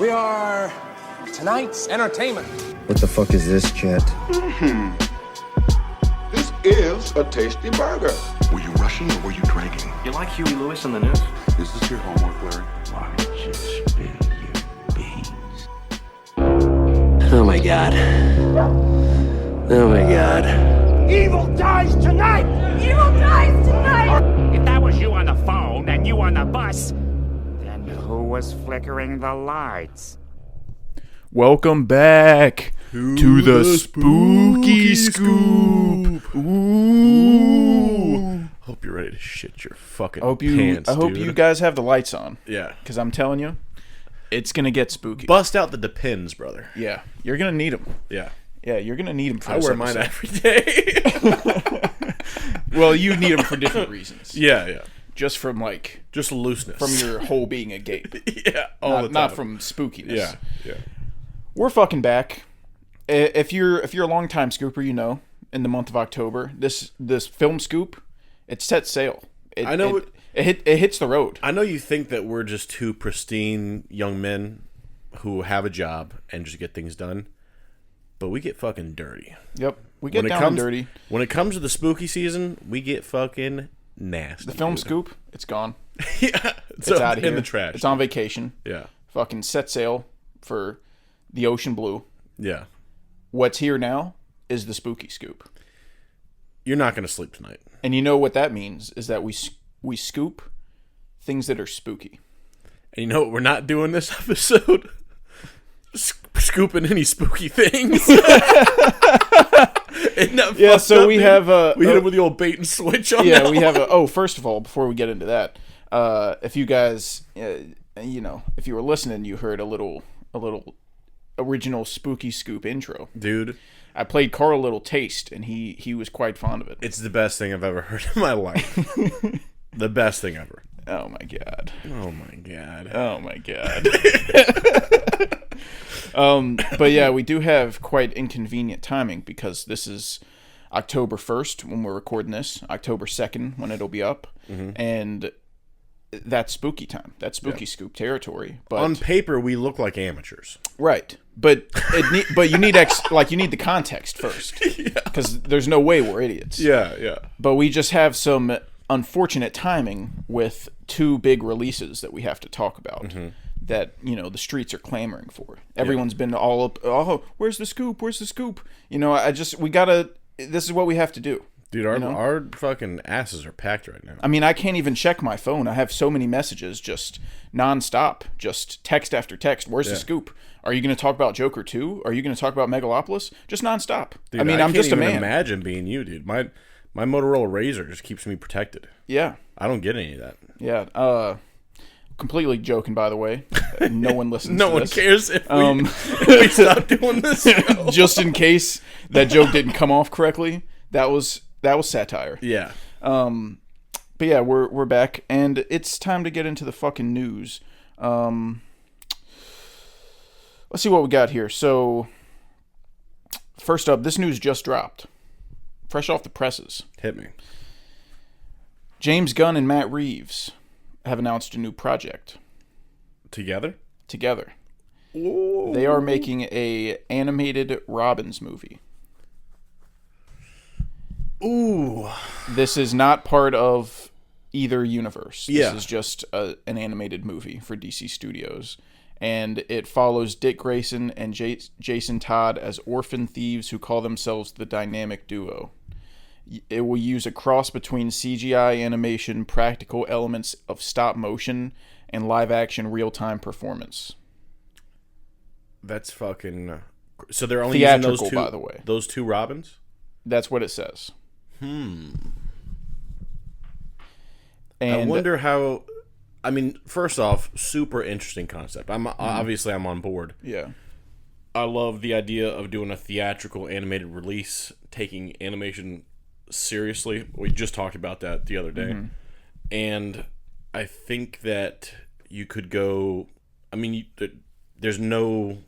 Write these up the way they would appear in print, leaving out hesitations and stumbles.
We are tonight's entertainment. What the fuck is this, Chet? This is a tasty burger. Were you rushing or were you dragging? You like Huey Lewis in the news? Is this your homework, Larry? Why don't you spill your beans? Oh my god. Oh my god. Evil dies tonight! Evil dies tonight! If that was you on the phone and you on the bus, then who was flickering the lights? Welcome back to the Spooky Scoop. Ooh. Hope you're ready to shit your fucking pants, I hope dude. you guys have the lights on. Yeah. Because I'm telling you, it's going to get spooky. Bust out the Depends, brother. Yeah. You're going to need them. Yeah. Yeah, you're going to need them for I this wear mine episode. every day. Well, you need them for different reasons. Yeah. Just from, like... Just looseness. From your hole being agape. Yeah, all the time. Not from spookiness. Yeah. We're fucking back. If you're a longtime scooper, you know, in the month of October, this film scoop, it sets sail. I know it hits the road. I know you think that we're just two pristine young men who have a job and just get things done, but we get fucking dirty. Yep, we get down and dirty. When it comes to the spooky season, we get fucking nasty. The film scoop, it's gone. Yeah, it's out of here. In the trash. It's on vacation. Yeah, fucking set sail for the ocean blue. Yeah. What's here now is the spooky scoop. You're not going to sleep tonight. And you know what that means is that we scoop things that are spooky. And you know what we're not doing this episode? Scooping any spooky things. Yeah, so we have we hit it with the old bait and switch on. Yeah, we have first of all, before we get into that, if you guys, if you were listening, you heard a little original spooky scoop intro. Dude, I played Carl a little taste, and he was quite fond of it. It's the best thing I've ever heard in my life. The best thing ever. Oh my god. Oh my god. Oh my god. But yeah, we do have quite inconvenient timing because this is October 1st when we're recording this, October 2nd when it'll be up, and that's spooky time. That's spooky scoop territory. But on paper, we look like amateurs, right? But but you need you need the context first, because there's no way we're idiots. Yeah. But we just have some unfortunate timing with two big releases that we have to talk about. That the streets are clamoring for. Everyone's been all up. Oh, where's the scoop? Where's the scoop? We gotta. This is what we have to do. Dude, our fucking asses are packed right now. I mean, I can't even check my phone. I have so many messages just nonstop, just text after text. Where's the scoop? Are you going to talk about Joker 2? Are you going to talk about Megalopolis? Just nonstop. Dude, I mean, I'm just a man. I can't even imagine being you, dude. My Motorola Razr just keeps me protected. Yeah. I don't get any of that. Yeah. Completely joking, by the way. No one listens no to one this. cares if we stop doing this. Just in case that joke didn't come off correctly, that was satire. Yeah. But yeah, we're back, and it's time to get into the fucking news. Let's see what we got here. So, first up, this news just dropped. Fresh off the presses. Hit me. James Gunn and Matt Reeves have announced a new project. Together? Ooh. They are making a animated Robins movie. Ooh. This is not part of either universe. Yeah. This is just an animated movie for DC Studios. And it follows Dick Grayson and Jason Todd as orphan thieves who call themselves the Dynamic Duo. It will use a cross between CGI animation, practical elements of stop motion, and live-action real-time performance. That's fucking... So they're only theatrical, using by the way. Those two Robins? That's what it says. And I wonder how... I mean, first off, super interesting concept. Obviously, I'm on board. Yeah. I love the idea of doing a theatrical animated release, taking animation seriously. We just talked about that the other day. And I think that you could go... I mean, there's no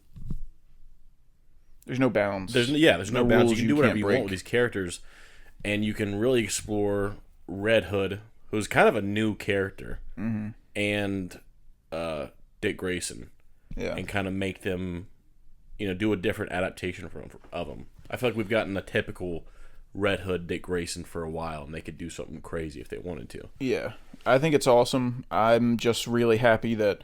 bounds. There's no bounds. You can do whatever you break. want with these characters, and you can really explore Red Hood, who's kind of a new character, and Dick Grayson. Yeah. and kind of make them, do a different adaptation of them. I feel like we've gotten a typical Red Hood Dick Grayson for a while, and they could do something crazy if they wanted to. Yeah, I think it's awesome. I'm just really happy that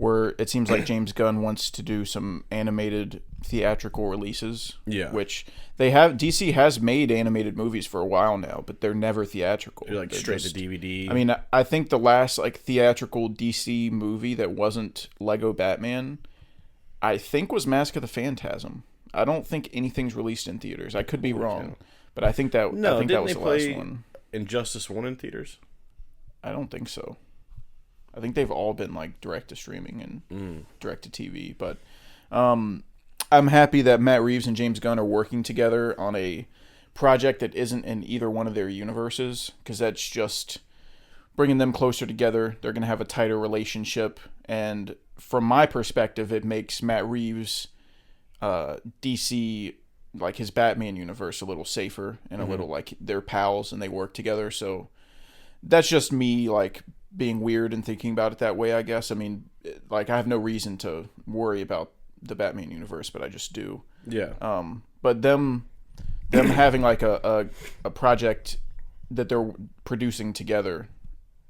it seems like James Gunn wants to do some animated theatrical releases. Yeah. Which DC has made animated movies for a while now, but they're never theatrical. They're straight to DVD. I mean, I think the last theatrical DC movie that wasn't Lego Batman, I think was Mask of the Phantasm. I don't think anything's released in theaters. I could be wrong, but I think that was the last one. Injustice 1 in theaters? I don't think so. I think they've all been direct to streaming and direct to TV. But I'm happy that Matt Reeves and James Gunn are working together on a project that isn't in either one of their universes, because that's just bringing them closer together. They're going to have a tighter relationship. And from my perspective, it makes Matt Reeves' DC, his Batman universe, a little safer and a little they're pals and they work together. So that's just me being weird and thinking about it that way, I guess. I mean, I have no reason to worry about the Batman universe, but I just do. Yeah. But them having a project that they're producing together,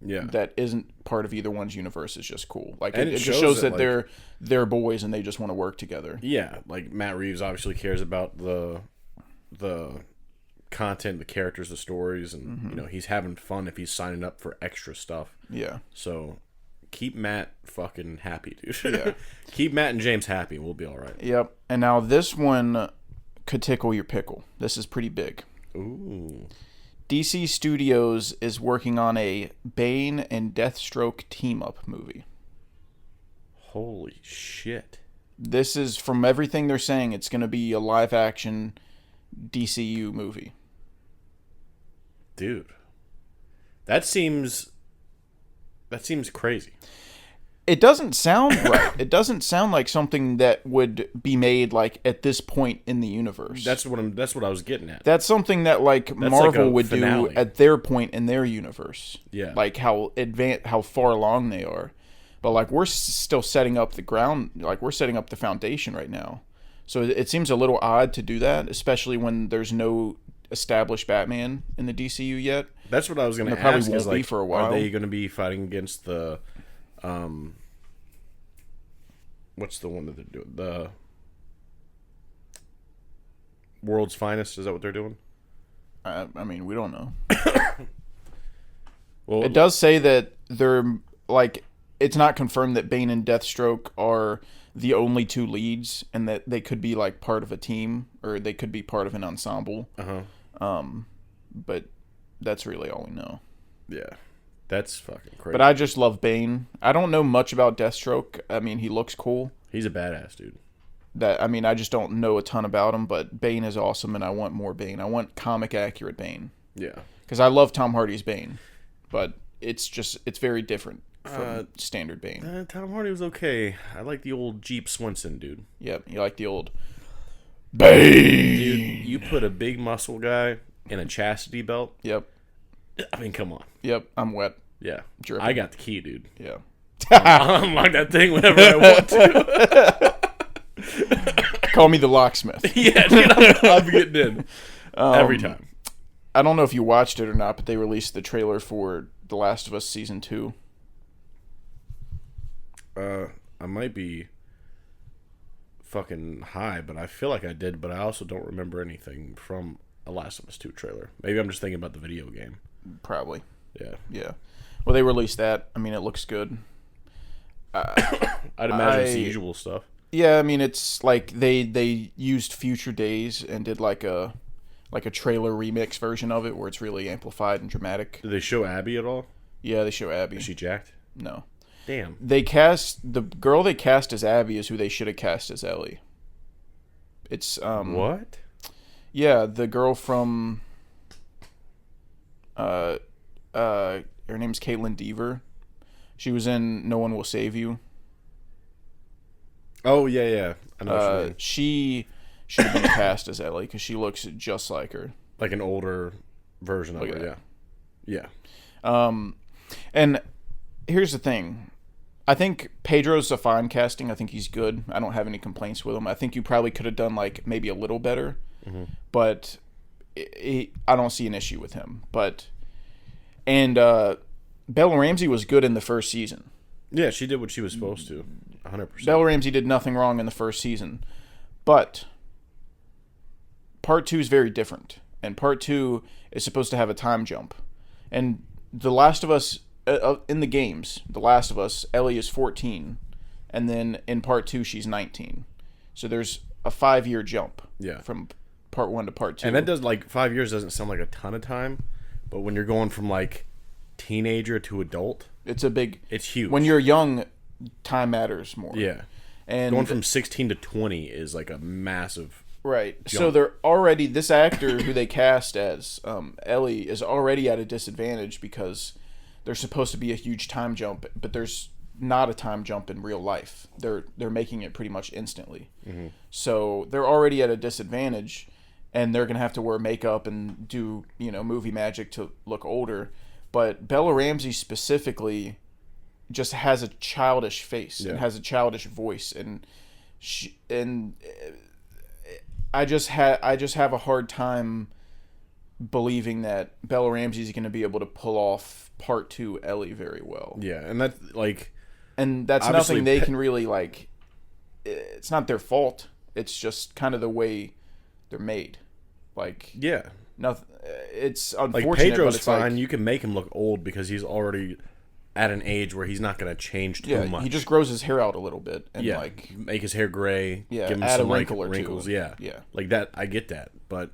that isn't part of either one's universe, is just cool. It just shows that they're boys and they just want to work together. Yeah, Matt Reeves obviously cares about the content, the characters, the stories, and he's having fun if he's signing up for extra stuff. Yeah. So keep Matt fucking happy, dude. Yeah. Keep Matt and James happy. We'll be all right. Yep. And now this one could tickle your pickle. This is pretty big. Ooh. DC Studios is working on a Bane and Deathstroke team-up movie. Holy shit. This is, from everything they're saying, it's going to be a live-action DCU movie. Dude. That seems crazy. It doesn't sound right. It doesn't sound like something that would be made at this point in the universe. That's what I was getting at. That's something that Marvel would do at their point in their universe. Yeah. How far along they are. But we're still setting up the ground, we're setting up the foundation right now. So it seems a little odd to do that, especially when there's no established Batman in the DCU yet. That's what I was going to ask. Probably won't be for a while. Are they going to be fighting against the what's the one that they're doing? The World's Finest, is that what they're doing? I mean, we don't know. Well, it does say that they're it's not confirmed that Bane and Deathstroke are the only two leads, and that they could be part of a team, or they could be part of an ensemble. But that's really all we know. Yeah. That's fucking crazy. But I just love Bane. I don't know much about Deathstroke. I mean, he looks cool. He's a badass, dude. I just don't know a ton about him, but Bane is awesome, and I want more Bane. I want comic accurate Bane. Yeah. Because I love Tom Hardy's Bane, but it's very different from standard Bane. Tom Hardy was okay. I like the old Jeep Swenson, dude. Yep, you like the old Bane. Dude, you put a big muscle guy in a chastity belt. Yep. I mean, come on. Yep, I'm wet. Yeah. Dripping. I got the key, dude. Yeah. I'll unlock that thing whenever I want to. Call me the locksmith. Yeah, dude, I'm getting in. Every time. I don't know if you watched it or not, but they released the trailer for The Last of Us Season 2. I might be fucking high, but I feel like I did, but I also don't remember anything from a Last of Us 2 trailer. Maybe I'm just thinking about the video game. Probably. Yeah. Yeah. Well, they released that. I mean, it looks good. I'd imagine it's the usual stuff. Yeah, I mean, it's they used Future Days and did a trailer remix version of it where it's really amplified and dramatic. Did they show Abby at all? Yeah, they show Abby. Is she jacked? No. Damn. The girl they cast as Abby is who they should have cast as Ellie. It's what? Yeah, the girl from her name's Caitlin Dever. She was in No One Will Save You. Oh yeah. I know what you mean. She should have been cast as Ellie because she looks just like her. Like an older version of her, yeah. And here's the thing. I think Pedro's a fine casting. I think he's good. I don't have any complaints with him. I think you probably could have done like maybe a little better, but I don't see an issue with him. And Bella Ramsey was good in the first season. Yeah, she did what she was supposed to. 100%. Bella Ramsey did nothing wrong in the first season, but part 2 is very different, and part 2 is supposed to have a time jump. And The Last of Us, in the games, The Last of Us, Ellie is 14, and then in part 2 she's 19. So there's a 5-year jump from part 1 to part 2. And that does, like, 5 years doesn't sound like a ton of time, but when you're going from, like, teenager to adult, it's huge. When you're young, time matters more. Yeah. And going from 16 to 20 is like a massive right. jump. So they're already, this actor who they cast as Ellie is already at a disadvantage because there's supposed to be a huge time jump, but there's not a time jump in real life. They're making it pretty much instantly. So they're already at a disadvantage, and they're gonna have to wear makeup and do movie magic to look older. But Bella Ramsey specifically just has a childish face and has a childish voice, and I just have a hard time believing that Bella Ramsey is going to be able to pull off part 2 Ellie very well. Yeah, and that's like, and that's nothing they can really like. It's not their fault. It's just kind of the way they're made. Like nothing. It's unfortunate. Like Pedro's but it's fine. like, You can make him look old because he's already at an age where he's not going to change too much. He just grows his hair out a little bit and like make his hair gray. Yeah, give him add some a wrinkle or wrinkles. two. Yeah, like that. I get that, but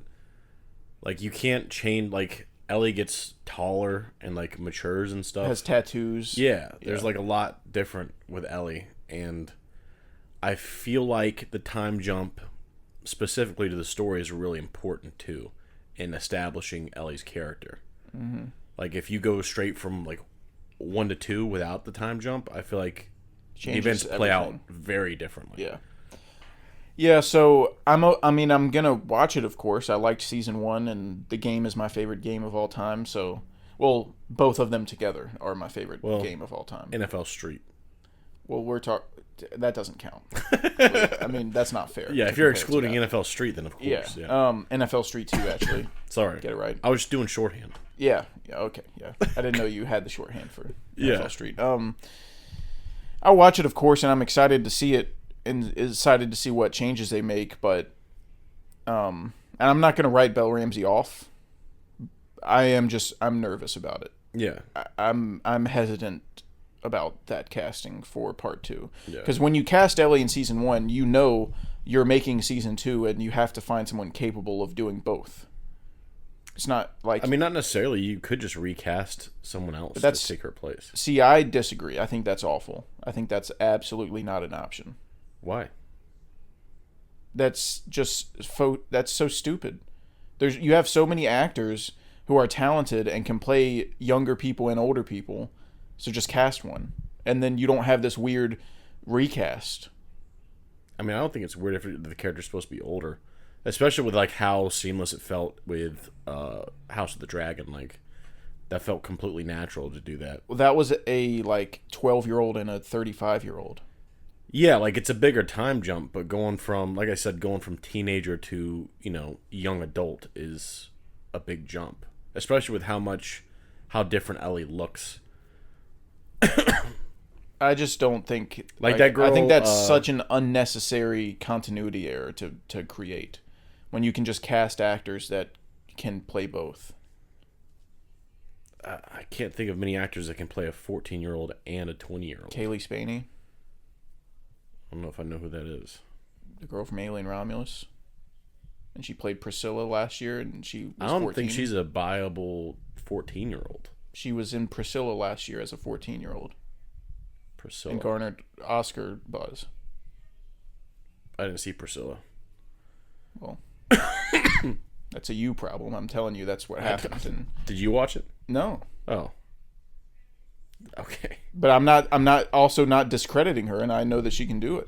like you can't change. Like Ellie gets taller and like matures and stuff. Has tattoos. Yeah, there's like a lot different with Ellie, and I feel like the time jump specifically to the story is really important too in establishing Ellie's character. Like if you go straight from like 1 to 2 without the time jump, I feel like the events play out very differently. Yeah, so I'm gonna watch it. Of course, I liked season 1, and the game is my favorite game of all time. So, well, both of them together are my favorite game of all time. NFL Street. Well, that doesn't count. I mean, that's not fair. Yeah, if you're excluding NFL Street, then of course. Yeah. NFL Street 2, actually. Sorry, get it right. I was just doing shorthand. Yeah. Okay. Yeah. I didn't know you had the shorthand for NFL Street. I'll watch it, of course, and I'm excited to see it and excited to see what changes they make. But, and I'm not going to write Bella Ramsey off. I'm nervous about it. Yeah. I'm hesitant about that casting for part 2 because when you cast Ellie in season 1, you're making season 2, and you have to find someone capable of doing both. It's not like, I mean, not necessarily. You could just recast someone else to take her place. See, I disagree. I think that's awful. I think that's absolutely not an option. Why? That's that's so stupid. You have so many actors who are talented and can play younger people and older people, so just cast one, and then you don't have this weird recast. I mean, I don't think it's weird if the character's supposed to be older, especially with like how seamless it felt with House of the Dragon. Like that felt completely natural to do that. Well, that was a like 12-year-old and a 35-year-old. Yeah, like it's a bigger time jump, but going from, like I said, going from teenager to young adult is a big jump, especially with how different Ellie looks. I just don't think like that girl. I think that's such an unnecessary continuity error to create when you can just cast actors that can play both. I can't think of many actors that can play a 14-year-old and a 20-year-old. Kaylee Spaney. I don't know if I know who that is. The girl from Alien Romulus. And she played Priscilla last year, and she was I don't 14. think she's a viable 14-year-old. She was in Priscilla last year as a 14-year-old. Priscilla. And garnered Oscar buzz. I didn't see Priscilla. Well, that's a you problem. I'm telling you, that's what happened. And did you watch it? No. Oh. Okay. But I'm not discrediting her, and I know that she can do it.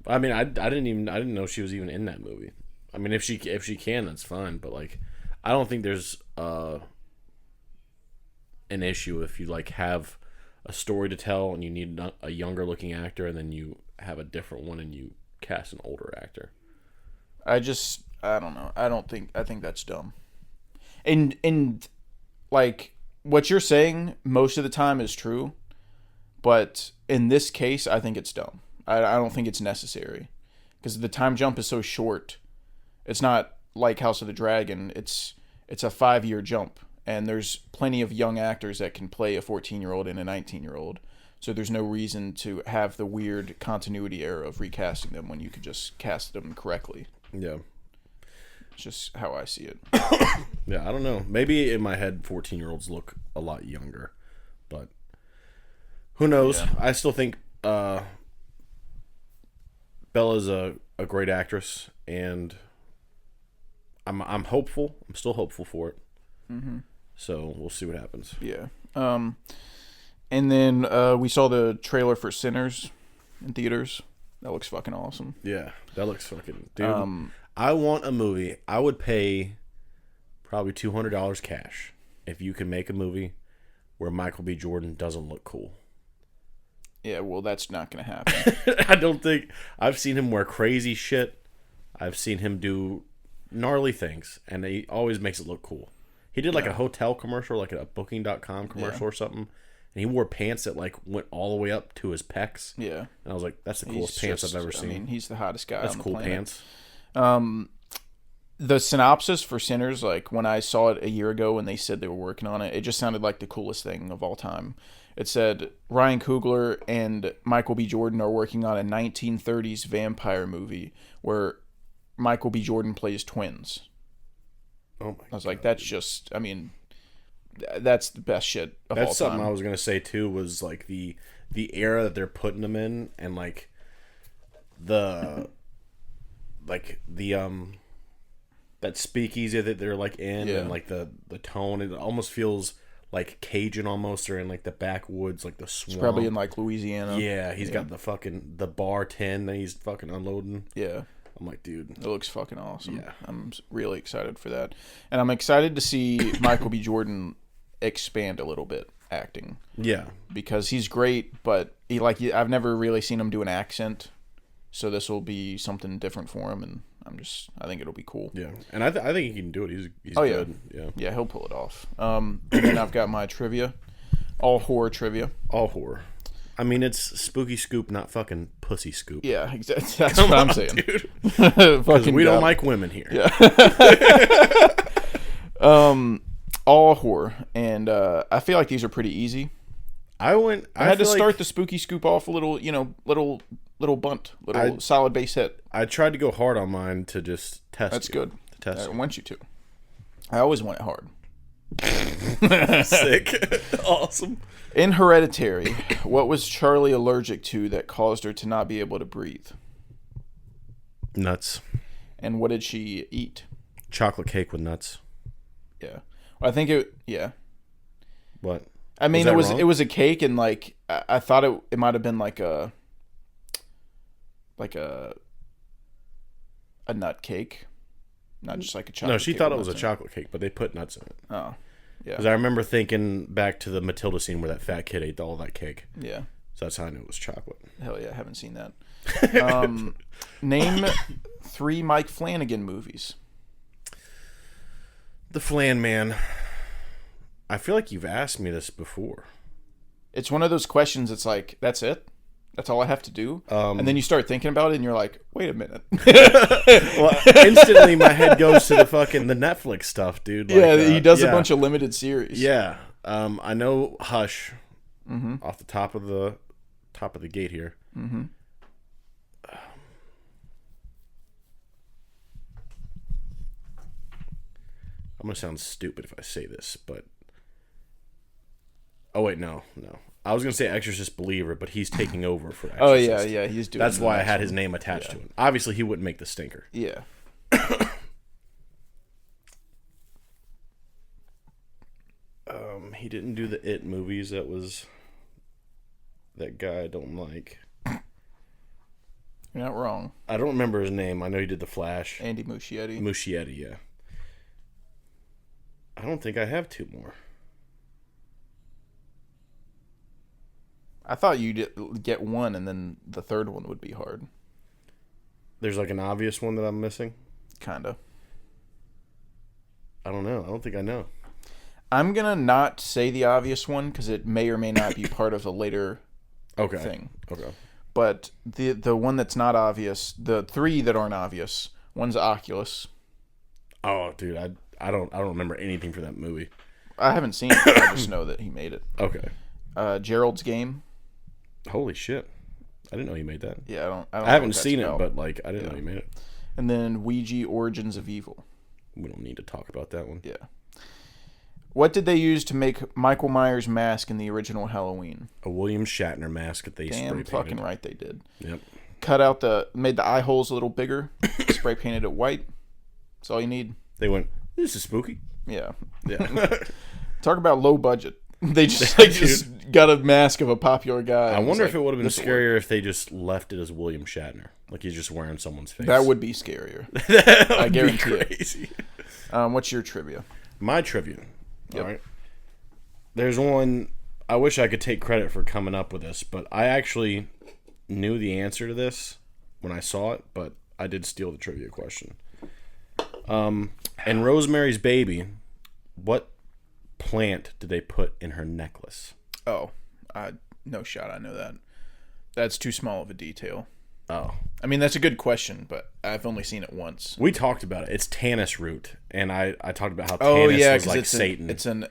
I mean, I didn't know she was even in that movie. I mean, if she can, that's fine. But like, I don't think there's an issue if you like have a story to tell and you need a younger looking actor, and then you have a different one and you cast an older actor. I don't know. I think that's dumb. And like what you're saying most of the time is true, but in this case, I think it's dumb. I don't think it's necessary because the time jump is so short. It's not like House of the Dragon. It's a 5-year jump, and there's plenty of young actors that can play a 14-year-old and a 19-year-old. So there's no reason to have the weird continuity error of recasting them when you could just cast them correctly. Yeah. It's just how I see it. Yeah, I don't know. Maybe in my head, 14-year-olds look a lot younger, but who knows? Yeah. I still think Bella's a great actress, and I'm hopeful. I'm still hopeful for it. Mm-hmm. So we'll see what happens. Yeah. And then we saw the trailer for Sinners in theaters. That looks fucking awesome. Yeah, that looks fucking... Dude, I want a movie. I would pay probably $200 cash if you can make a movie where Michael B. Jordan doesn't look cool. Yeah, well, that's not going to happen. I don't think... I've seen him wear crazy shit. I've seen him do gnarly things, and he always makes it look cool. He did like a hotel commercial, like a Booking.com commercial or something, and he wore pants that like went all the way up to his pecs. Yeah. And I was like, that's the coolest pants I've ever seen. I mean, he's the hottest guy that's on the cool planet. Pants. The synopsis for Sinners, like when I saw it a year ago when they said they were working on it, it just sounded like the coolest thing of all time. It said Ryan Coogler and Michael B. Jordan are working on a 1930s vampire movie where Michael B. Jordan plays twins. Oh my God. I was like, that's just, I mean, that's the best shit of all time. That's something I was going to say too, was like the era that they're putting them in, and like the that speakeasy that they're like in, and like the tone, it almost feels like Cajun almost, or in like the backwoods, like the swamp. It's probably in like Louisiana. Yeah, he's got the bar 10 that he's fucking unloading. Yeah. I'm like, dude, it looks fucking awesome. Yeah. I'm really excited for that. And I'm excited to see Michael B. Jordan expand a little bit acting. Yeah. Because he's great, but I've never really seen him do an accent. So this will be something different for him, and I think it'll be cool. Yeah. And I think he can do it. He's good. Yeah. Yeah, he'll pull it off. And then I've got my trivia. All horror trivia. All horror. I mean, it's Spooky Scoop, not fucking Pussy Scoop. Yeah, exactly. That's what I'm saying. Dude. Because we don't like women here. Yeah. All horror, and I feel like these are pretty easy. I had to start the Spooky Scoop off a little, little bunt, solid base hit. I tried to go hard on mine to just test. That's good. To test. I want you to. I always want it hard. Sick. Awesome. In Hereditary, what was Charlie allergic to that caused her to not be able to breathe? Nuts. And what did she eat? Chocolate cake with nuts. Yeah. Well, I think it. Yeah. What? I mean, it was a cake, and like I thought it might have been like a nut cake, not just like a chocolate. No, she cake thought it was a chocolate cake, but they put nuts in it. Oh. Yeah. Because I remember thinking back to the Matilda scene where that fat kid ate all that cake. Yeah. So that's how I knew it was chocolate. Hell yeah, I haven't seen that. Name 3 Mike Flanagan movies. The Flan Man. I feel like you've asked me this before. It's one of those questions. It's like, that's it? That's all I have to do? And then you start thinking about it, and you're like, wait a minute. Well, instantly my head goes to the Netflix stuff, dude. Like, yeah, he does a bunch of limited series. Yeah. I know Hush off the top of the gate here. Mm-hmm. I'm going to sound stupid if I say this, but... Oh, wait, no. I was going to say Exorcist Believer, but he's taking over for Exorcist. Oh, yeah, he's doing That's why I had his name attached to him. Obviously, he wouldn't make the stinker. Yeah. He didn't do the It movies. That was... That guy I don't like. You're not wrong. I don't remember his name. I know he did The Flash. Andy Muschietti. Muschietti, yeah. I don't think I have 2 more. I thought you'd get one and then the third one would be hard. There's like an obvious one that I'm missing. Kinda. I don't know. I don't think I know. I'm gonna not say the obvious one because it may or may not be part of a later thing. Okay. But the one that's not obvious, the three that aren't obvious, one's Oculus. Oh, dude, I don't remember anything for that movie. I haven't seen it. I just know that he made it. Okay. Gerald's Game. Holy shit! I didn't know he made that. Yeah, I haven't seen it, but like I didn't know he made it. And then Ouija Origins of Evil. We don't need to talk about that one. Yeah. What did they use to make Michael Myers' mask in the original Halloween? A William Shatner mask that they spray painted. Damn fucking right they did. Yep. Made the eye holes a little bigger, spray painted it white. That's all you need. They went, this is spooky. Yeah. Yeah. Talk about low budget. They just got a mask of a popular guy. I wonder if it would have been scarier if they just left it as William Shatner. Like he's just wearing someone's face. That would be scarier. I guarantee crazy. What's your trivia? My trivia. Yep. All right. There's one. I wish I could take credit for coming up with this, but I actually knew the answer to this when I saw it, but I did steal the trivia question. In Rosemary's Baby, what plant did they put in her necklace? Oh, no shot. I know that. That's too small of a detail. Oh. I mean, that's a good question, but I've only seen it once. We talked about it. It's Tanis root, and I talked about how Tanis was like it's Satan. It's an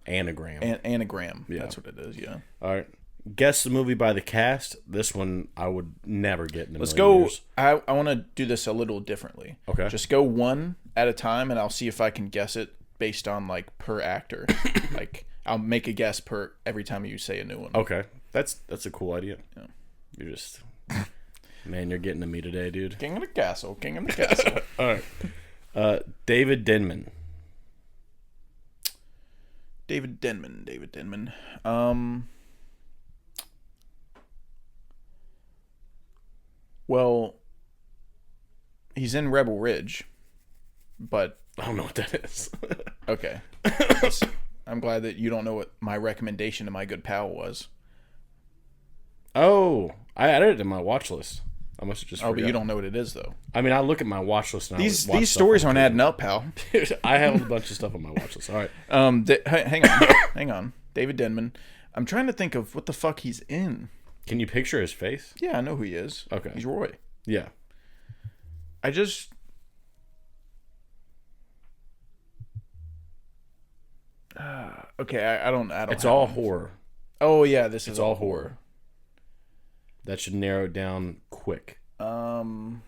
anagram. Anagram. Yeah. That's what it is, yeah. All right. Guess the movie by the cast. This one I would never get in a Let's million go. years. I want to do this a little differently. Okay. Just go one at a time, and I'll see if I can guess it based on, like, per actor. Like, I'll make a guess per every time you say a new one. Okay. That's a cool idea. Yeah. You're just... Man, you're getting to me today, dude. King of the castle. King of the castle. All right. David Denman. David Denman. Well, he's in Rebel Ridge, but I don't know what that is. okay. I'm glad that you don't know what my recommendation to my good pal was. Oh, I added it to my watch list. I must have just forgot. But you don't know what it is, though. I mean, I look at my watch list and These stories aren't adding up, pal. I have a bunch of stuff on my watch list. All right. Hang on. David Denman. I'm trying to think of what the fuck he's in. Can you picture his face? Yeah, I know who he is. Okay. He's Roy. Yeah. Okay, I don't. It's all horror. Oh yeah, this is It's all horror. That should narrow it down quick. I'll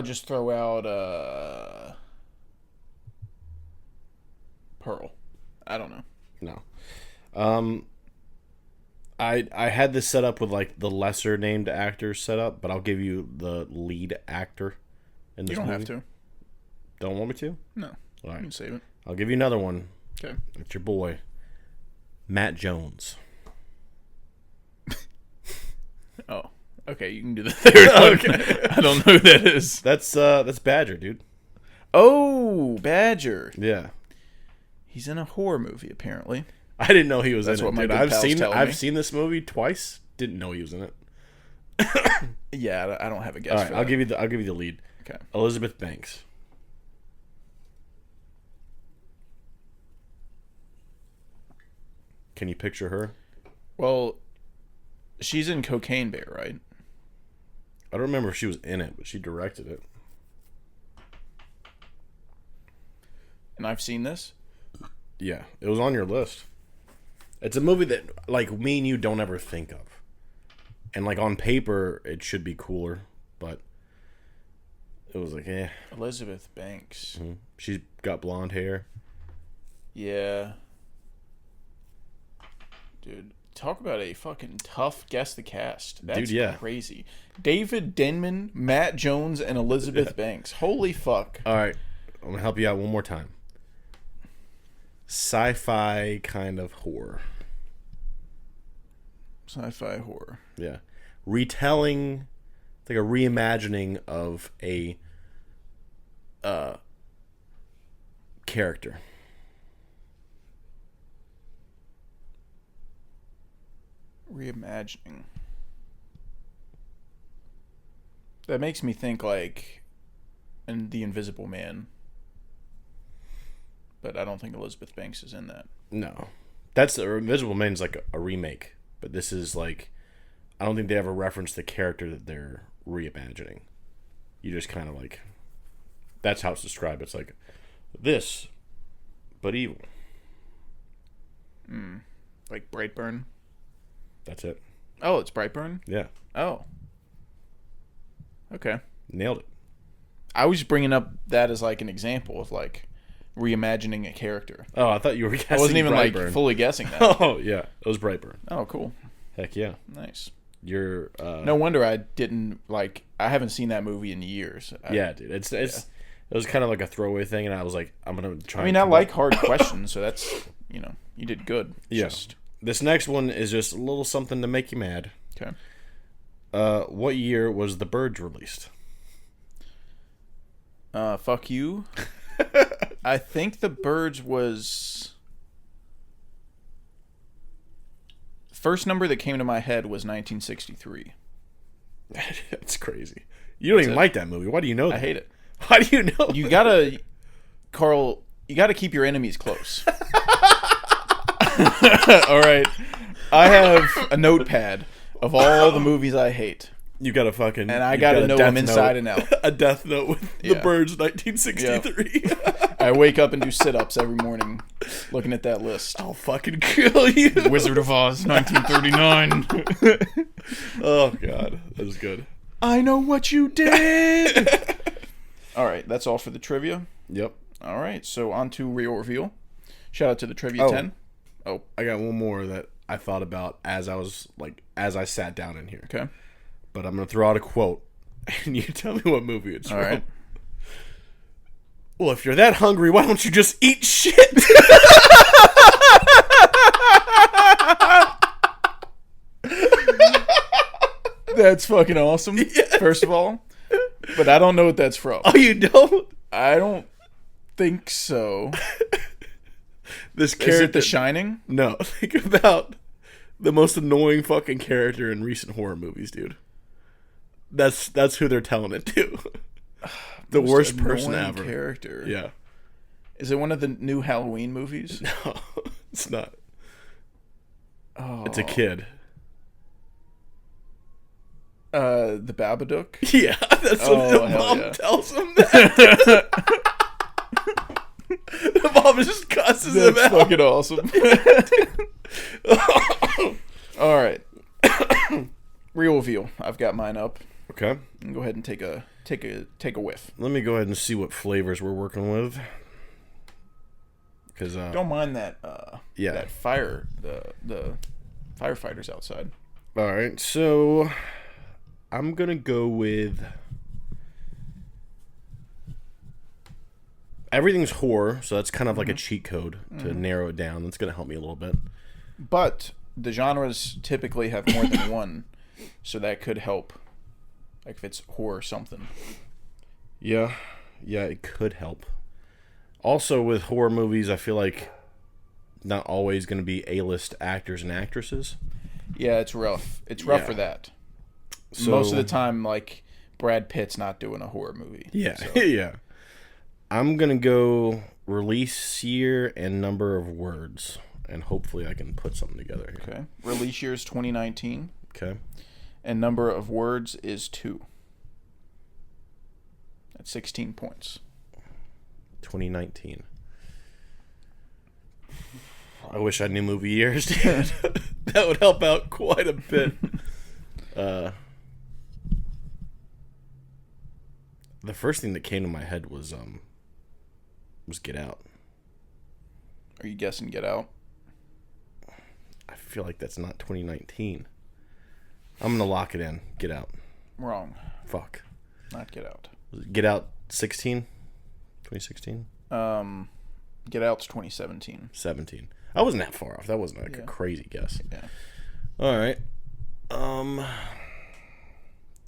just throw out Pearl. I don't know. No. I had this set up with like the lesser named actors set up, but I'll give you the lead actor in this You don't movie. have to. Don't want me to? No. All You right. can save it. I'll give you another one. Okay. It's your boy, Matt Jones. Oh. Okay, you can do the third one. Okay. I don't know who that is. That's Badger, dude. Oh, Badger. Yeah. He's in a horror movie, apparently. I didn't know he was That's in it. what my Dude. good pal's telling me. I've seen this movie twice. Didn't know he was in it. Yeah, I don't have a guess. All right, for I'll that. give you the lead. Okay. Elizabeth Banks. Can you picture her? Well, she's in Cocaine Bear, right? I don't remember if she was in it, but she directed it. And I've seen this. Yeah, it was on your list. It's a movie that, like, me and you don't ever think of. And, like, on paper, it should be cooler, but it was like, eh. Elizabeth Banks. Mm-hmm. She's got blonde hair. Yeah. Dude, talk about a fucking tough guess the cast. That's Dude, yeah. crazy. David Denman, Matt Jones, and Elizabeth Banks. Holy fuck. All right, I'm going to help you out one more time. Sci-fi kind of horror. Sci-fi horror. Yeah. Retelling, like a reimagining of a character. Reimagining. That makes me think like in The Invisible Man. But I don't think Elizabeth Banks is in that. No. That's the Invisible Man's like a remake. But this is like, I don't think they ever reference the character that they're reimagining. You just kind of like, that's how it's described. It's like this, but evil. Like Brightburn. That's it. Oh, it's Brightburn? Yeah. Oh. Okay. Nailed it. I was bringing up that as like an example of like reimagining a character. Oh, I thought you were guessing I wasn't even Brightburn. like fully guessing that. Oh, yeah. It was Brightburn. Oh, cool. Heck yeah. Nice. You're No wonder I didn't like. I haven't seen that movie in years. Yeah, dude. It's it was kind of like a throwaway thing, and I was like, I'm gonna try. I mean, I like hard questions, so that's you did good. Yeah. This next one is just a little something to make you mad. Okay. What year was The Birds released? Fuck you. I think The Birds was. First number that came to my head was 1963. That's crazy. You don't even like that movie. Why do you know that? I hate it. Why do you know? You gotta, Carl. You gotta keep your enemies close. All right. I have a notepad of all the movies I hate. You got a fucking... And I gotta know them inside and out. A death note with The Birds 1963. Yep. I wake up and do sit-ups every morning looking at that list. I'll fucking kill you. Wizard of Oz, 1939. Oh, God. That was good. I know what you did. All right, that's all for the trivia. Yep. All right, so on to Real Reveal. Shout out to the Trivia 10. Oh. I got one more that I thought about as I sat down in here. Okay. But I'm going to throw out a quote, and you tell me what movie it's from. All right. Well, if you're that hungry, why don't you just eat shit? That's fucking awesome, first of all. But I don't know what that's from. Oh, you don't? I don't think so. This character... Is it The Shining? No. Think about the most annoying fucking character in recent horror movies, dude. That's who they're telling it to. The worst person ever. Character. Yeah. Is it one of the new Halloween movies? No, it's not. Oh. It's a kid. The Babadook? Yeah, that's what the mom tells him that. The mom just cusses him out. That's fucking awesome. All right. Real Reveal. I've got mine up. Okay. And go ahead and take a whiff. Let me go ahead and see what flavors we're working with. Because don't mind that. Yeah. That fire. The firefighters outside. All right. So I'm gonna go with everything's horror. So that's kind of like a cheat code to narrow it down. That's gonna help me a little bit. But the genres typically have more than one, so that could help. Like if it's horror something. Yeah, it could help. Also, with horror movies, I feel like not always going to be A-list actors and actresses. Yeah, it's rough. It's rough for that. So, most of the time, like, Brad Pitt's not doing a horror movie. Yeah, so. Yeah. I'm going to go release year and number of words, and hopefully I can put something together here. Okay. Release year is 2019. Okay. And number of words is 2. That's 16 points. 2019. I wish I knew movie years, dude. That would help out quite a bit. The first thing that came to my head was Get Out. Are you guessing Get Out? I feel like that's not 2019. I'm gonna lock it in. Get Out. Wrong. Fuck. Not Get Out. Get Out 16? 2016? Get Out's 2017. 17. I wasn't that far off. That wasn't like a crazy guess. Yeah. All right.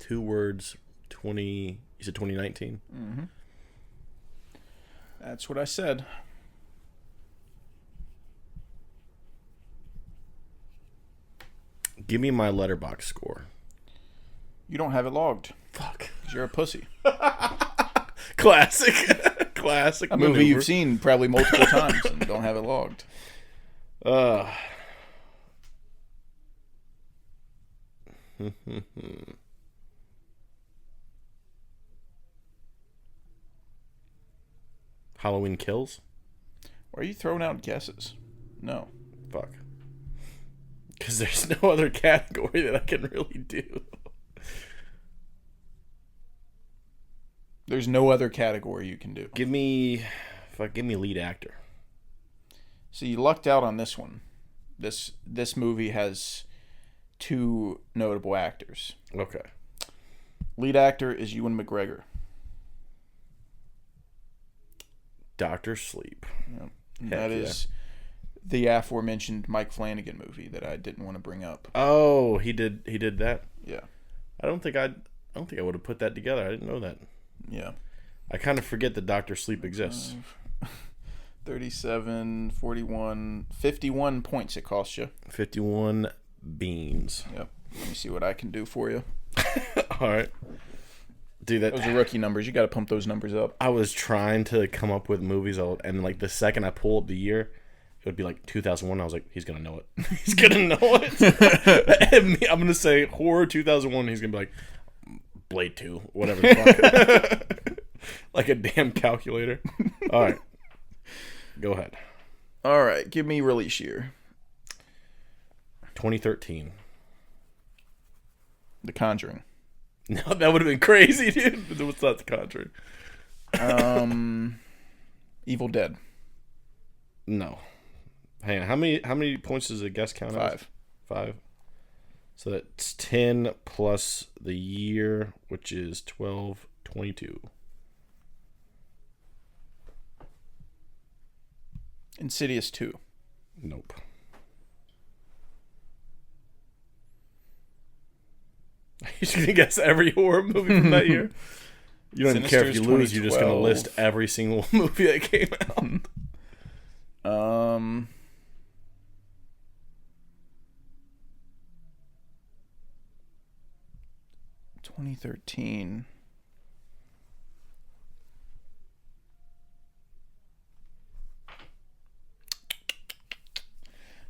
2 words. 20. You said 2019. Mm-hmm. That's what I said. Give me my Letterboxd score. You don't have it logged. Fuck. 'Cause you're a pussy. Classic. Classic A movie maneuver. you've seen probably multiple times and don't have it logged. Halloween Kills? Why are you throwing out guesses? No. Fuck. Because there's no other category that I can really do. There's no other category you can do. Give me lead actor. So you lucked out on this one. This movie has 2 notable actors. Okay. Lead actor is Ewan McGregor. Doctor Sleep. Yep. That is the aforementioned Mike Flanagan movie that I didn't want to bring up. Oh, he did that? Yeah. I don't think I would have put that together. I didn't know that. Yeah. I kind of forget that Doctor Sleep exists. 37, 41, 51 points it cost you. 51 beans. Yep. Let me see what I can do for you. All right. Dude, Those are rookie numbers. You got to pump those numbers up. I was trying to come up with movies, and like the second I pull up the year, it would be like 2001. I was like, he's gonna know it. He's gonna know it. And I'm gonna say horror 2001. He's gonna be like Blade 2, whatever the fuck. Like a damn calculator. All right, go ahead. All right, give me release year. 2013. The Conjuring. No, that would have been crazy, dude. What's not The Conjuring? Evil Dead. No. Hang on. How many points does a guess count? 5. 5. So that's 10 plus the year, which is 12, 22. Insidious 2. Nope. You're just going to guess every horror movie from that year? You don't even care if you Sinister's lose. You're just going to 2012. list every single movie that came out. 2013.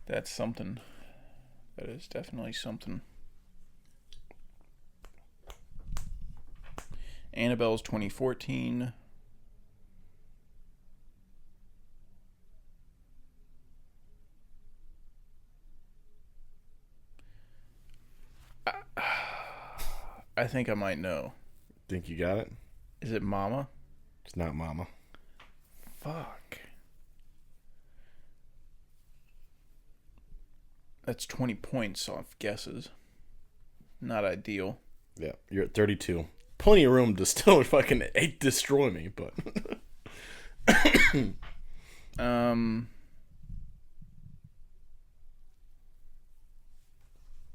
That's something. That is definitely something. Annabelle's 2014. I think I might know. Think you got it? Is it Mama? It's not Mama. Fuck. That's 20 points off guesses. Not ideal. Yeah, you're at 32. Plenty of room to still fucking destroy me, but...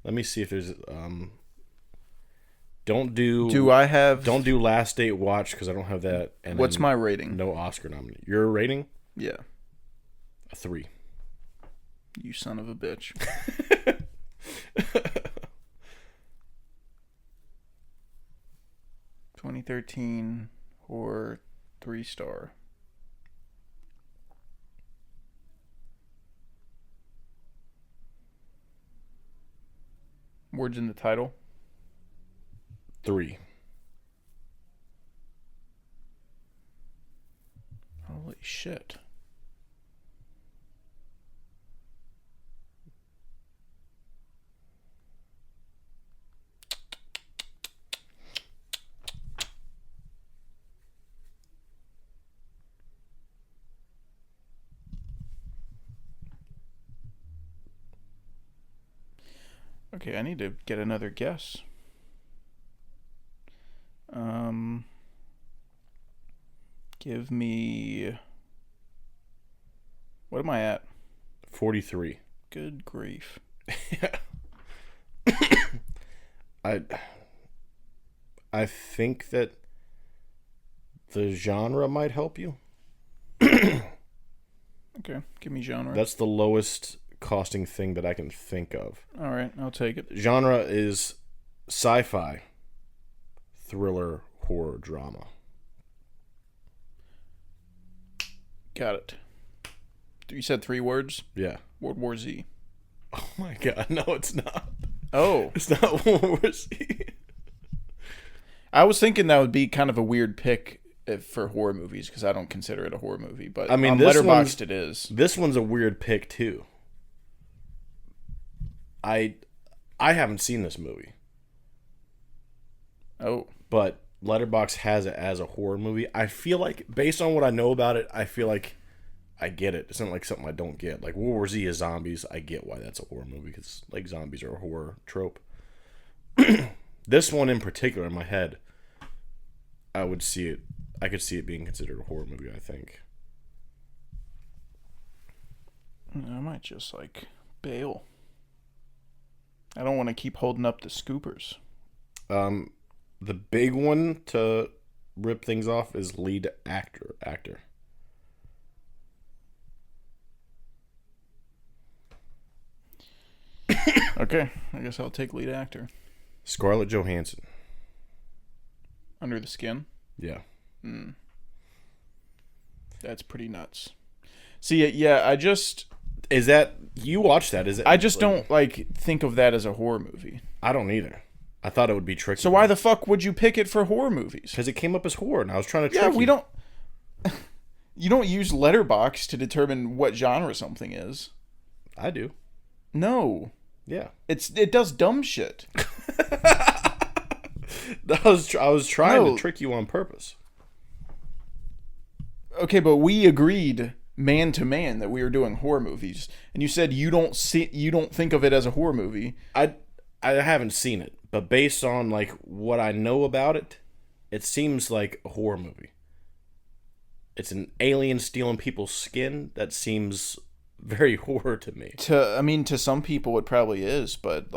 Let me see if there's... Don't do Last Date Watch because I don't have that. And what's my rating? No Oscar nominee. Your rating? Yeah. A 3. You son of a bitch. 2013 horror 3-star. Words in the title? 3. Holy shit. Okay, I need to get another guess. Give me... What am I at? 43. Good grief. I think that the genre might help you. Okay, give me genre. That's the lowest costing thing that I can think of. All right, I'll take it. Genre is sci-fi, thriller, horror, drama. Got it. You said 3 words? Yeah. World War Z. Oh my god, no, it's not. Oh. It's not World War Z. I was thinking that would be kind of a weird pick for horror movies because I don't consider it a horror movie, but I mean, on this Letterboxd it is. This one's a weird pick too. I haven't seen this movie. Oh. But Letterboxd has it as a horror movie. I feel like, based on what I know about it, I feel like I get it. It's not like something I don't get. Like World War Z is zombies. I get why that's a horror movie because like zombies are a horror trope. This one in particular, in my head, I could see it being considered a horror movie, I think. I might just bail. I don't want to keep holding up the scoopers. The big one to rip things off is lead actor. Okay, I guess I'll take lead actor. Scarlett Johansson. Under the Skin? Yeah. That's pretty nuts. See, yeah, Is that... You watched that, is it? I just don't, think of that as a horror movie. I don't either. I thought it would be tricky. So why the fuck would you pick it for horror movies? Because it came up as horror, and I was trying to trick you. Yeah, we don't... You don't use Letterboxd to determine what genre something is. I do. No. Yeah. It does dumb shit. I was trying to trick you on purpose. Okay, but we agreed man to man that we were doing horror movies, and you said you don't think of it as a horror movie. I haven't seen it, but based on what I know about it, it seems like a horror movie. It's an alien stealing people's skin. That seems very horror to me. To some people it probably is, but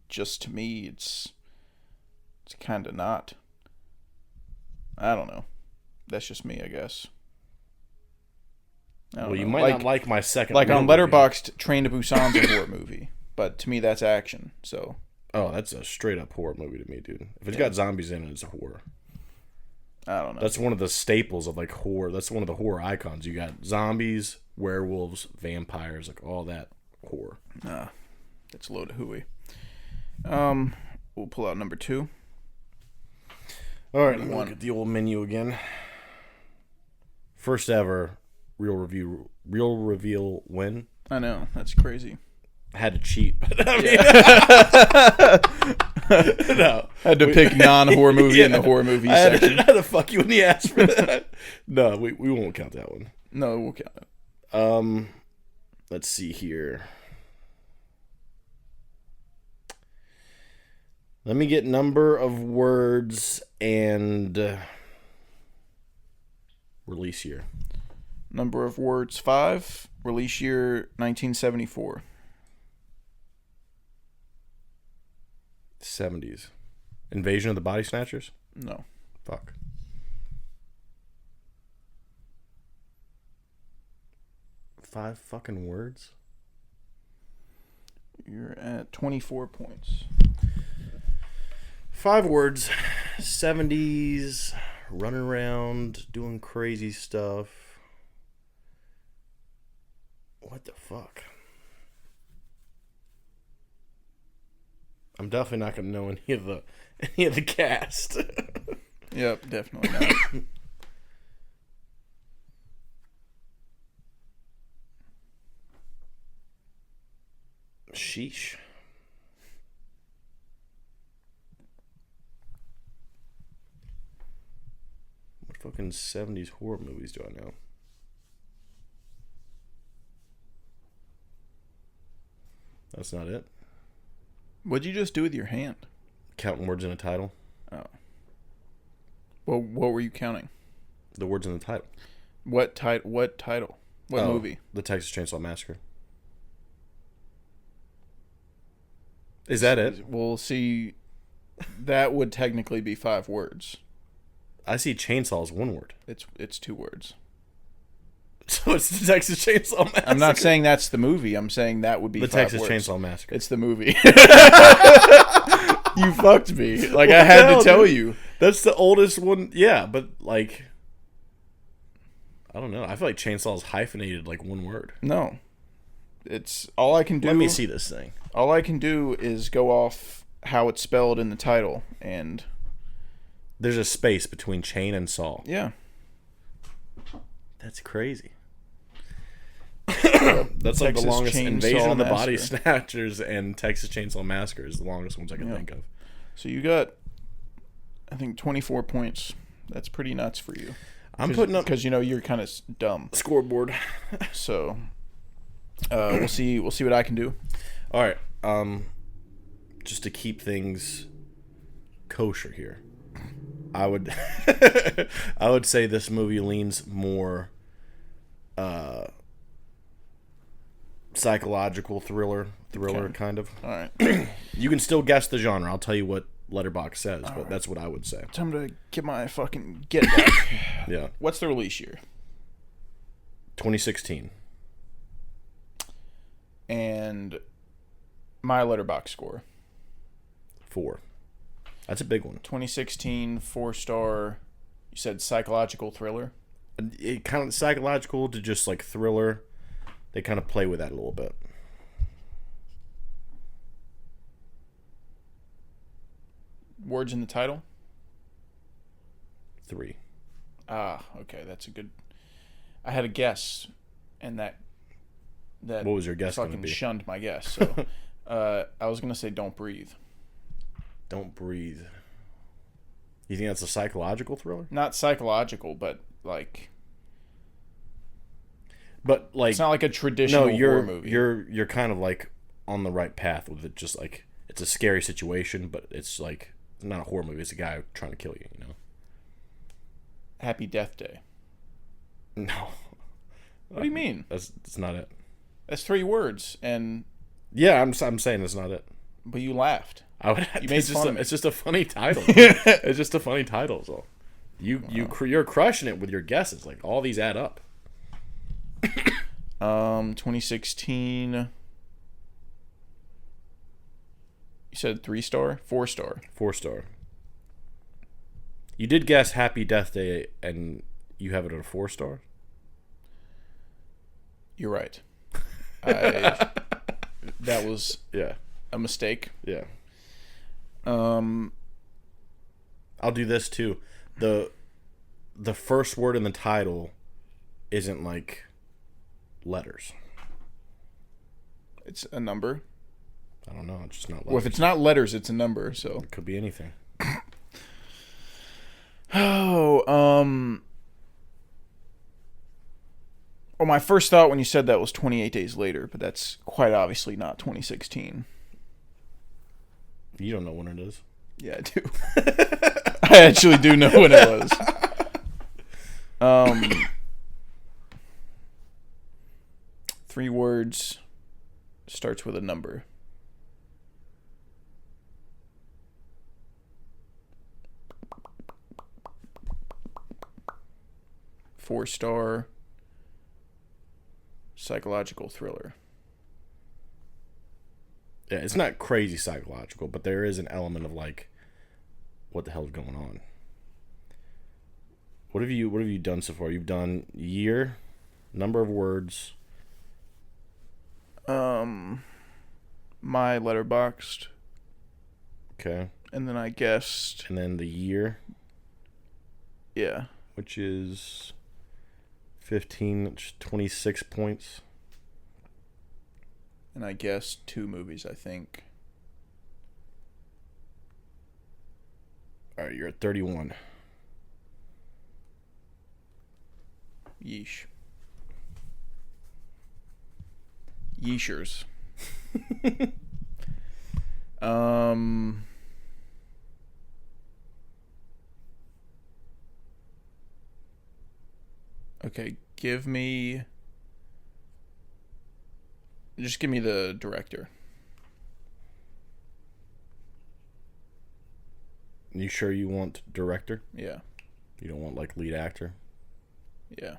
just to me it's kind of not. I don't know. That's just me, I guess. Well, you might not like my second. On Letterboxd, Train to Busan's a horror movie, but to me that's action. So. Oh, that's a straight up horror movie to me, dude. If it's got zombies in it, it's a horror. I don't know. That's one of the staples of horror. That's one of the horror icons. You got zombies, werewolves, vampires, all that horror. Nah, it's a load of hooey. We'll pull out number 2. All right, let me look at the old menu again. First ever real reveal win. I know, that's crazy. I had to cheat, but no. Had to pick non-horror movie in the horror movie section. I had to fuck you in the ass for that. No, we won't count that one. No, we'll count it. Let's see here. Let me get number of words and release year. Number of words 5. Release year 1974. 70s. Invasion of the Body Snatchers? No. Fuck. Five fucking words? You're at 24 points. 5 words. 70s. Running around. Doing crazy stuff. What the fuck? I'm definitely not gonna know any of the cast. Yep, definitely not. Sheesh. What fucking 70s horror movies do I know? That's not it. What'd you just do with your hand? Counting words in a title. Oh. Well, what were you counting? The words in the title. What title? What movie? The Texas Chainsaw Massacre. Is that it? Well, see, that would technically be 5 words. I see chainsaw as 1 word. It's 2 words. So it's the Texas Chainsaw Massacre. I'm not saying that's the movie. I'm saying that would be the 5 Texas words. Chainsaw Massacre. It's the movie. You fucked me. Like, I had to tell you. That's the oldest one. Yeah, but like, I don't know. I feel like chainsaw is hyphenated like one word. No. It's all I can do. Let me see this thing. All I can do is go off how it's spelled in the title, and there's a space between chain and saw. Yeah. That's crazy. That's like the longest. Invasion of the Body Snatchers and Texas Chainsaw Massacre is the longest ones I can think of. So you got, I think, 24 points. That's pretty nuts for you. I'm putting up because you're kind of dumb. Scoreboard. So we'll see. We'll see what I can do. All right. Just to keep things kosher here, I would I would say this movie leans more psychological thriller okay. Kind of. All right. You can still guess the genre. I'll tell you what Letterboxd says, but that's what I would say. Time to get my fucking get back. Yeah. What's the release year? 2016. And my Letterboxd score. 4. That's a big one. 2016, 4-star. You said psychological thriller? It kind of psychological to just like thriller. They kind of play with that a little bit. Words in the title? 3. Ah, okay. That's a good... I had a guess, and that what was your guess fucking shunned my guess. So I was going to say Don't Breathe. Don't Breathe. You think that's a psychological thriller? Not psychological, but like... But like... It's not like a traditional horror movie. You're kind of like on the right path with it. Just like, it's a scary situation, but it's like... It's not a horror movie. It's a guy trying to kill you, you know? Happy Death Day. No. What do you mean? That's not it. That's 3 words, and... Yeah, I'm saying that's not it. But you laughed. You made fun of me. It's just a funny title. It's just a funny title. So you're crushing it with your guesses. Like, all these add up. 2016... You said 3-star? 4-star. 4-star. You did guess Happy Death Day, and you have it at a 4-star? You're right. That was a mistake. Yeah. I'll do this too. The first word in the title isn't like letters. It's a number. I don't know. It's just not letters. Well, if it's not letters, it's a number. So it could be anything. Well, my first thought when you said that was 28 Days Later, but that's quite obviously not 2016. You don't know when it is. Yeah, I do. I actually do know when it was. 3 words, starts with a number. Four-star psychological thriller. Yeah, it's not crazy psychological, but there is an element of like, what the hell's going on? What have you done so far? You've done year, number of words. My Letterboxd. Okay. And then I guessed. And then the year. Yeah. Which is 15, 26 points. And I guessed 2 movies, I think. All right, you're at 31. Yeesh. Yeeshers. Okay, give me the director. You sure you want director? Yeah. You don't want like lead actor? Yeah.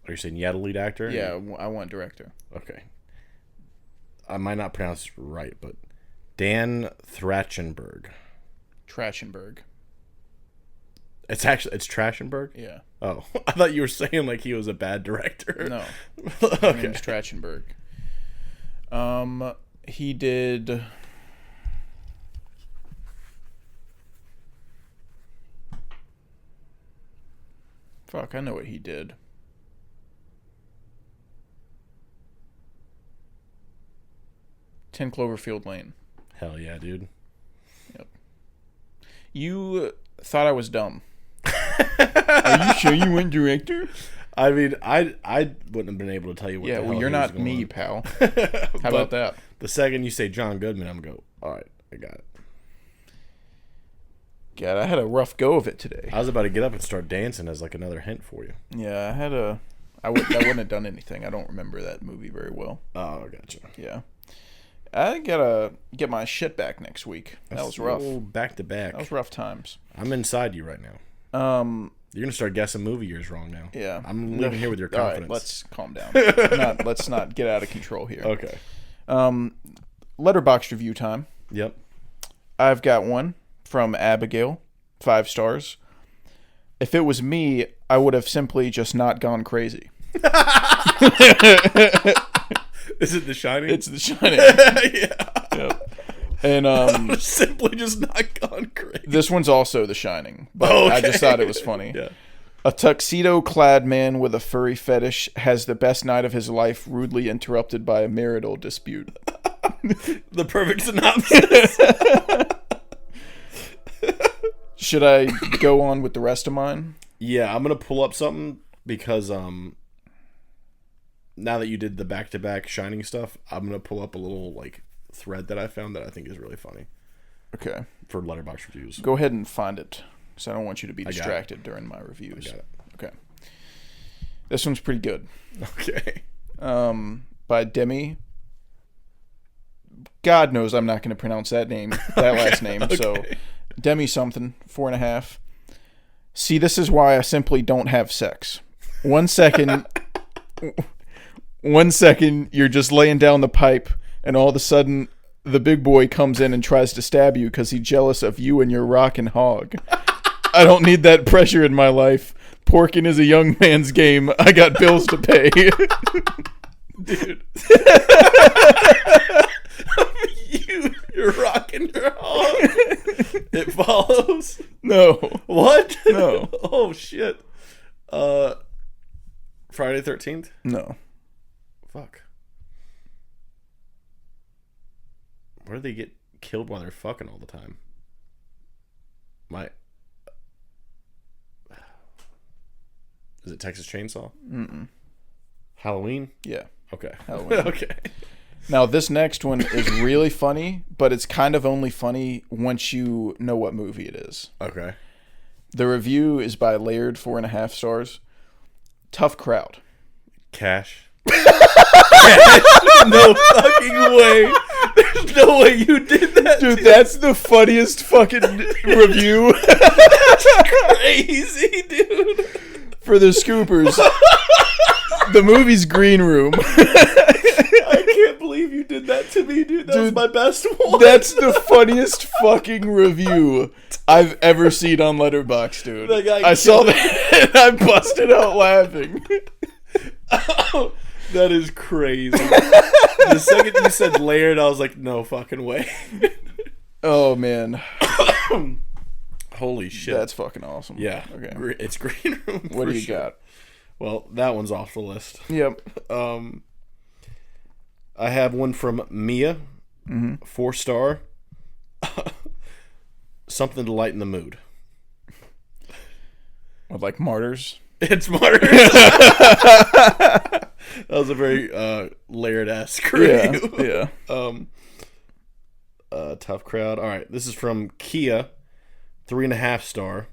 Are you saying you had a lead actor? Yeah, I want director. Okay. I might not pronounce it right, but Dan Trachtenberg. Trachtenberg. It's Trachtenberg? Yeah. Oh, I thought you were saying like he was a bad director. No. Okay. His name's Trachtenberg. He did... Fuck, I know what he did. 10 Cloverfield Lane. Hell yeah, dude. Yep. You thought I was dumb. Are you sure you went director? I mean, I wouldn't have been able to tell you what. Yeah, the well, hell you're he was not going me, on. pal. How about that? The second you say John Goodman, I'm go. All right, I got it. God, I had a rough go of it today. I was about to get up and start dancing as like another hint for you. Yeah, I wouldn't have done anything. I don't remember that movie very well. Oh, gotcha. Yeah. I gotta get my shit back next week. That was rough. Back to back. That was rough times. I'm inside you right now. You're gonna start guessing movie years wrong now. Yeah. I'm leaving here with your All right, confidence. let's calm down. Let's not get out of control here. Okay. Letterboxd review time. Yep. I've got one from Abigail, 5 stars. If it was me, I would have simply just not gone crazy. Is it The Shining? It's The Shining. Yeah. Yep. And simply just not gone crazy. this one's also The Shining, but I just thought it was funny. Yeah. A tuxedo-clad man with a furry fetish has the best night of his life rudely interrupted by a marital dispute. The perfect synopsis. Should I go on with the rest of mine? Yeah, I'm gonna pull up something because now that you did the back-to-back Shining stuff, I'm gonna pull up a little like thread that I found that I think is really funny. Okay. For Letterboxd reviews. Go ahead and find it, because I don't want you to be got it. distracted during my reviews. I got it. Okay. This one's pretty good. Okay. By Demi. God knows I'm not going to pronounce that last name. Okay. So, Demi something, 4.5. See, this is why I simply don't have sex. 1 second, 1 second, you're just laying down the pipe, and all of a sudden, the big boy comes in and tries to stab you because he's jealous of you and your rockin' hog. I don't need that pressure in my life. Porking is a young man's game. I got bills to pay. Dude. You're rocking your hog. It follows. No. What? No. Oh shit. Friday 13th? No. Fuck. Where do they get killed while they're fucking all the time? Is it Texas Chainsaw? Mm-mm. Halloween? Yeah. Okay. Halloween. Okay. Now, this next one is really funny, but it's kind of only funny once you know what movie it is. Okay. The review is by Laird, 4.5 stars. Tough crowd. Cash. No fucking way. There's no way you did that. Dude, that's the funniest fucking review. Crazy, dude. For the Scoopers, the movie's Green Room. I can't believe you did that to me, dude. That was my best one. That's the funniest fucking review I've ever seen on Letterboxd, dude. That guy I saw that and I busted out laughing. Oh, that is crazy. The second you said Laird, I was like, no fucking way. Oh, man. Holy shit. That's fucking awesome. Yeah. Okay. It's Green Room. What do you sure. got? Well, that one's off the list. Yep. I have one from Mia, 4 star. Something to lighten the mood. With like Martyrs. It's Martyrs. That was a very Laird-esque review. Yeah. Tough crowd. All right, this is from Kia, 3.5 star.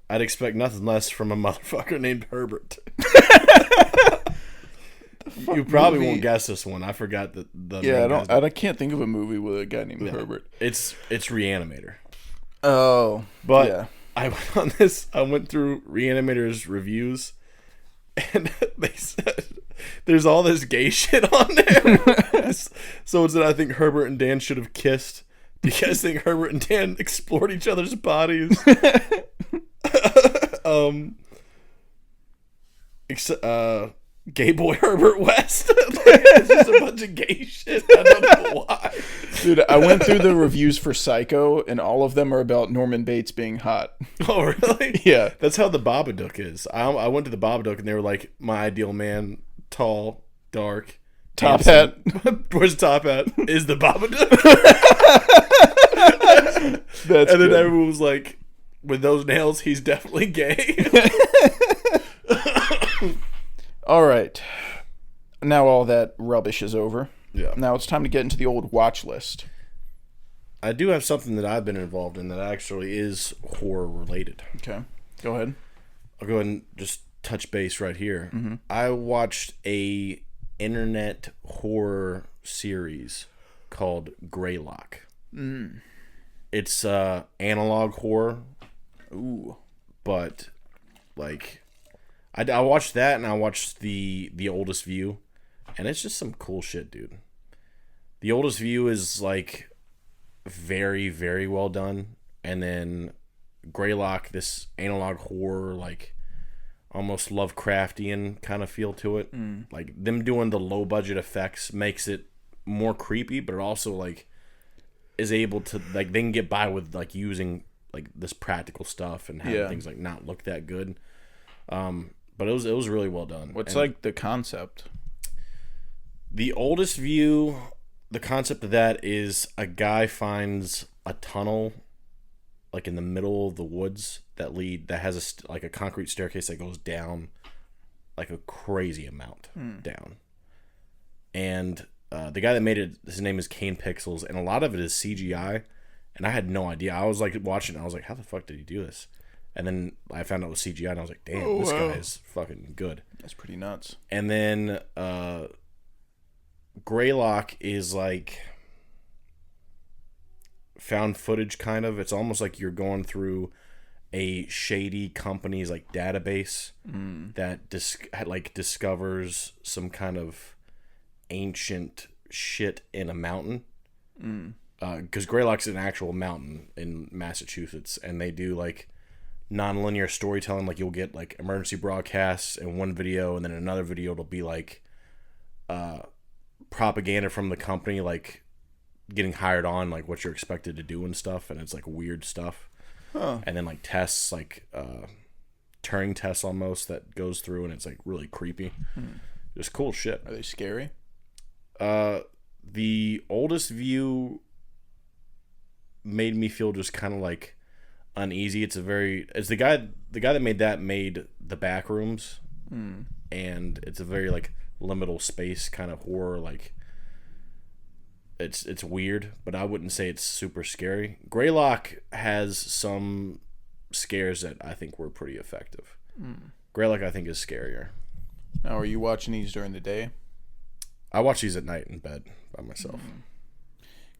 I'd expect nothing less from a motherfucker named Herbert. You probably won't guess this one. I forgot the Yeah, I can't think of a movie with a guy named Herbert. It's Reanimator. Oh, But yeah. I went on this. I went through Reanimator's reviews, and they said there's all this gay shit on there. So it's that I think Herbert and Dan should have kissed. Do you guys think Herbert and Dan explored each other's bodies? Gay boy Herbert West. It's just a bunch of gay shit. I don't know why. Dude, I went through the reviews for Psycho, and all of them are about Norman Bates being hot. Oh, really? Yeah. That's how the Babadook is. I went to the Babadook, and they were like, my ideal man, tall, dark, Top handsome. hat. Where's the top hat? Is the Babadook. That's and then good. everyone was like, with those nails, he's definitely gay. All right. Now all that rubbish is over. Yeah. Now it's time to get into the old watch list. I do have something that I've been involved in that actually is horror related. Okay. Go ahead. I'll go ahead and just touch base right here. Mm-hmm. I watched a internet horror series called Greylock. It's analog horror. Ooh. But like I watched that, and I watched the Oldest View, and it's just some cool shit, dude. The Oldest View is like very, very well done, and then Greylock, this analog horror, like almost Lovecraftian kind of feel to it. Like them doing the low budget effects makes it more creepy, but it also like is able to like they can get by with like using like this practical stuff and having things like not look that good. But it was really well done. What's And like the concept? the Oldest View, the concept of that is a guy finds a tunnel like in the middle of the woods that has like a concrete staircase that goes down like a crazy amount down. And the guy that made it, his name is Kane Pixels, and a lot of it is CGI, and I had no idea. I was like watching it, I was like, how the fuck did he do this? And then I found out it was CGI, and I was like, damn, this guy is fucking good. That's pretty nuts. And then Greylock is like found footage kind of. It's almost like you're going through a shady company's like database that discovers some kind of ancient shit in a mountain. Because Greylock's an actual mountain in Massachusetts, and they do like non-linear storytelling. Like you'll get like emergency broadcasts in one video, and then in another video it'll be like propaganda from the company, like getting hired on, like what you're expected to do and stuff, and it's like weird stuff. And then like tests, like Turing tests almost, that goes through, and it's like really creepy. Just cool shit. Are they scary? The Oldest View made me feel just kind of like uneasy. It's the guy that made that made The Backrooms, and it's a very like liminal space kind of horror. Like it's weird, but I wouldn't say it's super scary. Greylock has some scares that I think were pretty effective. Greylock I think is scarier. Now, are you watching these during the day? I watch these at night in bed by myself.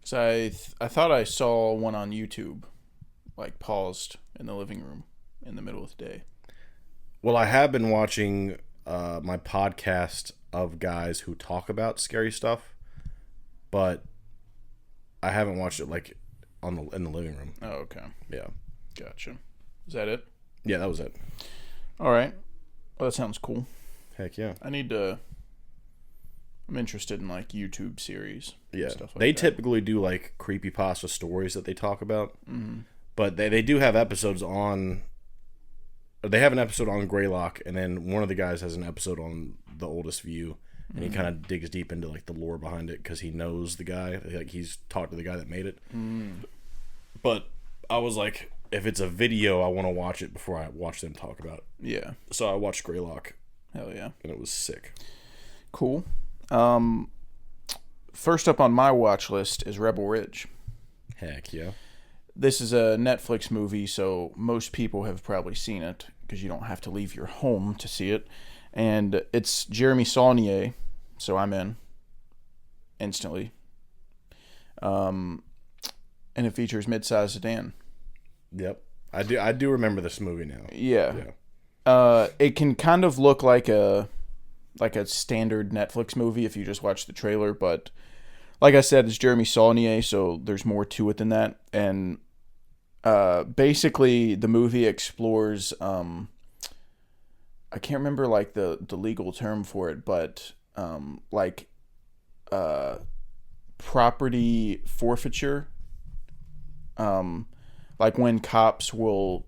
Because I thought I saw one on YouTube, like paused in the living room in the middle of the day. Well, I have been watching my podcast of guys who talk about scary stuff, but I haven't watched it like in the living room. Oh, okay. Yeah. Gotcha. Is that it? Yeah, that was it. All right. Well, that sounds cool. Heck yeah. I'm interested in like YouTube series. Yeah. And stuff like They that. typically do like creepypasta stories that they talk about. But they do have episodes on. They have an episode on Greylock, and then one of the guys has an episode on The Oldest View, and he kind of digs deep into like the lore behind it because he knows the guy. Like he's talked to the guy that made it. But I was like, if it's a video, I want to watch it before I watch them talk about it. Yeah. So I watched Greylock, Hell yeah. and it was sick. Cool. First up on my watch list is Rebel Ridge. Heck yeah. This is a Netflix movie, so most people have probably seen it because you don't have to leave your home to see it. And it's Jeremy Saulnier, so I'm in instantly. And it features mid-sized sedan. Yep. I do remember this movie now. Yeah. It can kind of look like a standard Netflix movie if you just watch the trailer, but like I said, it's Jeremy Saulnier, so there's more to it than that. And basically, the movie explores I can't remember like the legal term for it, but property forfeiture. Like when cops will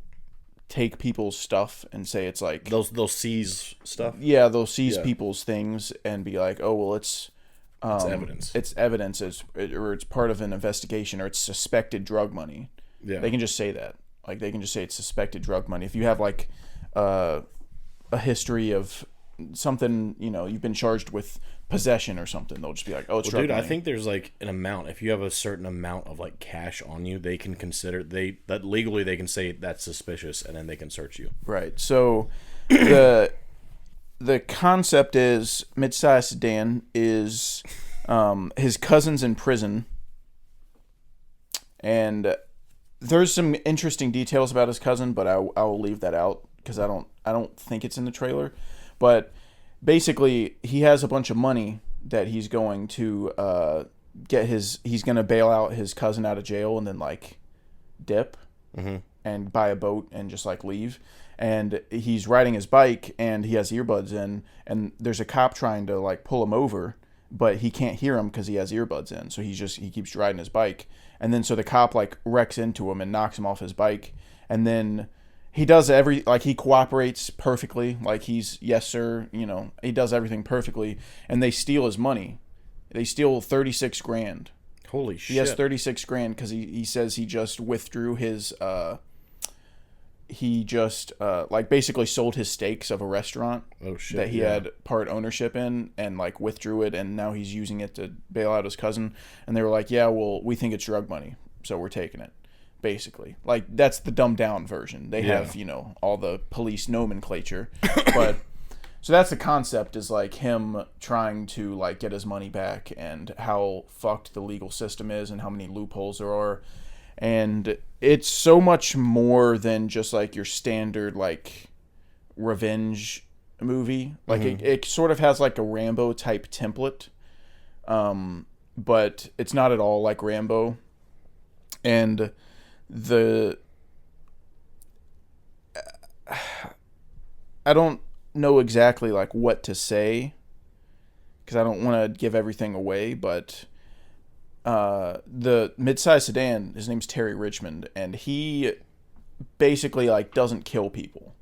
take people's stuff and say it's like they'll seize stuff. Yeah, they'll seize people's things and be like, oh well, it's evidence. It's evidence, or it's part of an investigation, or it's suspected drug money. Yeah, they can just say that. Like they can just say it's suspected drug money. If you have like a history of something, you've been charged with possession or something, they'll just be like, oh, it's drug money. I think there's like an amount. If you have a certain amount of like cash on you, they can consider that legally they can say that's suspicious, and then they can search you. Right. So the concept is Mid-Sized Sedan is his cousin's in prison, and there's some interesting details about his cousin, but I will leave that out because I don't think it's in the trailer. But basically, he has a bunch of money that he's going to he's going to bail out his cousin out of jail and then like dip and buy a boat and just like leave. And he's riding his bike and he has earbuds in, and there's a cop trying to like pull him over, but he can't hear him because he has earbuds in. So he keeps riding his bike. And then so the cop like wrecks into him and knocks him off his bike. And then he does he cooperates perfectly. Like he's, yes, sir, he does everything perfectly. And they steal his money. They steal 36 grand. Holy shit. He has 36 grand because he says he just withdrew his, basically sold his stakes of a restaurant that he had part ownership in, and like withdrew it, and now he's using it to bail out his cousin. And they were like, yeah, well, we think it's drug money, so we're taking it. Basically, like that's the dumbed down version. They have all the police nomenclature, but so that's the concept, is like him trying to like get his money back, and how fucked the legal system is and how many loopholes there are. And it's so much more than just like your standard like revenge movie. Like it sort of has like a Rambo type template, but it's not at all like Rambo. And I don't know exactly like what to say because I don't want to give everything away, but the Mid-Sized Sedan, his name's Terry Richmond, and he basically like doesn't kill people.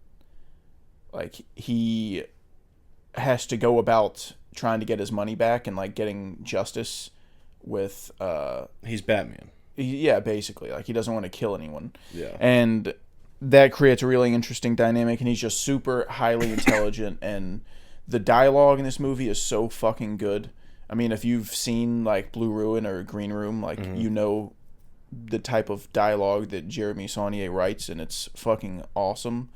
Like he has to go about trying to get his money back and like getting justice with he's Batman. Yeah, basically. Like he doesn't want to kill anyone. Yeah. And that creates a really interesting dynamic, and he's just super highly intelligent, and the dialogue in this movie is so fucking good. I mean, if you've seen like Blue Ruin or Green Room, like the type of dialogue that Jeremy Saulnier writes, and it's fucking awesome.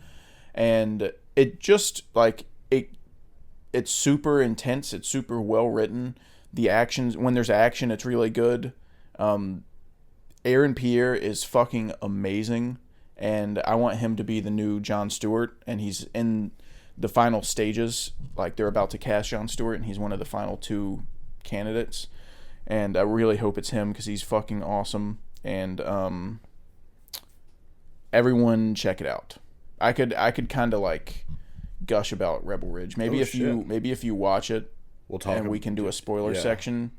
And it just like it's super intense, it's super well written. The actions, when there's action, it's really good. Aaron Pierre is fucking amazing, and I want him to be the new Jon Stewart, and he's in the final stages. Like they're about to cast Jon Stewart, and he's one of the final 2 candidates, and I really hope it's him because he's fucking awesome. And everyone check it out. I could kind of like gush about Rebel Ridge. Maybe if you watch it, we'll talk, and we can do a spoiler section.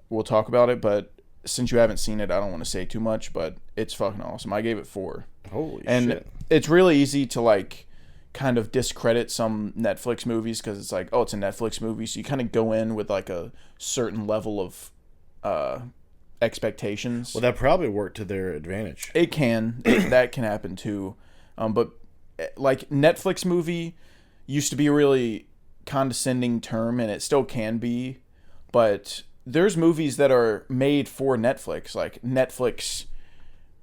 We'll talk about it, but since you haven't seen it, I don't want to say too much, but it's fucking awesome. I gave it 4. Holy shit. And it's really easy to like kind of discredit some Netflix movies because it's like, oh, it's a Netflix movie, so you kind of go in with like a certain level of expectations. Well, that probably worked to their advantage. It can. That can happen too. But like Netflix movie used to be a really condescending term, and it still can be, but there's movies that are made for Netflix. Like Netflix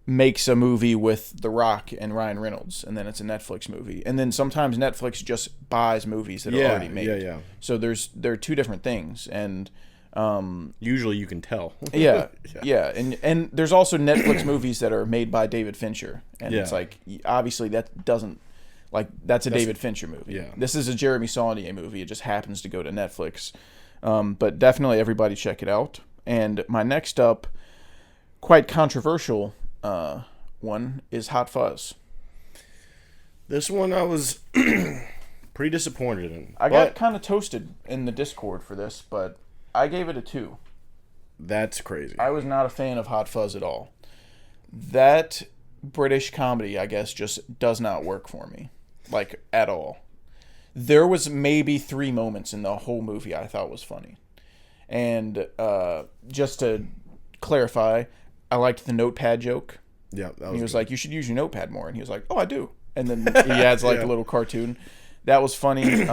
makes a movie with The Rock and Ryan Reynolds, and then it's a Netflix movie. And then sometimes Netflix just buys movies that are already made. Yeah. So there are 2 different things, and usually you can tell. yeah. And there's also Netflix movies that are made by David Fincher, and it's like obviously that doesn't Like, that's a David Fincher movie. Yeah. This is a Jeremy Saulnier movie. It just happens to go to Netflix. But definitely everybody check it out. And my next up, quite controversial one, is Hot Fuzz. This one I was pretty disappointed in. I got kind of toasted in the Discord for this, but I gave it a 2. That's crazy. I was not a fan of Hot Fuzz at all. That British comedy, I guess, just does not work for me. Like, at all. There was maybe 3 moments in the whole movie I thought was funny. And just to clarify, I liked the notepad joke. Yeah, that was He was good. like, you should use your notepad more. And he was like, oh, I do. And then he adds like a little cartoon. That was funny.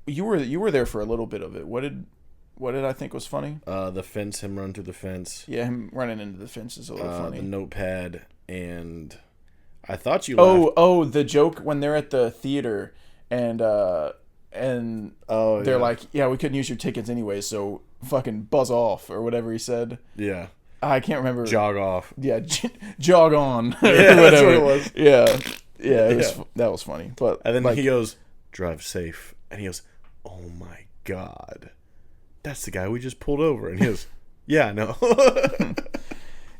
You were there for a little bit of it. What did I think was funny? The fence, him run through the fence. Yeah, him running into the fence is a little funny. The notepad, and I thought you laughed. Oh, the joke when they're at the theater and they're like, yeah, we couldn't use your tickets anyway, so fucking buzz off or whatever he said. Yeah. I can't remember. Jog off. Yeah, jog on. Yeah, that's what it was. Yeah, that was funny. But And then like, he goes, drive safe. And he goes, oh my God. That's the guy we just pulled over. And he goes, yeah, I know.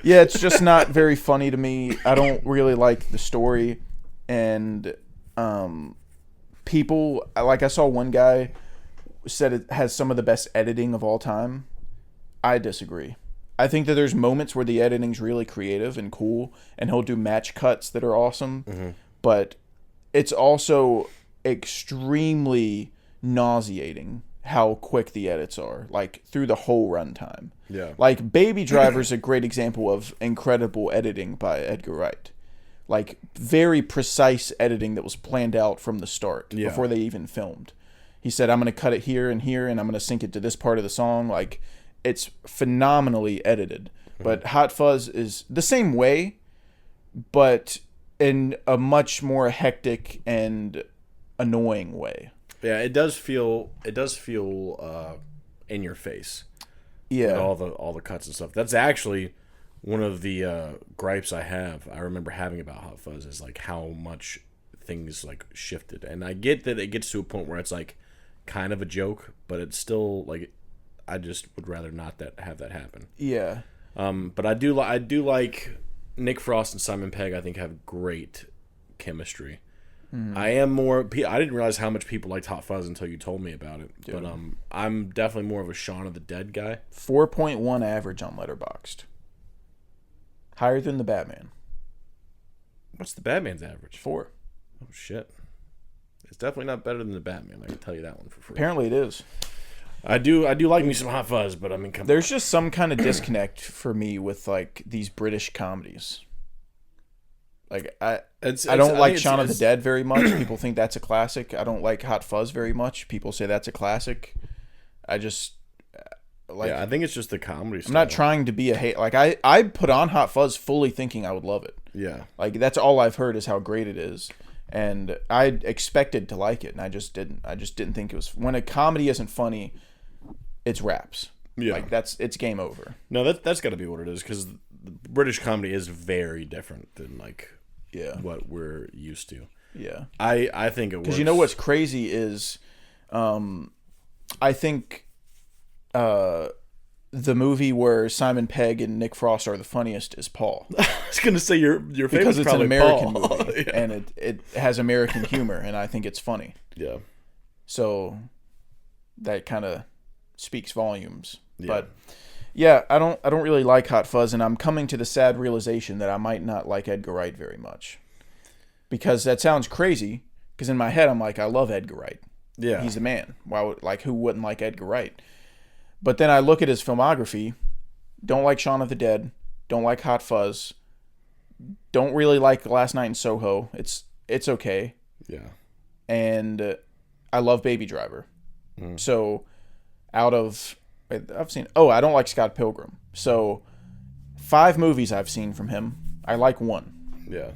yeah, it's just not very funny to me. I don't really like the story. And people, like I saw one guy said it has some of the best editing of all time. I disagree. I think that there's moments where the editing's really creative and cool, and he'll do match cuts that are awesome. Mm-hmm. But it's also extremely nauseating how quick the edits are, like through the whole runtime. Yeah. Like Baby Driver's a great example of incredible editing by Edgar Wright. Like very precise editing that was planned out from the start before they even filmed. He said, I'm going to cut it here, and I'm going to sync it to this part of the song. Like, it's phenomenally edited. But Hot Fuzz is the same way, but in a much more hectic and annoying way. Yeah, it does feel in your face. Yeah. All the cuts and stuff. That's actually one of the gripes I remember having about Hot Fuzz is like how much things like shifted. And I get that it gets to a point where it's like kind of a joke, but it's still like I just would rather not have that happen. Yeah. But I do like Nick Frost and Simon Pegg. I think have great chemistry. I didn't realize how much people liked Hot Fuzz until you told me about it. But I'm definitely more of a Shaun of the Dead guy. 4.1 average on Letterboxd. Higher than the Batman. What's the Batman's average? 4. Oh shit. It's definitely not better than the Batman. I can tell you that one for free. Apparently it is. I do like me some Hot Fuzz, but I mean, there's just some kind of disconnect for me with like these British comedies. Like I don't like Shaun of the Dead very much. People think that's a classic. I don't like Hot Fuzz very much. People say that's a classic. I just like. Yeah, I think it's just the comedy style. I'm not trying to be a hate. Like I put on Hot Fuzz fully thinking I would love it. Yeah. Like that's all I've heard is how great it is. And I expected to like it, and I just didn't. I just didn't think it was. When a comedy isn't funny, it's raps. Yeah, like it's game over. No, that's got to be what it is, because British comedy is very different than like what we're used to. Yeah, I think it works. Because you know what's crazy is, I think, the movie where Simon Pegg and Nick Frost are the funniest is Paul. I was gonna say your favorite because it's an American Paul. movie and it has American humor, and I think it's funny. Yeah. So that kind of speaks volumes. Yeah. But yeah, I don't really like Hot Fuzz, and I'm coming to the sad realization that I might not like Edgar Wright very much. Because that sounds crazy, because in my head I'm like, I love Edgar Wright. Yeah. He's the man. Who wouldn't like Edgar Wright? But then I look at his filmography, don't like Shaun of the Dead, don't like Hot Fuzz, don't really like Last Night in Soho. It's okay. Yeah. And I love Baby Driver. So out of I don't like Scott Pilgrim. So 5 movies I've seen from him, I like 1. Yeah.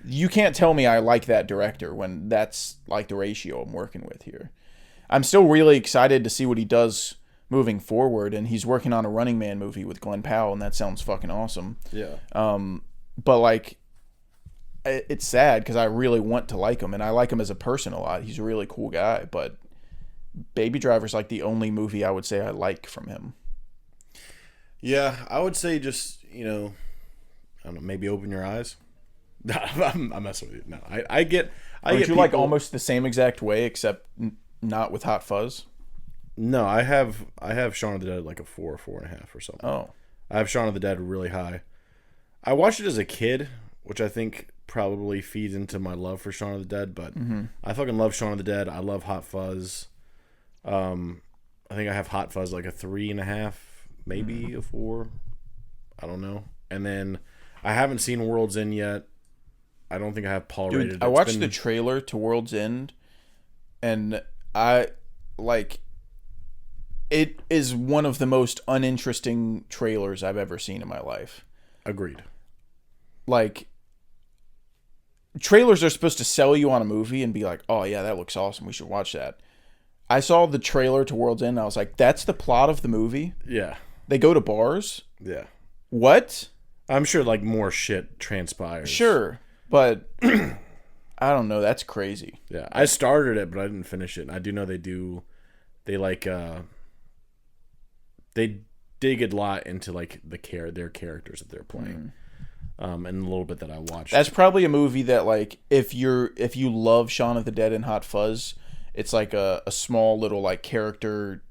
You can't tell me I like that director when that's like the ratio I'm working with here. I'm still really excited to see what he does moving forward, and he's working on a Running Man movie with Glenn Powell, and that sounds fucking awesome. Yeah. But like it's sad because I really want to like him, and I like him as a person a lot. He's a really cool guy, but Baby Driver's like the only movie I would say I like from him. Yeah, I would say just, I don't know, maybe open your eyes. I'm messing with you. No, I get Don't you people, like almost the same exact way, except not with Hot Fuzz? No, I have Shaun of the Dead like a 4 or 4.5 or something. Oh. I have Shaun of the Dead really high. I watched it as a kid, which I think probably feeds into my love for Shaun of the Dead, but I fucking love Shaun of the Dead. I love Hot Fuzz. I think I have Hot Fuzz like a 3.5, maybe a 4. I don't know. And then I haven't seen World's End yet. I don't think I have Paul rated. Dude, I watched the trailer to World's End, and I like it is one of the most uninteresting trailers I've ever seen in my life. Agreed. Like, trailers are supposed to sell you on a movie and be like, oh yeah, that looks awesome, we should watch that. I saw the trailer to World's End and I was like, that's the plot of the movie? Yeah. They go to bars? Yeah. What? I'm sure like more shit transpires. Sure, but I don't know, that's crazy. Yeah. I started it, but I didn't finish it. I do know they dig a lot into like their characters that they're playing. And a little bit that I watched. That's probably a movie that, like, if you love Shaun of the Dead and Hot Fuzz, it's like a small little like character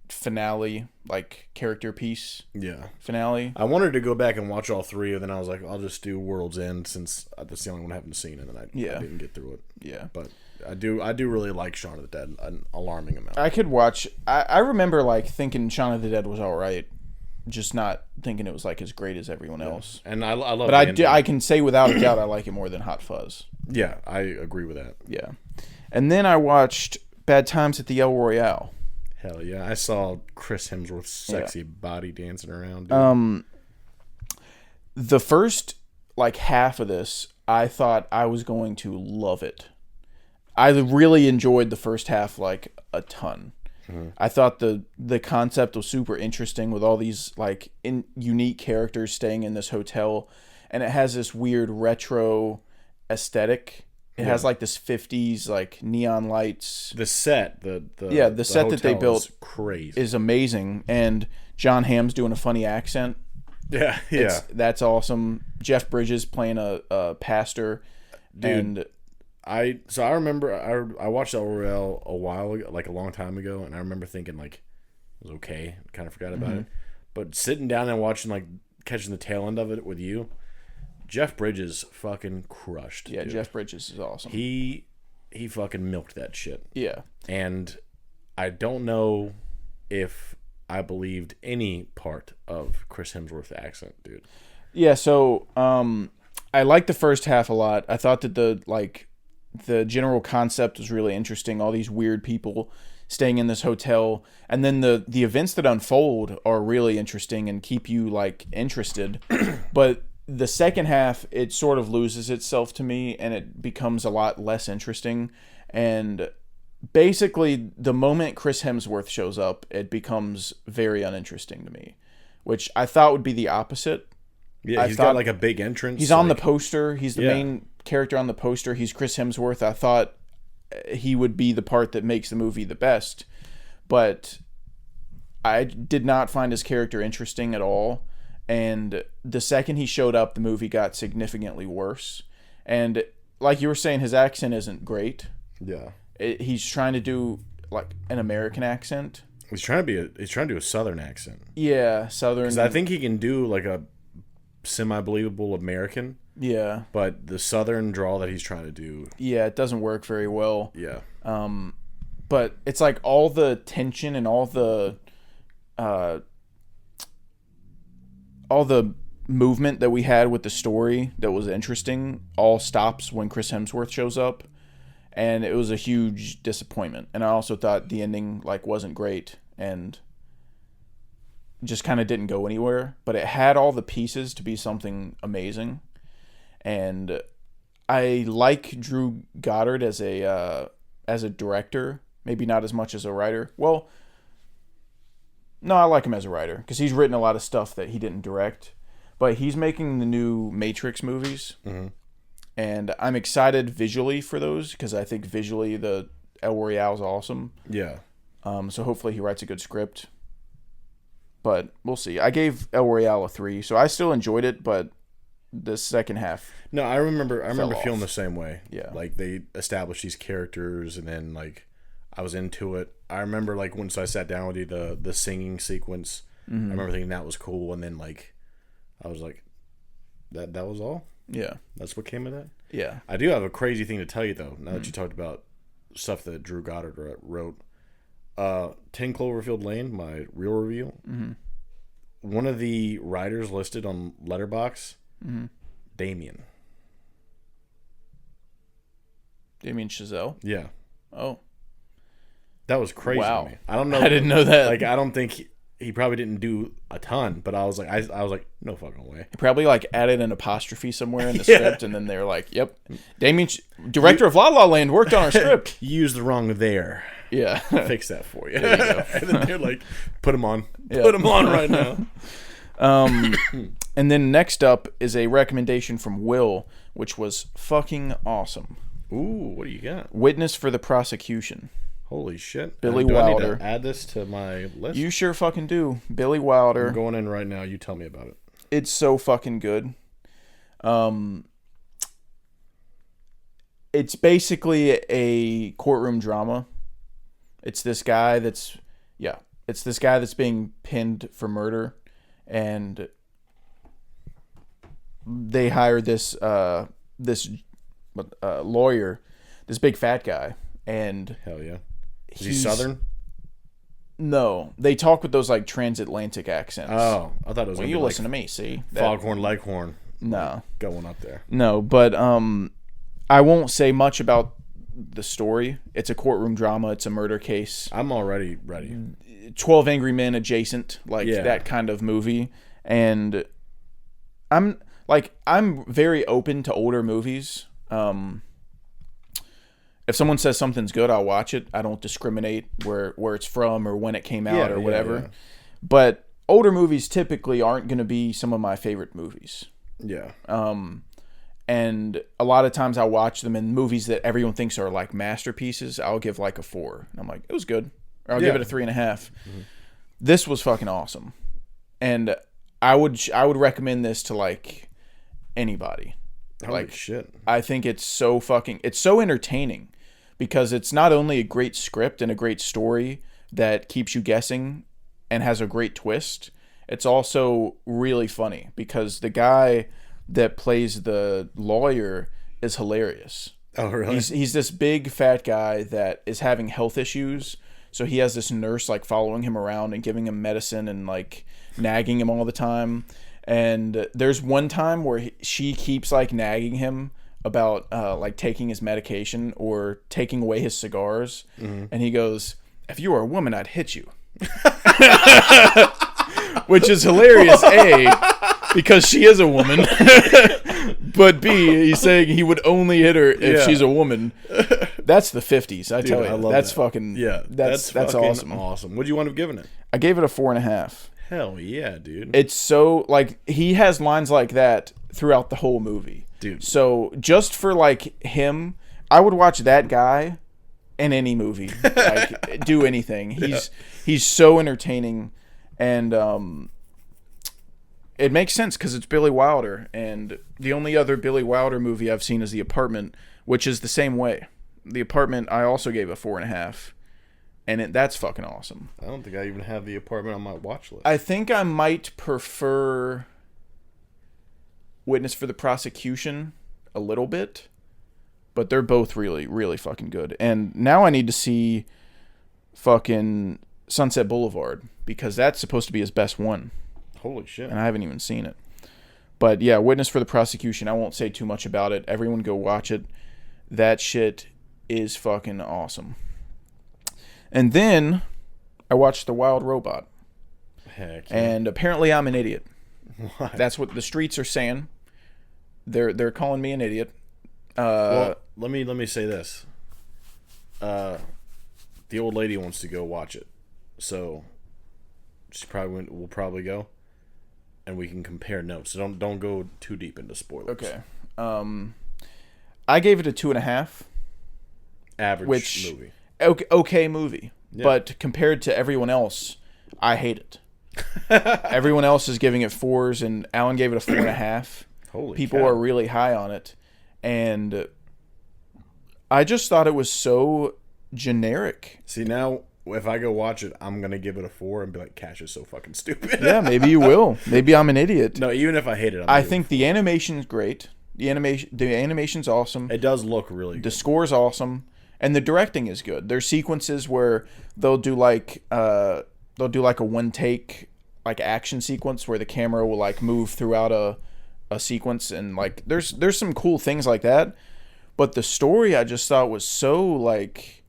finale, like character piece. Yeah. Finale. I wanted to go back and watch all three, and then I was like, I'll just do World's End since that's the only one I haven't seen, and then I didn't get through it. Yeah. But I do really like Shaun of the Dead, an alarming amount. I could watch. I remember like thinking Shaun of the Dead was all right, just not thinking it was like as great as everyone else. And I love. But I can say without a doubt I like it more than Hot Fuzz. Yeah, I agree with that. Yeah. And then I watched Bad Times at the El Royale. Hell yeah, I saw Chris Hemsworth's sexy body dancing around. Dude. The first like half of this, I thought I was going to love it. I really enjoyed the first half like a ton. I thought the concept was super interesting with all these like unique characters staying in this hotel, and it has this weird retro aesthetic. It has like this 50s like neon lights. The set, the set that they built is crazy, is amazing, and John Hamm's doing a funny accent. Yeah. That's awesome. Jeff Bridges playing a pastor, dude. I remember I watched El Royale a while ago, like a long time ago, and I remember thinking like it was okay. Kind of forgot about it, but sitting down and watching, like catching the tail end of it with you, Jeff Bridges fucking crushed. Yeah, dude. Jeff Bridges is awesome. He fucking milked that shit. Yeah, and I don't know if I believed any part of Chris Hemsworth's accent, dude. Yeah, so I liked the first half a lot. I thought that the general concept was really interesting. All these weird people staying in this hotel, and then the events that unfold are really interesting and keep you like interested. But the second half, it sort of loses itself to me, and it becomes a lot less interesting. And basically, the moment Chris Hemsworth shows up, it becomes very uninteresting to me, which I thought would be the opposite. Yeah, he's got like a big entrance. He's on the poster. He's the main character on the poster. He's Chris Hemsworth. I thought he would be the part that makes the movie the best, but I did not find his character interesting at all. And the second he showed up, the movie got significantly worse. And like you were saying, his accent isn't great. Yeah, he's trying to do like an American accent. He's trying to do a Southern accent. Yeah, Southern. 'Cause I think he can do like a semi-believable American. Yeah. But the Southern drawl that he's trying to do. Yeah, it doesn't work very well. Yeah. But it's like all the tension and all the movement that we had with the story that was interesting all stops when Chris Hemsworth shows up, and it was a huge disappointment. And I also thought the ending like wasn't great and just kind of didn't go anywhere, but it had all the pieces to be something amazing. And I like Drew Goddard as a director, maybe not as much as a writer. Well, no, I like him as a writer because he's written a lot of stuff that he didn't direct. But he's making the new Matrix movies, and I'm excited visually for those because I think visually the El Royale is awesome. Yeah. So hopefully he writes a good script. But we'll see. I gave El Royale a 3, so I still enjoyed it, but the second half. No, I remember feeling off. the same way. Yeah. Like they established these characters and then like I was into it. I remember like once I sat down with you, the singing sequence. I remember thinking that was cool, and then like I was like, that was all? Yeah. That's what came of that? Yeah. I do have a crazy thing to tell you though, now that you talked about stuff that Drew Goddard wrote. 10 Cloverfield Lane, my real review. One of the writers listed on Letterboxd, Damien Chazelle? Yeah. Oh. That was crazy Wow. to me. I don't know. I didn't know that. Like, I don't think he probably didn't do a ton, but I was like, I was like, no fucking way. He probably like added an apostrophe somewhere in the script, and then they're like, "Yep, director of La La Land worked on our script." You used the wrong there. Yeah, Fix that for you. There you go. And then they're like, put him on. Yeah. Put him on right now. And then next up is a recommendation from Will, which was fucking awesome. Ooh, what do you got? Witness for the Prosecution. Holy shit. Billy do I Wilder. need to add this to my list? You sure fucking do. Billy Wilder. I'm going in right now. You tell me about it. It's so fucking good. It's basically a courtroom drama. It's this guy that's being pinned for murder, and they hire this lawyer, this big fat guy, and Hell yeah. Is he Southern? No, they talk with those like transatlantic accents. Oh, I thought it was. Well, you listen to me, see? Foghorn Leghorn. No, going up there. No, but I won't say much about the story. It's a courtroom drama. It's a murder case. I'm already ready. 12 Angry Men adjacent, like that kind of movie. And I'm very open to older movies. If someone says something's good, I'll watch it. I don't discriminate where it's from or when it came out or whatever. Yeah. But older movies typically aren't going to be some of my favorite movies. Yeah. And a lot of times I'll watch them in movies that everyone thinks are like masterpieces. I'll give like a 4. And I'm like, it was good. Or I'll give it a 3.5. Mm-hmm. This was fucking awesome. And I would recommend this to like anybody. Holy shit. I think it's so entertaining because it's not only a great script and a great story that keeps you guessing and has a great twist, it's also really funny because the guy that plays the lawyer is hilarious. Oh, really? He's this big fat guy that is having health issues, so he has this nurse like following him around and giving him medicine and like nagging him all the time. And there's one time where she keeps like nagging him about like taking his medication or taking away his cigars, and he goes, "If you were a woman, I'd hit you," which is hilarious. A, because she is a woman, but B, he's saying he would only hit her if she's a woman. That's the 50s, I tell you. I love that's that. fucking That's fucking awesome. Awesome. What'd you want to have given it? I gave it a 4.5. Hell yeah, dude. It's so like he has lines like that throughout the whole movie, dude. So just for like him, I would watch that guy in any movie, like do anything. He's so entertaining, and it makes sense because it's Billy Wilder, and the only other Billy Wilder movie I've seen is The Apartment, which is the same way. The Apartment I also gave a 4.5. And that's fucking awesome. I don't think I even have The Apartment on my watch list. I think I might prefer Witness for the Prosecution a little bit, but they're both really, really fucking good. And now I need to see fucking Sunset Boulevard because that's supposed to be his best one. Holy shit. And I haven't even seen it. But yeah, Witness for the Prosecution, I won't say too much about it. Everyone go watch it. That shit is fucking awesome. And then I watched The Wild Robot. Heck yeah. And apparently I'm an idiot. Why? That's what the streets are saying. They're calling me an idiot. Well, let me say this. The old lady wants to go watch it. So we'll probably go and we can compare notes. So don't go too deep into spoilers. Okay. I gave it a 2.5. Average movie. Okay movie. Yeah. But compared to everyone else, I hate it. Everyone else is giving it 4s, and Alan gave it a 4.5. Holy People cow. are really high on it. And I just thought it was so generic. See, now, if I go watch it, I'm going to give it a 4 and be like, Cash is so fucking stupid. Yeah, maybe you will. Maybe I'm an idiot. No, even if I hate it, I think the animation's great. The animation's awesome. It does look really good. The score's awesome. And the directing is good. There's sequences where they'll do like a one take like action sequence where the camera will like move throughout a sequence, and like there's some cool things like that. But the story I just thought was so like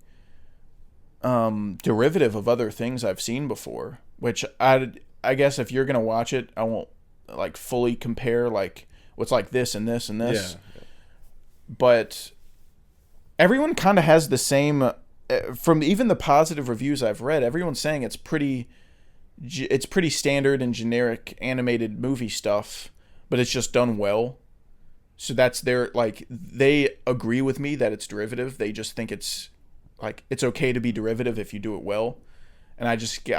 derivative of other things I've seen before. Which I guess if you're gonna watch it, I won't like fully compare like what's like this and this and this. Yeah. But everyone kind of has the same, from even the positive reviews I've read, everyone's saying it's pretty standard and generic animated movie stuff, but it's just done well. So that's their, like, they agree with me that it's derivative. They just think it's, like, it's okay to be derivative if you do it well. And I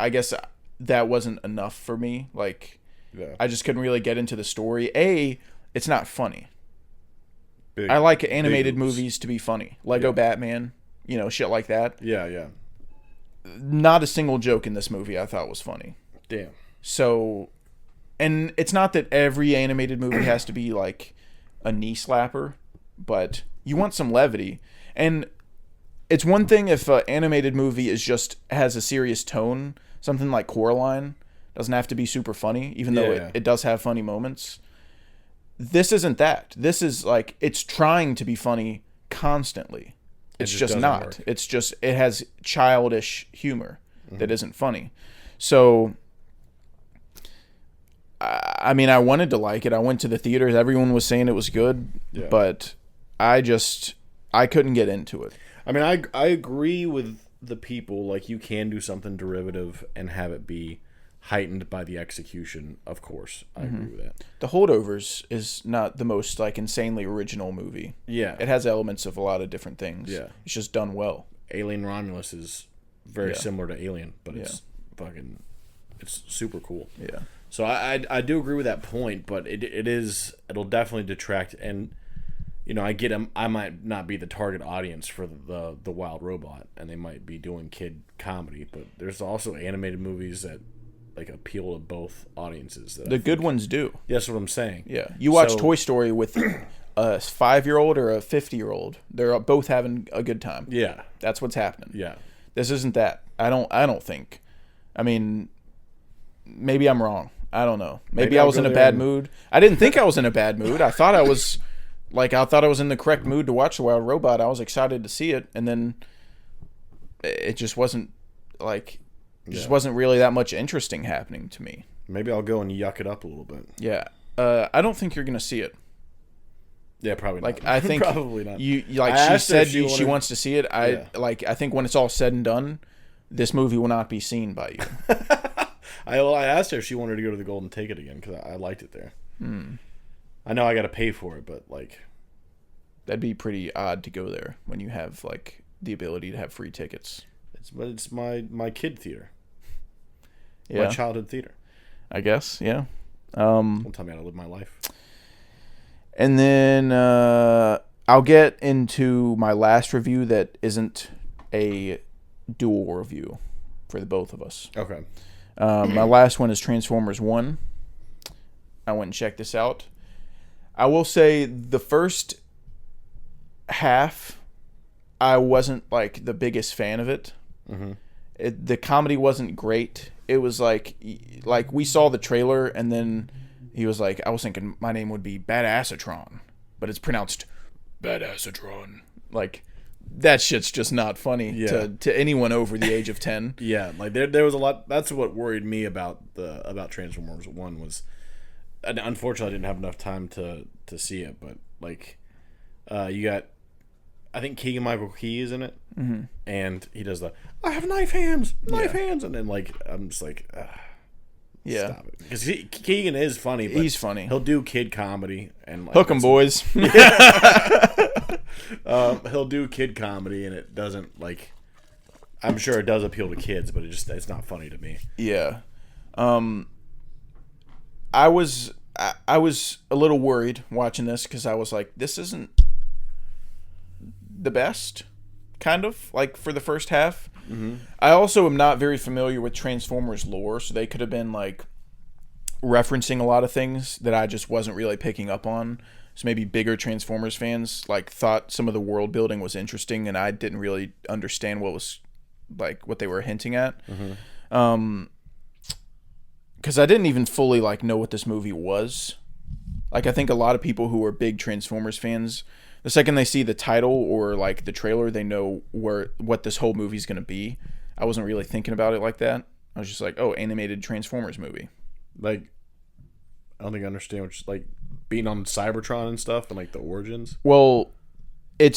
guess that wasn't enough for me. Like, yeah. I just couldn't really get into the story. It's not funny. I like animated movies to be funny. Lego Batman, shit like that. Yeah, yeah. Not a single joke in this movie I thought was funny. Damn. So, and it's not that every animated movie has to be like a knee slapper, but you want some levity. And it's one thing if an animated movie has a serious tone, something like Coraline doesn't have to be super funny, even though it does have funny moments. This isn't that. This is like, it's trying to be funny constantly. It's just not. Work. It's just, it has childish humor that isn't funny. So, I mean, I wanted to like it. I went to the theaters. Everyone was saying it was good, but I couldn't get into it. I mean, I agree with the people, like, you can do something derivative and have it be heightened by the execution, of course. I agree with that. The Holdovers is not the most like insanely original movie. Yeah. It has elements of a lot of different things. Yeah. It's just done well. Alien Romulus is very similar to Alien, but it's super cool. Yeah. So I do agree with that point, but it'll definitely detract, and I might not be the target audience for the Wild Robot, and they might be doing kid comedy, but there's also animated movies that like appeal to both audiences. The good ones do. That's what I'm saying. Yeah. You watch Toy Story with a 5-year-old or a 50-year-old. They're both having a good time. Yeah. That's what's happening. Yeah. This isn't that. I don't think. I mean, maybe I'm wrong. I don't know. Maybe I was in a bad mood. I didn't think I was in a bad mood. I thought I was in the correct mood to watch The Wild Robot. I was excited to see it, and then it just wasn't like wasn't really that much interesting happening to me. Maybe I'll go and yuck it up a little bit. Yeah. I don't think you're going to see it. Yeah, probably not. Like, I think probably not. You like she said she wants to see it. I think when it's all said and done, this movie will not be seen by you. I asked her if she wanted to go to the Golden Ticket again because I liked it there. I know I got to pay for it, but like, that'd be pretty odd to go there when you have like the ability to have free tickets. It's my kid theater. Yeah. My childhood theater. I guess, yeah. Don't tell me how to live my life. And then I'll get into my last review that isn't a dual review for the both of us. Okay. My last one is Transformers 1. I went and checked this out. I will say the first half, I wasn't like the biggest fan of it. The comedy wasn't great. It was like we saw the trailer, and then he was like, I was thinking my name would be Badassatron, but it's pronounced Badassatron. Like, that shit's just not funny to anyone over the age of 10. Yeah, like there was a lot. That's what worried me about Transformers 1 was, and unfortunately I didn't have enough time to see it, but like you got, I think Keegan-Michael Key is in it, and he does I have knife hands, and then like I'm just like, stop it, because Keegan is funny. But he's funny. He'll do kid comedy and like, hook 'em, boys. He'll do kid comedy, and it doesn't like. I'm sure it does appeal to kids, but it's not funny to me. Yeah. I was a little worried watching this because I was like, this isn't the best, kind of, like, for the first half. Mm-hmm. I also am not very familiar with Transformers lore, so they could have been, like, referencing a lot of things that I just wasn't really picking up on. So maybe bigger Transformers fans, like, thought some of the world building was interesting, and I didn't really understand what they were hinting at. Mm-hmm. Because I didn't even fully, like, know what this movie was. Like, I think a lot of people who are big Transformers fans, the second they see the title or, like, the trailer, they know what this whole movie's going to be. I wasn't really thinking about it like that. I was just like, oh, animated Transformers movie. Like, I don't think I understand what's, like, being on Cybertron and stuff and, like, the origins. Well, I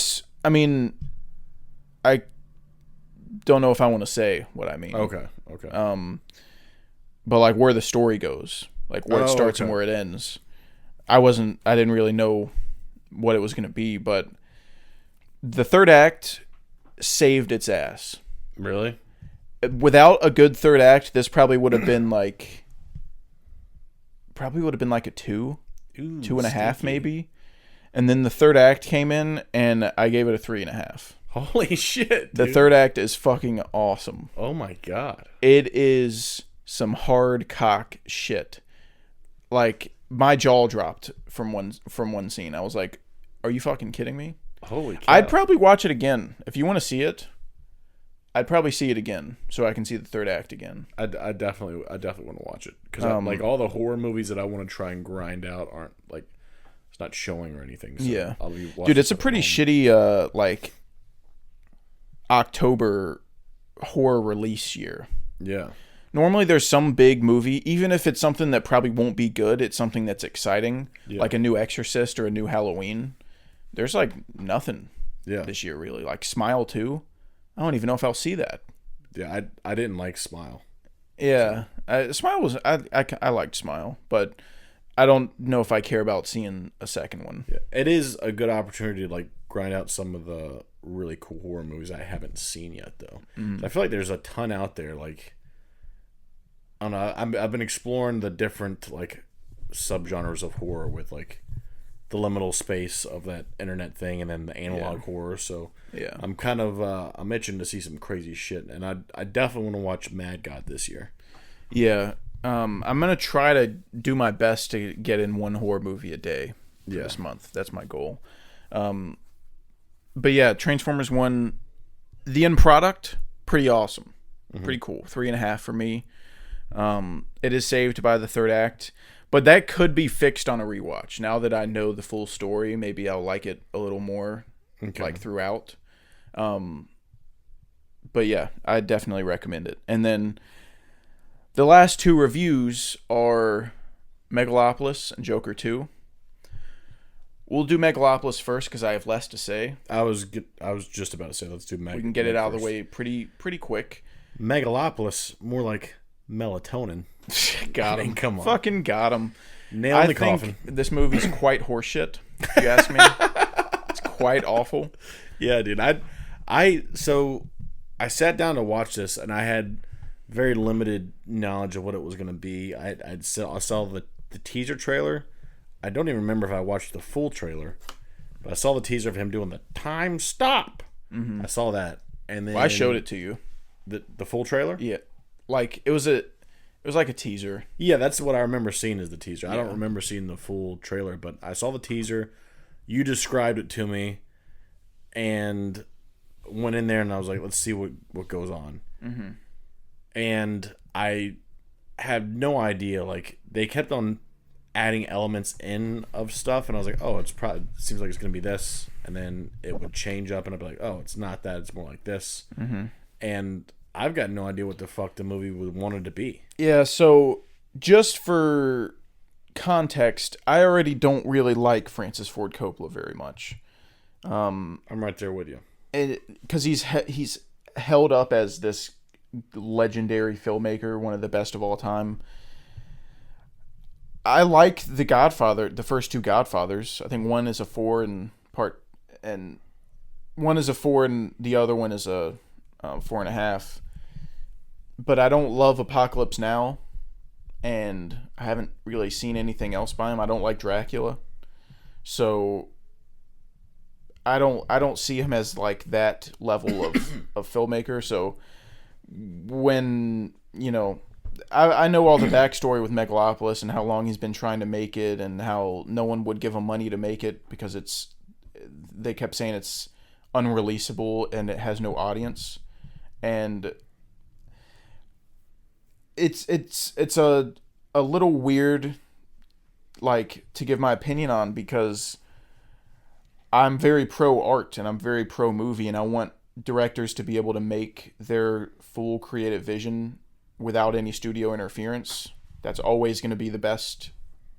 don't know if I want to say what I mean. Okay. But, like, where the story goes, like, where it starts and where it ends. I didn't really know what it was going to be, but the third act saved its ass. Really? Without a good third act, this probably would have been like a 2, Ooh, 2.5 maybe. And then the third act came in, and I gave it a 3.5. Holy shit, dude. The third act is fucking awesome. Oh my god. It is some hard cock shit. Like, my jaw dropped from one scene. I was like, are you fucking kidding me? Holy cow. I'd probably watch it again. If you want to see it, I'd probably see it again so I can see the third act again. I definitely want to watch it. Because like, all the horror movies that I want to try and grind out aren't, like, it's not showing or anything. So yeah. I'll be watching. Dude, it's a pretty shitty, like, October horror release year. Yeah. Normally there's some big movie, even if it's something that probably won't be good, it's something that's exciting, like a new Exorcist or a new Halloween. There's, like, nothing this year, really. Like, Smile 2, I don't even know if I'll see that. Yeah, I didn't like Smile. Yeah, Smile was... I liked Smile, but I don't know if I care about seeing a second one. Yeah, it is a good opportunity to, like, grind out some of the really cool horror movies I haven't seen yet, though. I feel like there's a ton out there, like... I don't know. I've been exploring the different, like, subgenres of horror with, like, the liminal space of that internet thing and then the analog horror. So yeah, I'm kind of I'm itching to see some crazy shit, and I definitely want to watch Mad God this year. Yeah, I'm gonna try to do my best to get in one horror movie a day this month. That's my goal. But yeah, Transformers 1, the end product, pretty awesome, pretty cool. 3.5 for me. It is saved by the third act, but that could be fixed on a rewatch. Now that I know the full story, maybe I'll like it a little more, like, throughout. But yeah, I definitely recommend it. And then the last 2 reviews are Megalopolis and Joker 2. We'll do Megalopolis first because I have less to say. I was just about to say, let's do Megalopolis. We can get it out of the way pretty quick. Megalopolis, more like melatonin. Got him. Come on. Fucking got him. Nail in the coffin. This movie's quite horseshit, if you ask me. It's quite awful. Yeah, dude. So I sat down to watch this, and I had very limited knowledge of what it was going to be. I saw the teaser trailer. I don't even remember if I watched the full trailer, but I saw the teaser of him doing the time stop. Mm-hmm. I saw that, and then I showed it to you. The full trailer. Yeah. Like, it was like a teaser. Yeah, that's what I remember seeing as the teaser. I don't remember seeing the full trailer, but I saw the teaser. You described it to me, and went in there, and I was like, let's see what goes on. Mm-hmm. And I had no idea. Like, they kept on adding elements in of stuff, and I was like, oh, it seems like it's going to be this. And then it would change up, and I'd be like, oh, it's not that. It's more like this. Mm-hmm. And I've got no idea what the fuck the movie wanted to be. Yeah, so just for context, I already don't really like Francis Ford Coppola very much. I'm right there with you. Because he's held up as this legendary filmmaker, one of the best of all time. I like The Godfather, the first 2 Godfathers. I think one is a 4 and and one is a 4 and the other one is a 4.5. But I don't love Apocalypse Now, and I haven't really seen anything else by him. I don't like Dracula, so I don't see him as like that level of filmmaker. So when, you know, I know all the backstory with Megalopolis and how long he's been trying to make it and how no one would give him money to make it because they kept saying it's unreleasable and it has no audience. And it's a little weird, like, to give my opinion on, because I'm very pro art and I'm very pro movie, and I want directors to be able to make their full creative vision without any studio interference. That's always going to be the best,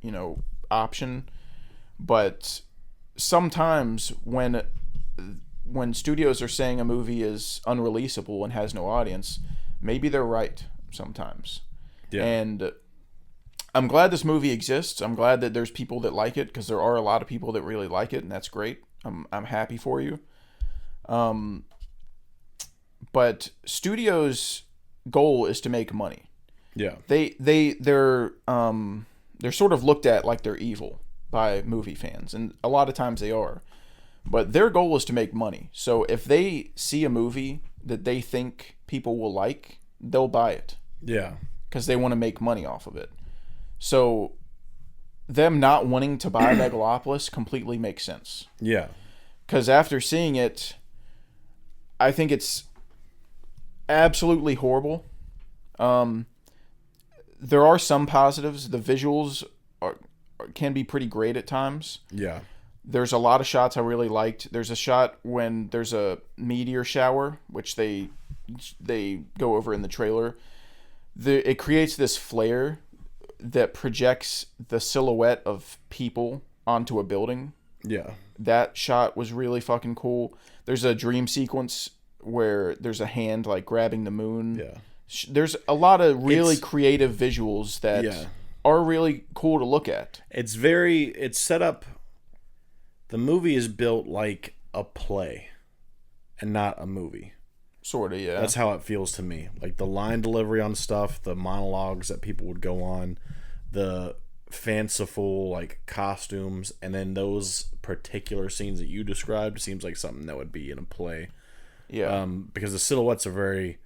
you know, option. But sometimes when studios are saying a movie is unreleasable and has no audience, maybe they're right sometimes. Yeah. And I'm glad this movie exists. I'm glad that there's people that like it, because there are a lot of people that really like it, and that's great. I'm happy for you. But studios' goal is to make money. Yeah. They're sort of looked at like they're evil by movie fans, and a lot of times they are. But their goal is to make money. So if they see a movie that they think people will like, they'll buy it. Yeah. Because they want to make money off of it. So them not wanting to buy Megalopolis completely makes sense. Yeah. Because after seeing it, I think it's absolutely horrible. There are some positives. The visuals can be pretty great at times. Yeah. There's a lot of shots I really liked. There's a shot when there's a meteor shower, which they go over in the trailer. It creates this flare that projects the silhouette of people onto a building. Yeah. That shot was really fucking cool. There's a dream sequence where there's a hand like grabbing the moon. Yeah. There's a lot of really creative visuals that are really cool to look at. It's set up. The movie is built like a play and not a movie. Sort of, yeah. That's how it feels to me. Like the line delivery on stuff, the monologues that people would go on, the fanciful like costumes, and then those particular scenes that you described seems like something that would be in a play. Yeah. Because the silhouettes are very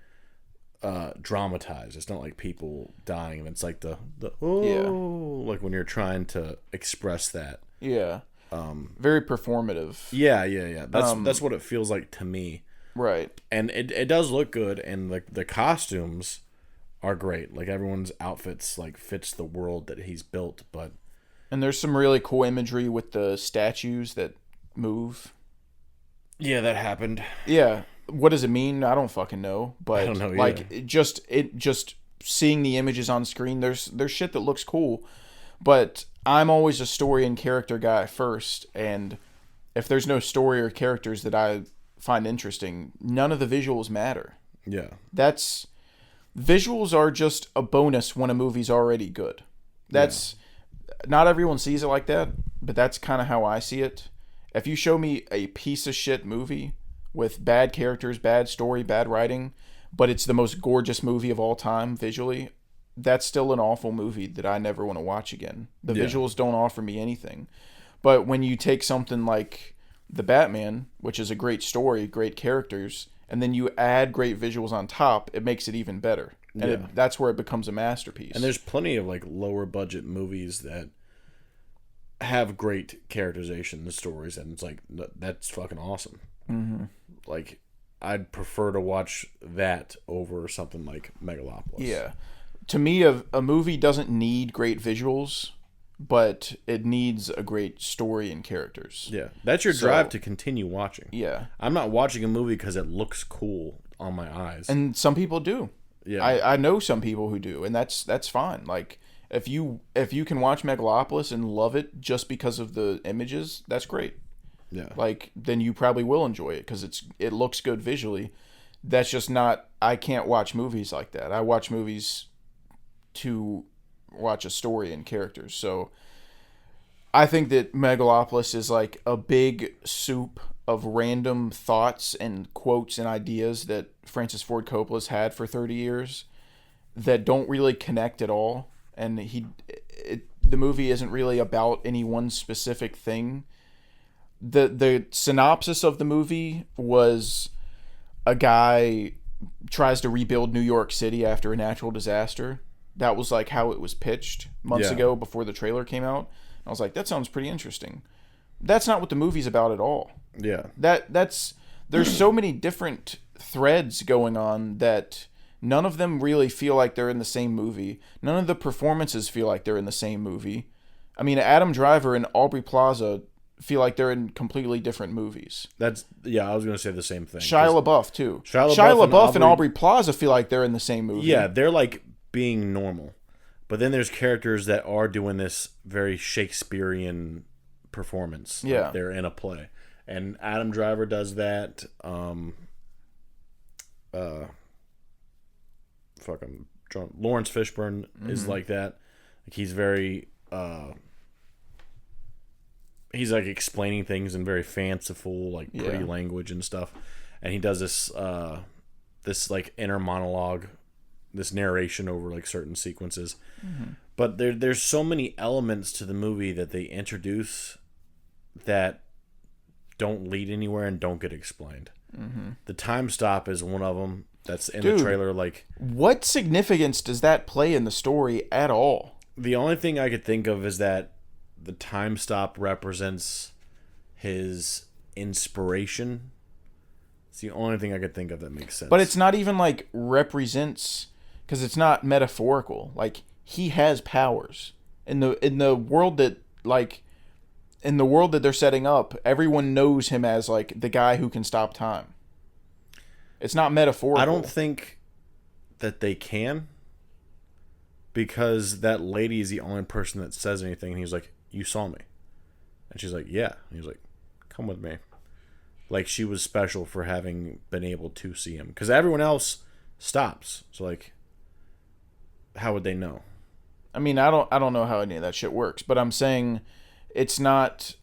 dramatized. It's not like people dying. It's like the like when you're trying to express that. Yeah. Very performative. Yeah. That's what it feels like to me. Right. And it does look good, and like the costumes are great. Like everyone's outfits like fits the world that he's built, and there's some really cool imagery with the statues that move. Yeah, that happened. Yeah. What does it mean? I don't fucking know. But I don't know either. Like just seeing the images on screen, there's shit that looks cool. But I'm always a story and character guy first, and if there's no story or characters that I find interesting, none of the visuals matter. Yeah. Visuals are just a bonus when a movie's already good. Not everyone sees it like that, but that's kind of how I see it. If you show me a piece of shit movie with bad characters, bad story, bad writing, but it's the most gorgeous movie of all time visually, that's still an awful movie that I never want to watch again. The visuals don't offer me anything. But when you take something like The Batman, which is a great story, great characters, and then you add great visuals on top, it makes it even better. And that's where it becomes a masterpiece. And there's plenty of like lower budget movies that have great characterization and stories, and it's like, that's fucking awesome. Mm-hmm. Like, I'd prefer to watch that over something like Megalopolis. Yeah. To me, a movie doesn't need great visuals, but it needs a great story and characters. Yeah. That's your drive to continue watching. Yeah. I'm not watching a movie because it looks cool on my eyes. And some people do. Yeah. I know some people who do, and that's fine. Like, if you can watch Megalopolis and love it just because of the images, that's great. Yeah. Like, then you probably will enjoy it because it looks good visually. That's just not... I can't watch movies like that. I watch movies to watch a story and characters. So I think that Megalopolis is like a big soup random thoughts and quotes and ideas that Francis Ford Coppola's had for 30 years that don't really connect at all. And the movie isn't really about any one specific thing. The synopsis of the movie was a guy tries to rebuild New York City after a natural disaster. That was like how it was pitched months ago before the trailer came out. I was like, that sounds pretty interesting. That's not what the movie's about at all. Yeah. There's so many different threads going on that none of them really feel like they're in the same movie. None of the performances feel like they're in the same movie. I mean, Adam Driver and Aubrey Plaza feel like they're in completely different movies. I was going to say the same thing. Shia LaBeouf, too. Shia LaBeouf and Aubrey Plaza feel like they're in the same movie. Yeah, they're like being normal. But then there's characters that are doing this very Shakespearean performance. Yeah. Like they're in a play. And Adam Driver does that. Lawrence Fishburne is like that. Like he's very he's like explaining things in very fanciful, like pretty language and stuff. And he does this this like inner monologue, this narration over like certain sequences. But there's so many elements to the movie that they introduce that don't lead anywhere and don't get explained. The time stop is one of them that's in the trailer. Like, what significance does that play in the story at all? The only thing I could think of is that the time stop represents his inspiration. It's the only thing I could think of that makes sense. But it's not even like represents, because it's not metaphorical. Like, he has powers in the world that they're setting up. Everyone knows him as like the guy who can stop time. It's not metaphorical. I don't think that they can, because that lady is the only person that says anything. And he's like, "You saw me," and she's like, "Yeah." And he's like, "Come with me." Like she was special for having been able to see him, because everyone else stops. So like, how would they know? I mean, I don't know how any of that shit works, but I'm saying it's not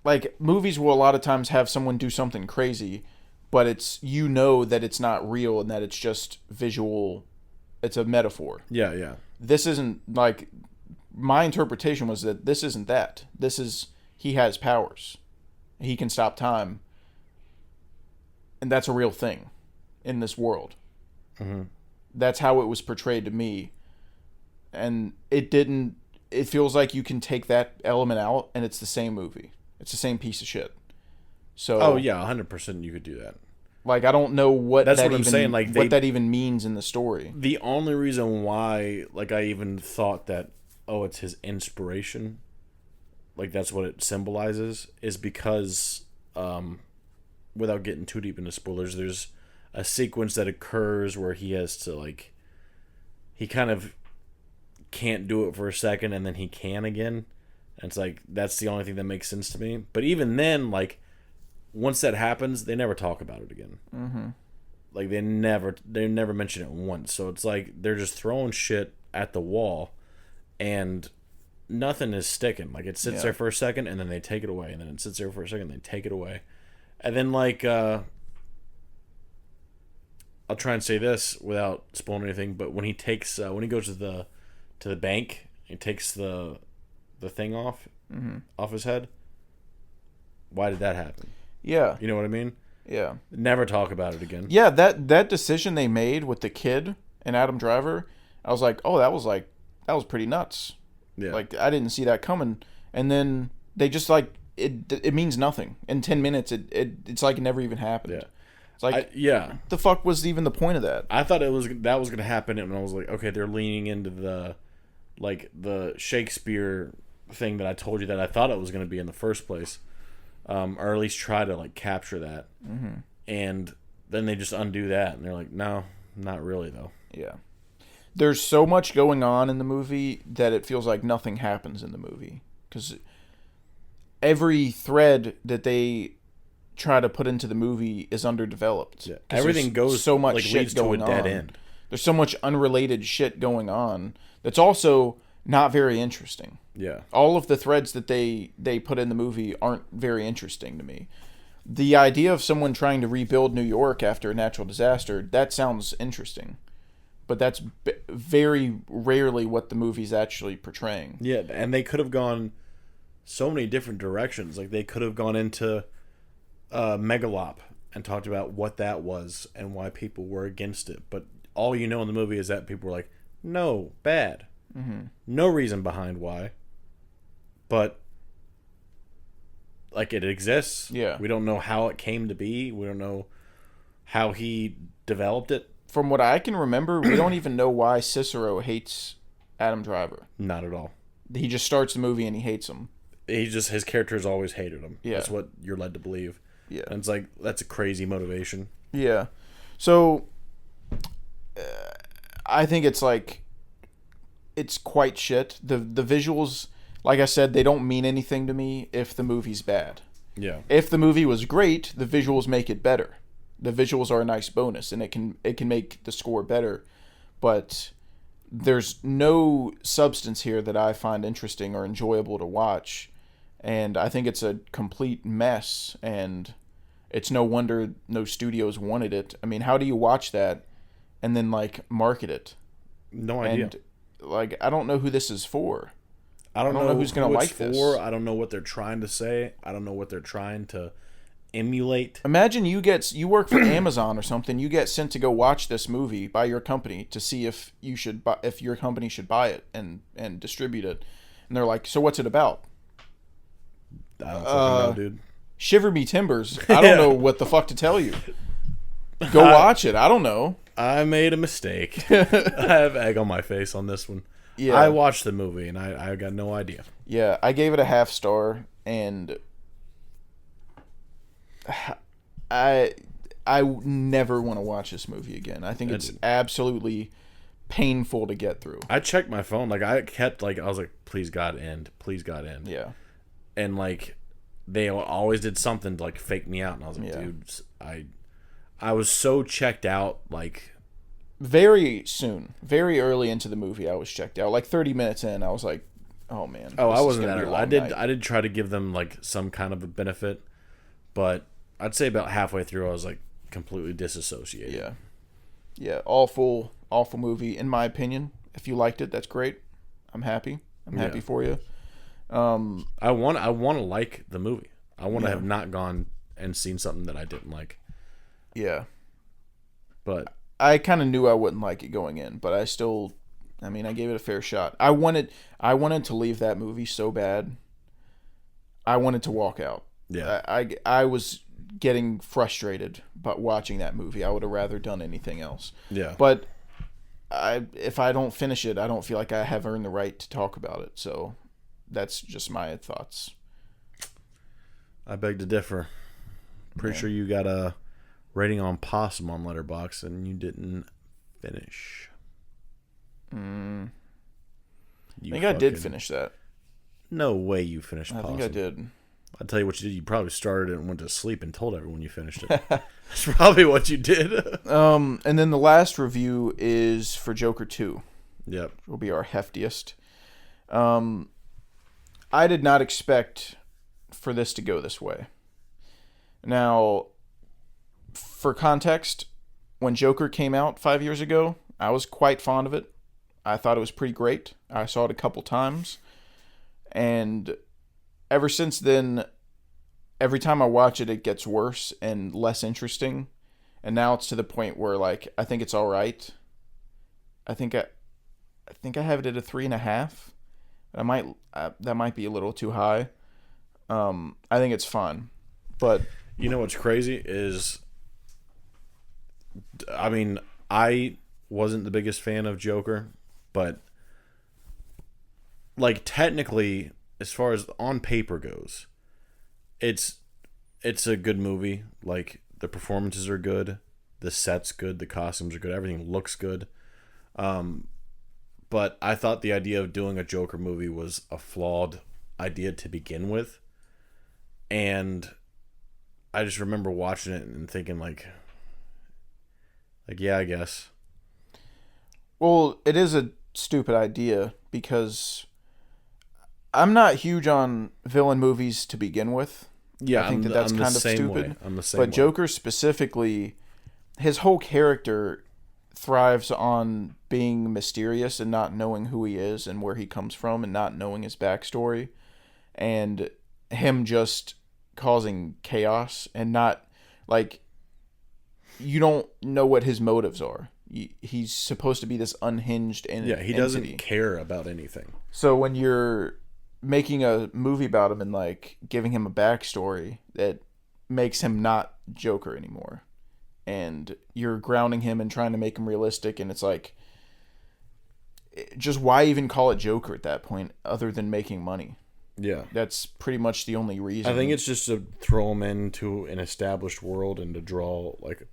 like movies will a lot of times have someone do something crazy, but it's, you know, that it's not real and that it's just visual. It's a metaphor. Yeah, yeah. This isn't like, my interpretation was that this isn't that. This is, he has powers. He can stop time. And that's a real thing in this world. Mm-hmm. That's how it was portrayed to me. And it feels like you can take that element out and it's the same movie. It's the same piece of shit. So, oh yeah, 100% you could do that. Like, I don't know what that's that what I'm even, saying. Like, what that even means in the story. The only reason why, like, I even thought that, oh, it's his inspiration, like that's what it symbolizes, is because, without getting too deep into spoilers, there's a sequence that occurs where he has to, like, he kind of can't do it for a second and then he can again. And it's like, that's the only thing that makes sense to me. But even then, like, once that happens, they never talk about it again. Mm-hmm. Like, they never mention it once. So it's like they're just throwing shit at the wall and nothing is sticking. Like, it sits there for a second and then they take it away, and then it sits there for a second and they take it away. And then, like, I'll try and say this without spoiling anything, but when he takes when he goes to the bank, he takes the thing off his head. Why did that happen? Yeah. You know what I mean? Yeah. Never talk about it again. Yeah, that decision they made with the kid and Adam Driver, I was like, oh, that was pretty nuts. Yeah. Like, I didn't see that coming. And then they just, like, it means nothing. In 10 minutes, it's like it never even happened. Yeah. It's like, yeah. The fuck was even the point of that? I thought that was going to happen, and I was like, okay, they're leaning into the Shakespeare thing that I told you that I thought it was going to be in the first place. Or at least try to, like, capture that. Mm-hmm. And then they just undo that, and they're like, no, not really, though. Yeah. There's so much going on in the movie that it feels like nothing happens in the movie. Because every thread that they try to put into the movie is underdeveloped. Yeah. Everything goes so much like, shit leads to a going dead on. end. There's so much unrelated shit going on that's also not very interesting. Yeah. All of the threads that they put in the movie aren't very interesting to me. the idea of someone trying to rebuild New York after a natural disaster, that sounds interesting. But that's very rarely what the movie's actually portraying. Yeah, and they could have gone so many different directions. Like, they could have gone into Megalop and talked about what that was and why people were against it. But all you know in the movie is that people were like, no, bad. Mm-hmm. No reason behind why. But, like, it exists. Yeah. We don't know how it came to be. We don't know how he developed it. From what I can remember, we don't even know why Cicero hates Adam Driver. Not at all. He just starts the movie and he hates him. His character has always hated him. Yeah. That's what you're led to believe. Yeah. And it's like, that's a crazy motivation. Yeah. So, I think it's like, it's quite shit. The visuals, like I said, they don't mean anything to me if the movie's bad. Yeah. If the movie was great, the visuals make it better. The visuals are a nice bonus, and it can make the score better. But there's no substance here that I find interesting or enjoyable to watch. And I think it's a complete mess, and it's no wonder no studios wanted it. I mean, how do you watch that and then, like, market it? No idea. And, like, I don't know who this is for. I don't know who's going to like this. I don't know what they're trying to say. I don't know what they're trying to emulate. Imagine you work for Amazon or something. You get sent to go watch this movie by your company to see if your company should buy it and distribute it. And they're like, "So what's it about?" I don't fucking know, dude. Shiver me timbers. I don't know what the fuck to tell you. Go watch it. I don't know. I made a mistake. I have egg on my face on this one. Yeah. I watched the movie and I got no idea. Yeah, I gave it a 0.5 star, and I never want to watch this movie again. I think it's absolutely painful to get through. I checked my phone. Like, I was like, please God end. Please God end. Yeah. And, like, they always did something to, like, fake me out. And I was like, Yeah. dude, I was so checked out, like... Very soon. Very early into the movie, I was checked out. Like, 30 minutes in, I was like, oh, man. Oh, I wasn't gonna that be a early. long night. I did try to give them, like, some kind of a benefit. But I'd say about halfway through, I was, like, completely disassociated. Yeah. Yeah, awful movie, in my opinion. If you liked it, that's great. I'm happy. I'm happy for you. I want to like the movie. I want to have not gone and seen something that I didn't like. Yeah. But I kind of knew I wouldn't like it going in, but I gave it a fair shot. I wanted to leave that movie so bad. I wanted to walk out. Yeah. I was getting frustrated but watching that movie. I would have rather done anything else. Yeah. But if I don't finish it, I don't feel like I have earned the right to talk about it. So that's just my thoughts. I beg to differ. Pretty sure you got a rating on Possum on Letterboxd and you didn't finish. I think I did finish that. No way you finished I Possum. think I did. I'll tell you what you did. You probably started it and went to sleep and told everyone you finished it. That's probably what you did. And then the last review is for Joker 2. Yep. Will be our heftiest. I did not expect for this to go this way. Now, for context, when Joker came out 5 years ago, I was quite fond of it. I thought it was pretty great. I saw it a couple times. And ever since then, every time I watch it, it gets worse and less interesting. And now it's to the point where, like, I think it's all right. I think I have it at a 3.5. That might be a little too high. I think it's fun, but you know what's crazy is, I mean, I wasn't the biggest fan of Joker, but like technically, as far as on paper goes, it's a good movie. Like, the performances are good, the set's good, the costumes are good, everything looks good. But I thought the idea of doing a Joker movie was a flawed idea to begin with. And I just remember watching it and thinking like yeah, I guess. Well, it is a stupid idea because I'm not huge on villain movies to begin with. Yeah, I think that's I'm kind the of same stupid. way. I'm the same But way. Joker specifically, his whole character thrives on being mysterious and not knowing who he is and where he comes from and not knowing his backstory, and him just causing chaos and not like you don't know what his motives are. He's supposed to be this unhinged entity. He doesn't care about anything. So when you're making a movie about him and like giving him a backstory that makes him not Joker anymore, and you're grounding him and trying to make him realistic, and it's like, just why even call it Joker at that point other than making money? Yeah. That's pretty much the only reason. I think it's just to throw him into an established world and to draw like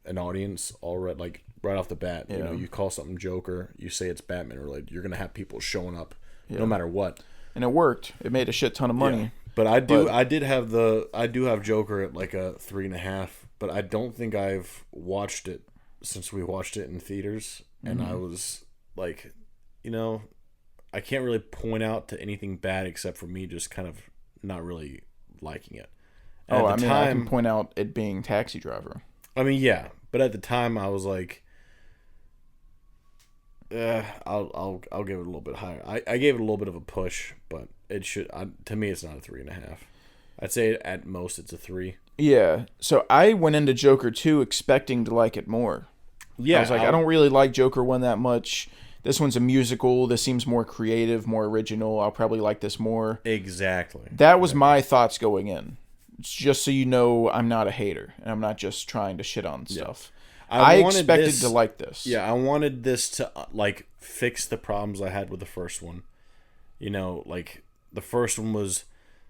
an audience already, like right off the bat. You know, you call something Joker, you say it's Batman related, you're gonna have people showing up no matter what. And it worked. It made a shit ton of money. Yeah. But I do have Joker at like a 3.5, but I don't think I've watched it since we watched it in theaters, and I was like, you know, I can't really point out to anything bad except for me just kind of not really liking it. And I can point out it being Taxi Driver. I mean, yeah, but at the time I was like, I'll give it a little bit higher. I gave it a little bit of a push, but it should to me it's not a 3.5. I'd say at most it's a 3. Yeah. So I went into Joker 2 expecting to like it more. Yeah, I was like, I don't really like Joker 1 that much. This one's a musical. This seems more creative, more original. I'll probably like this more. Exactly. That was my thoughts going in. It's just so you know, I'm not a hater, and I'm not just trying to shit on stuff. I expected to like this. Yeah, I wanted this to like fix the problems I had with the first one. You know, like the first one was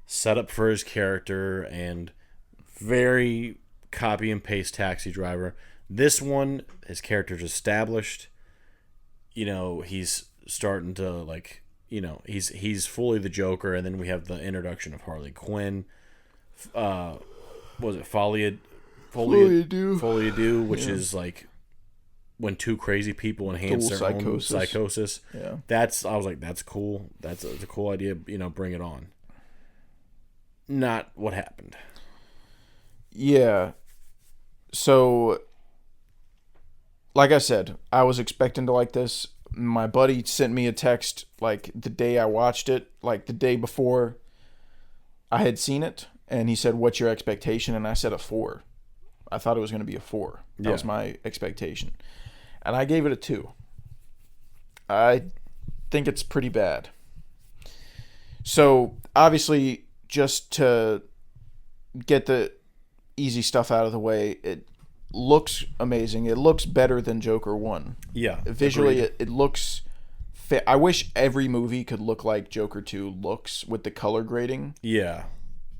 set up for his character and very copy and paste Taxi Driver. This one, his character's established. You know, he's starting to like, you know, he's fully the Joker, and then we have the introduction of Harley Quinn. Was it Folie? Folie, which is like when two crazy people enhance their own psychosis. Yeah, I was like, that's cool. That's a cool idea. You know, bring it on. Not what happened. Yeah. So, like I said, I was expecting to like this. My buddy sent me a text like the day I watched it, like the day before I had seen it, and he said, "What's your expectation?" And I said a 4. I thought it was going to be a 4. That was my expectation. And I gave it a 2. I think it's pretty bad. So, obviously, just to get the easy stuff out of the way, it looks amazing. It looks better than Joker 1. Yeah. Visually, it looks... I wish every movie could look like Joker 2 looks with the color grading. Yeah.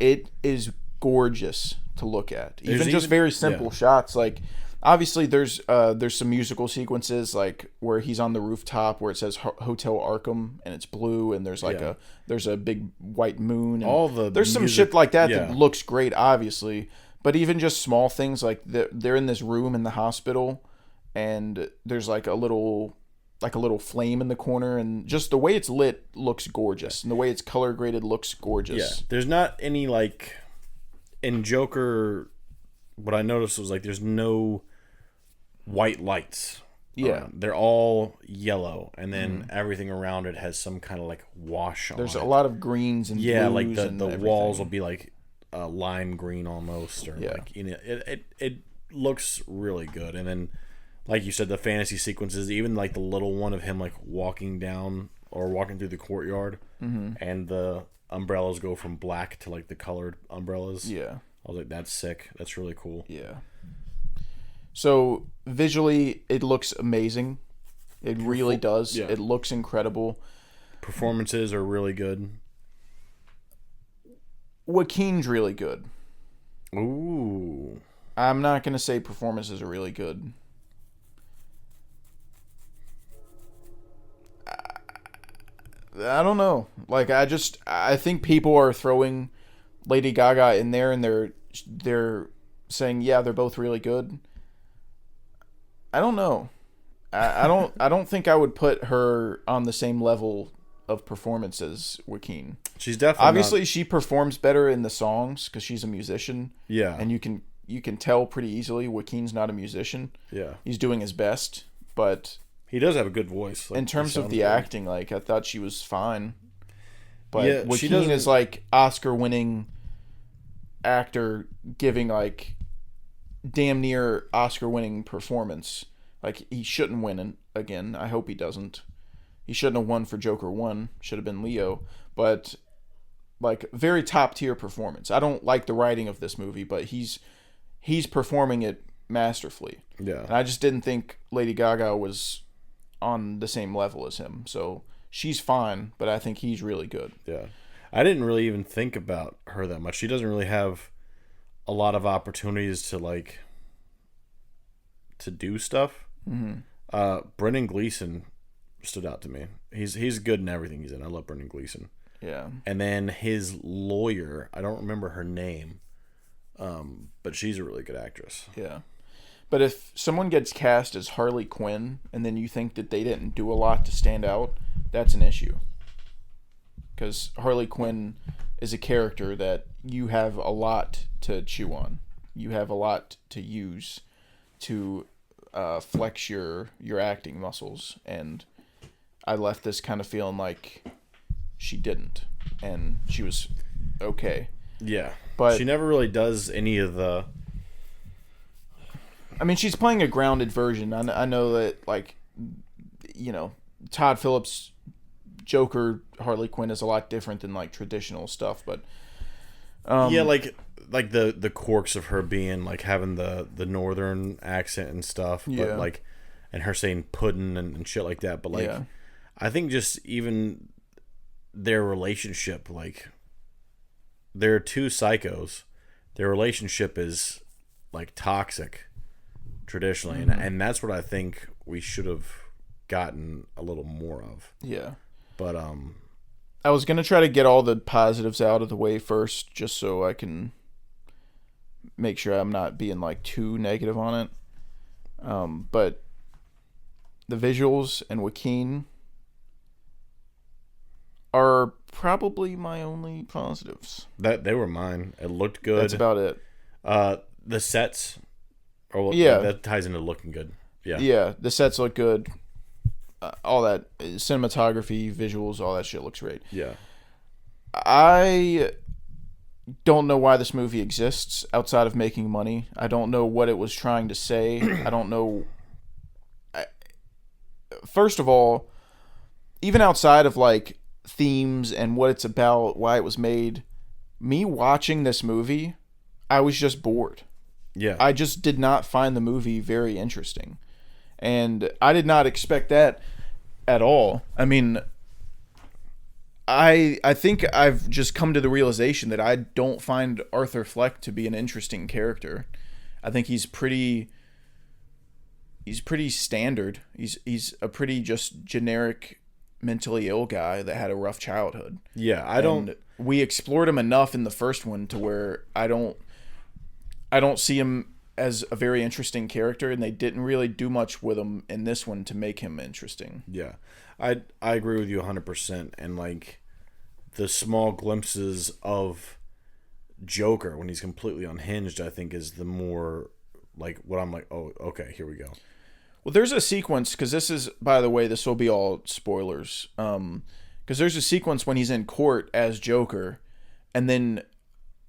It is gorgeous to look at. Even just very simple shots. Like, obviously, there's some musical sequences, like where he's on the rooftop where it says Hotel Arkham and it's blue, and there's like there's a big white moon. And there's some shit like that that looks great, obviously. But even just small things like they're in this room in the hospital, and there's like a little flame in the corner, and just the way it's lit looks gorgeous, and the way it's color graded looks gorgeous. Yeah, there's not any like in Joker. What I noticed was like there's no white lights. Yeah, they're all yellow, and then everything around it has some kind of like wash on it. There's a lot of greens and blues, like and the walls will be like lime green almost, or like, you know, it looks really good. And then, like you said, the fantasy sequences, even like the little one of him like walking down or walking through the courtyard, and the umbrellas go from black to like the colored umbrellas. Yeah, I was like, that's sick. That's really cool. Yeah. So visually, it looks amazing. It really does. Yeah. It looks incredible. Performances are really good. Joaquin's really good. Ooh. I'm not going to say performances are really good. I don't know. Like, I think people are throwing Lady Gaga in there, and they're saying, yeah, they're both really good. I don't know. I don't think I would put her on the same level of performance as Joaquin. She's definitely obviously she performs better in the songs because she's a musician. Yeah, and you can tell pretty easily Joaquin's not a musician. Yeah, he's doing his best, but he does have a good voice. Like, in terms of the acting, like I thought she was fine. But yeah, Joaquin is like Oscar-winning actor giving like damn near Oscar-winning performance. Like he shouldn't win again. I hope he doesn't. He shouldn't have won for Joker 1. Should have been Leo. But like very top tier performance. I don't like the writing of this movie, but he's performing it masterfully. Yeah. And I just didn't think Lady Gaga was on the same level as him. So she's fine, but I think he's really good. Yeah. I didn't really even think about her that much. She doesn't really have a lot of opportunities to do stuff. Mm-hmm. Brendan Gleeson stood out to me. He's good in everything he's in. I love Brendan Gleeson. Yeah. And then his lawyer, I don't remember her name, but she's a really good actress. Yeah. But if someone gets cast as Harley Quinn and then you think that they didn't do a lot to stand out, that's an issue. Because Harley Quinn is a character that you have a lot to chew on. You have a lot to use to flex your acting muscles. And I left this kind of feeling like she didn't. And she was okay. Yeah. But she never really does any of the... I mean, she's playing a grounded version. I know that, like, you know, Todd Phillips' Joker Harley Quinn is a lot different than, like, traditional stuff, but... yeah, like the quirks of her being, like, having the northern accent and stuff, but, yeah. like, and her saying puddin' and shit like that, but, like, yeah. I think just even their relationship, like, they're two psychos. Their relationship is, like, toxic. Traditionally, mm-hmm. and that's what I think we should have gotten a little more of. Yeah. But I was gonna try to get all the positives out of the way first, just so I can make sure I'm not being like too negative on it. But the visuals and Joaquin are probably my only positives. That they were mine. It looked good. That's about it. The sets. Oh, well, yeah, that ties into looking good. Yeah, yeah, the sets look good. All that cinematography, visuals, all that shit looks great. Yeah, I don't know why this movie exists outside of making money. I don't know what it was trying to say. I don't know. First of all, even outside of like themes and what it's about, why it was made, me watching this movie, I was just bored. Yeah. I just did not find the movie very interesting. And I did not expect that at all. I mean, I think I've just come to the realization that I don't find Arthur Fleck to be an interesting character. I think he's pretty standard. He's a pretty just generic mentally ill guy that had a rough childhood. Yeah, we explored him enough in the first one to where I don't see him as a very interesting character, and they didn't really do much with him in this one to make him interesting. Yeah. I agree with you 100%. And, like, the small glimpses of Joker when he's completely unhinged, I think, is the more, like, what I'm like, oh, okay, here we go. Well, there's a sequence, because this is, by the way, this will be all spoilers, because there's a sequence when he's in court as Joker, and then...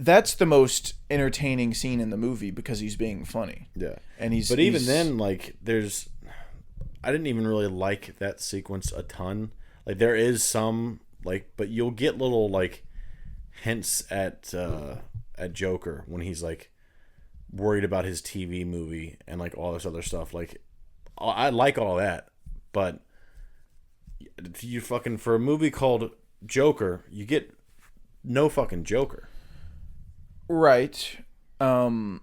That's the most entertaining scene in the movie because he's being funny. Yeah. And But even then, like, I didn't even really like that sequence a ton. Like, there is some, like, but you'll get little, like, hints at Joker when he's, like, worried about his TV movie and, like, all this other stuff. Like, I like all that, but you fucking, for a movie called Joker, you get no fucking Joker. Right. Well,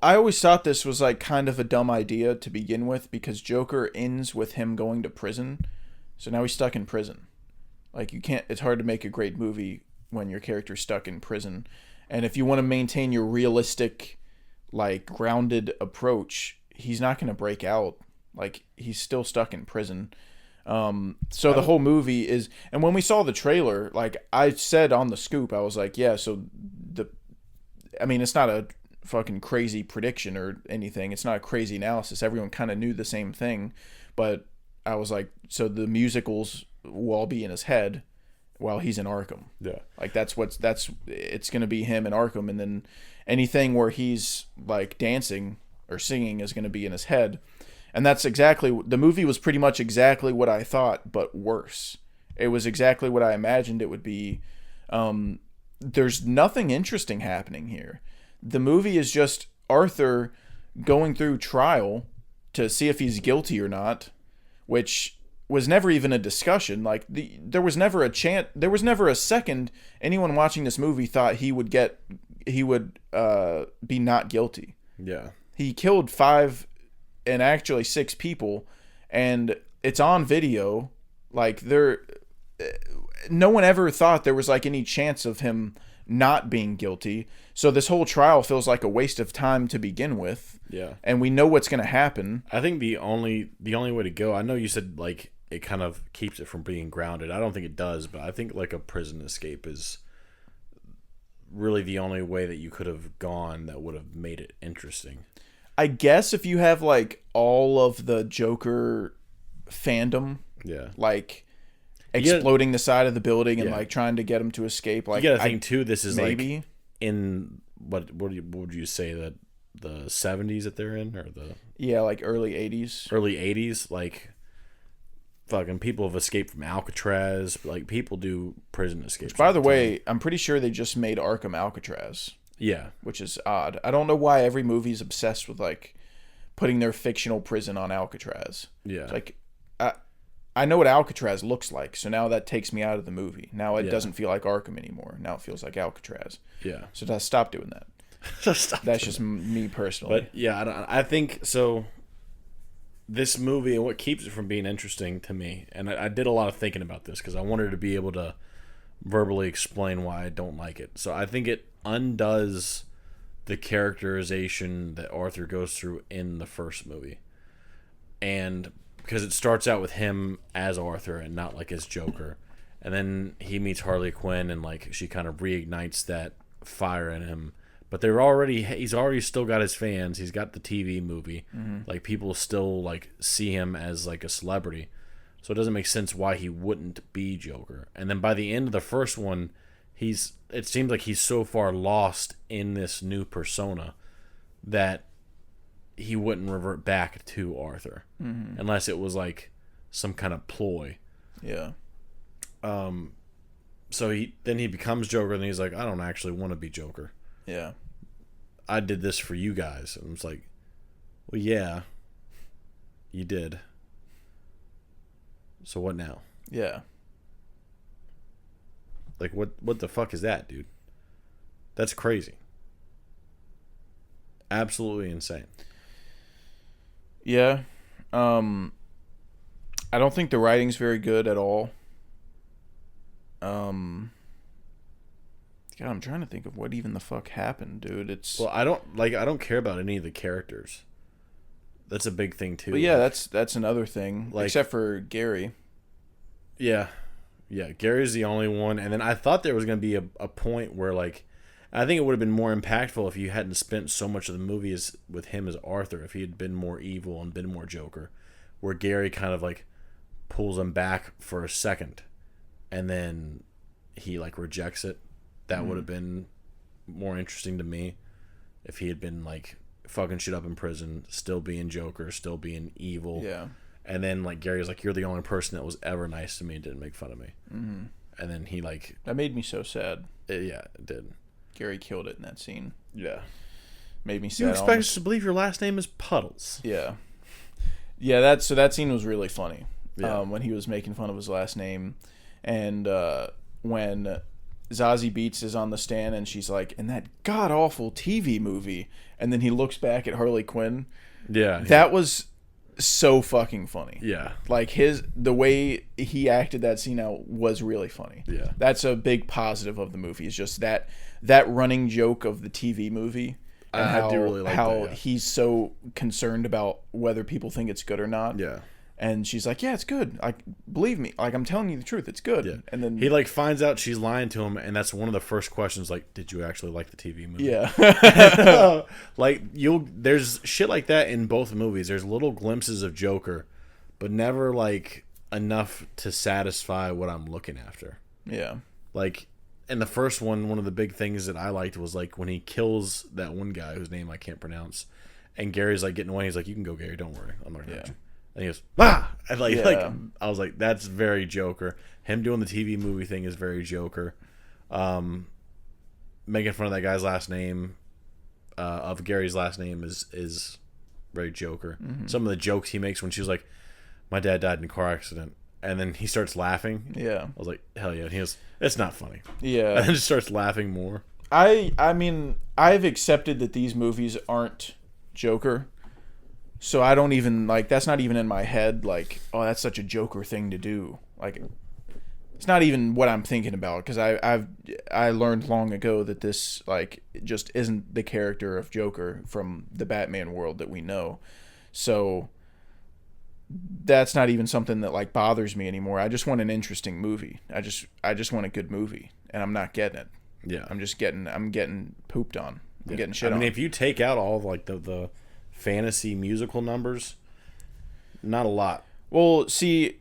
I always thought this was like kind of a dumb idea to begin with because Joker ends with him going to prison. So now he's stuck in prison. Like it's hard to make a great movie when your character's stuck in prison. And if you want to maintain your realistic, like grounded approach, he's not going to break out. Like he's still stuck in prison. So the whole movie is, and when we saw the trailer, like I said on the scoop, I was like, yeah, so it's not a fucking crazy prediction or anything. It's not a crazy analysis. Everyone kind of knew the same thing, but I was like, so the musicals will all be in his head while he's in Arkham. Yeah. Like it's going to be him in Arkham, and then anything where he's like dancing or singing is going to be in his head. And that's exactly, the movie was pretty much exactly what I thought, but worse. It was exactly what I imagined it would be. There's nothing interesting happening here. The movie is just Arthur going through trial to see if he's guilty or not, which was never even a discussion. Like there was never a second anyone watching this movie thought he would be not guilty. Yeah. He killed 5 and actually 6 people, and it's on video. Like no one ever thought there was like any chance of him not being guilty. So this whole trial feels like a waste of time to begin with. Yeah. And we know what's going to happen. I think the only way to go, I know you said like it kind of keeps it from being grounded. I don't think it does, but I think like a prison escape is really the only way that you could have gone that would have made it interesting. I guess if you have like all of the Joker fandom, yeah, like exploding the side of the building and like trying to get him to escape, like you gotta think too. This is maybe like in what would you say that the 70s that they're in, or like early 80s, like fucking people have escaped from Alcatraz. Like people do prison escapes. Which, by the way, I'm pretty sure they just made Arkham Alcatraz. Yeah, which is odd. I don't know why every movie's obsessed with like putting their fictional prison on Alcatraz. Yeah, it's like I know what Alcatraz looks like, so now that takes me out of the movie. Now it doesn't feel like Arkham anymore. Now it feels like Alcatraz. Yeah, so stop doing that. That's just me personally. But yeah, I think so. This movie, and what keeps it from being interesting to me, and I did a lot of thinking about this because I wanted to be able to verbally explain why I don't like it. So I think it undoes the characterization that Arthur goes through in the first movie. And because it starts out with him as Arthur and not like as Joker. And then he meets Harley Quinn and like she kind of reignites that fire in him. But he's already still got his fans. He's got the TV movie. Mm-hmm. Like people still like see him as like a celebrity. So it doesn't make sense why he wouldn't be Joker. And then by the end of the first one, it seems like he's so far lost in this new persona that he wouldn't revert back to Arthur, unless it was like some kind of ploy. Yeah. So he becomes Joker, and he's like, I don't actually want to be Joker. Yeah. I did this for you guys. And it's like, well, yeah, you did. So what now? Yeah. Like, what the fuck is that, dude? That's crazy. Absolutely insane. Yeah. I don't think the writing's very good at all. God, I'm trying to think of what even the fuck happened, dude. Well, I don't care about any of the characters. That's a big thing too. But yeah, that's another thing. Like, except for Gary. Yeah. Yeah, Gary's the only one. And then I thought there was going to be a point where, like, I think it would have been more impactful if you hadn't spent so much of the movie with him as Arthur, if he had been more evil and been more Joker, where Gary kind of, like, pulls him back for a second, and then he, like, rejects it. That would have been more interesting to me if he had been, like, fucking shit up in prison, still being Joker, still being evil. Yeah. And then, like, Gary's like, you're the only person that was ever nice to me and didn't make fun of me. Mm-hmm. And then he, like... That made me so sad. It did. Gary killed it in that scene. Yeah. Made me sad. You expect us to believe your last name is Puddles. Yeah. Yeah, that scene was really funny. Yeah. When he was making fun of his last name. And when Zazie Beetz is on the stand and she's like, in that god-awful TV movie. And then he looks back at Harley Quinn. Yeah. That was... so fucking funny. Yeah. Like the way he acted that scene out was really funny. Yeah. That's a big positive of the movie. Is just that running joke of the TV movie and I do really like how that, yeah. he's so concerned about whether people think it's good or not. Yeah. And she's like, yeah, it's good. Like, believe me. Like, I'm telling you the truth. It's good. Yeah. And then he like finds out she's lying to him, and that's one of the first questions. Like, did you actually like the TV movie? Yeah. Like there's shit like that in both movies. There's little glimpses of Joker, but never like enough to satisfy what I'm looking after. Yeah. Like in the first one of the big things that I liked was like when he kills that one guy whose name I can't pronounce, and Gary's like getting away. He's like, "You can go, Gary. Don't worry. I'm not gonna hurt you." And he goes, "Ah!" And like I was like, "That's very Joker." Him doing the TV movie thing is very Joker. Making fun of that guy's last name, of Gary's last name is very Joker. Mm-hmm. Some of the jokes he makes when she's like, "My dad died in a car accident," and then he starts laughing. Yeah. I was like, "Hell yeah!" And he goes, "It's not funny." Yeah. And then just starts laughing more. I mean, I've accepted that these movies aren't Joker. So I don't even, like, that's not even in my head, like, oh, that's such a Joker thing to do. Like, it's not even what I'm thinking about, because I learned long ago that this, like, just isn't the character of Joker from the Batman world that we know. So that's not even something that, like, bothers me anymore. I just want an interesting movie. I just want a good movie, and I'm not getting it. Yeah. I'm getting pooped on. I'm getting shit on. I mean, if you take out all of, like, the fantasy musical numbers, not a lot. Well, see,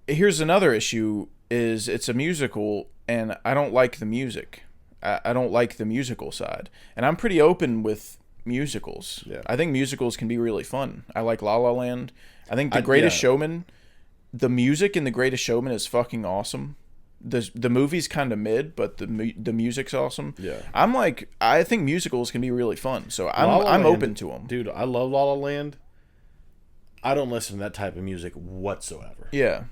here's another issue, is it's a musical, and I don't like the music. I don't like the musical side. And I'm pretty open with musicals. Yeah. I think musicals can be really fun. I like La La Land. I think The Greatest Showman, the music in The Greatest Showman is fucking awesome. The movie's kind of mid, but the music's awesome. Yeah. I think musicals can be really fun, so La La I'm Land, open to them. Dude, I love La La Land. I don't listen to that type of music whatsoever. Yeah.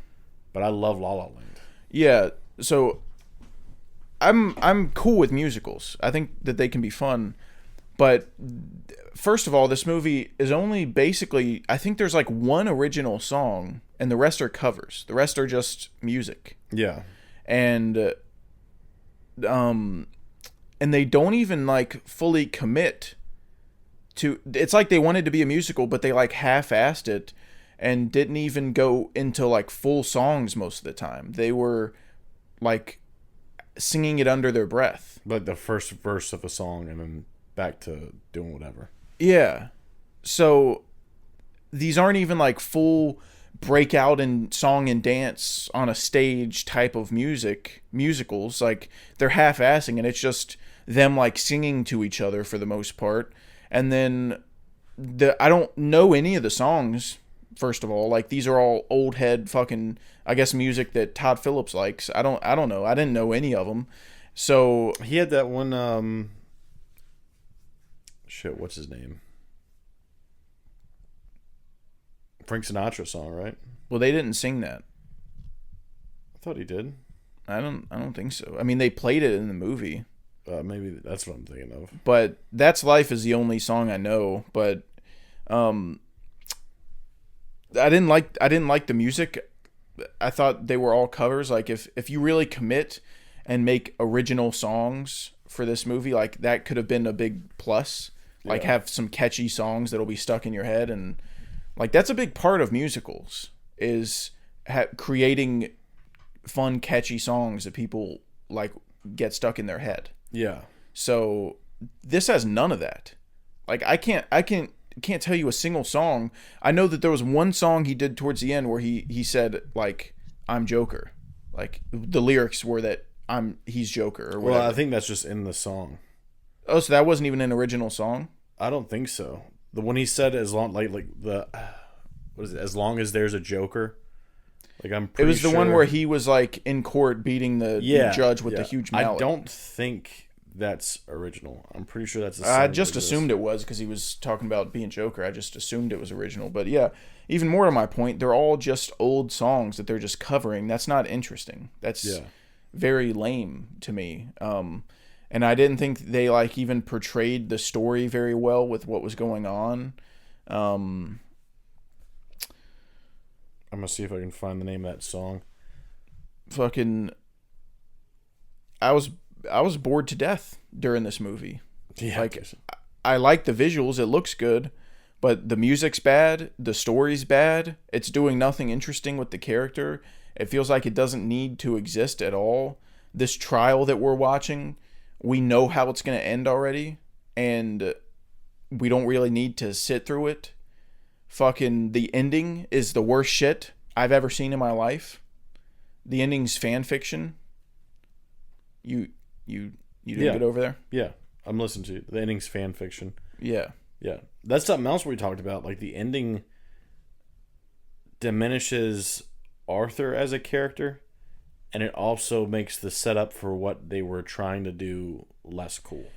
But I love La La Land. Yeah, so I'm cool with musicals. I think that they can be fun, but first of all, this movie is only basically, I think there's like one original song, and the rest are covers. The rest are just music. Yeah. And they don't even like fully commit to, it's like they wanted to be a musical, but they like half-assed it and didn't even go into like full songs most of the time. They were like singing it under their breath, Like the first verse of a song and then back to doing whatever. yeah. So these aren't even like full breakout in song and dance on a stage type of musicals. Like, they're half-assing, and it's just them like singing to each other for the most part. And then I don't know any of the songs, first of all. Like, these are all old head fucking, I guess, music that Todd Phillips likes. I don't know. I didn't know any of them. So He had that one shit, what's his name? Frank Sinatra song, right? well, they didn't sing that. I thought he did. I don't think so. I mean, they played it in the movie. Maybe that's what I'm thinking of. But That's Life is the only song I know. But I didn't like the music. I thought they were all covers. Like, if you really commit and make original songs for this movie, like, that could have been a big plus. Like, have some catchy songs that'll be stuck in your head, and like, that's a big part of musicals, is creating fun, catchy songs that people like get stuck in their head. Yeah. So this has none of that. Like, I can't tell you a single song. I know that there was one song he did towards the end where he said, like, I'm Joker. Like, the lyrics were that he's Joker or whatever. Well, I think that's just in the song. Oh, so that wasn't even an original song? I don't think so. The one he said, as long like the what is it? As long as there's a Joker. Like, I'm pretty It was the one where he was like in court beating the judge with the huge mallet. I don't think that's original. I'm pretty sure that's. I just assumed it was because he was talking about being Joker. I just assumed it was original. But yeah, even more to my point, they're all just old songs that they're just covering. That's not interesting. That's very lame to me. And I didn't think they like even portrayed the story very well with what was going on. I'm gonna see if I can find the name of that song. Fucking, I was bored to death during this movie. Yeah, like, I like the visuals. It looks good, but the music's bad, the story's bad, it's doing nothing interesting with the character. It feels like it doesn't need to exist at all. This trial that we're watching, we know how it's going to end already, and we don't really need to sit through it. Fucking the ending is the worst shit I've ever seen in my life. The ending's fan fiction. You didn't get over there? Yeah, I'm listening to you. The ending's fan fiction. Yeah. Yeah. That's something else we talked about. Like, the ending diminishes Arthur as a character, and it also makes the setup for what they were trying to do less cool.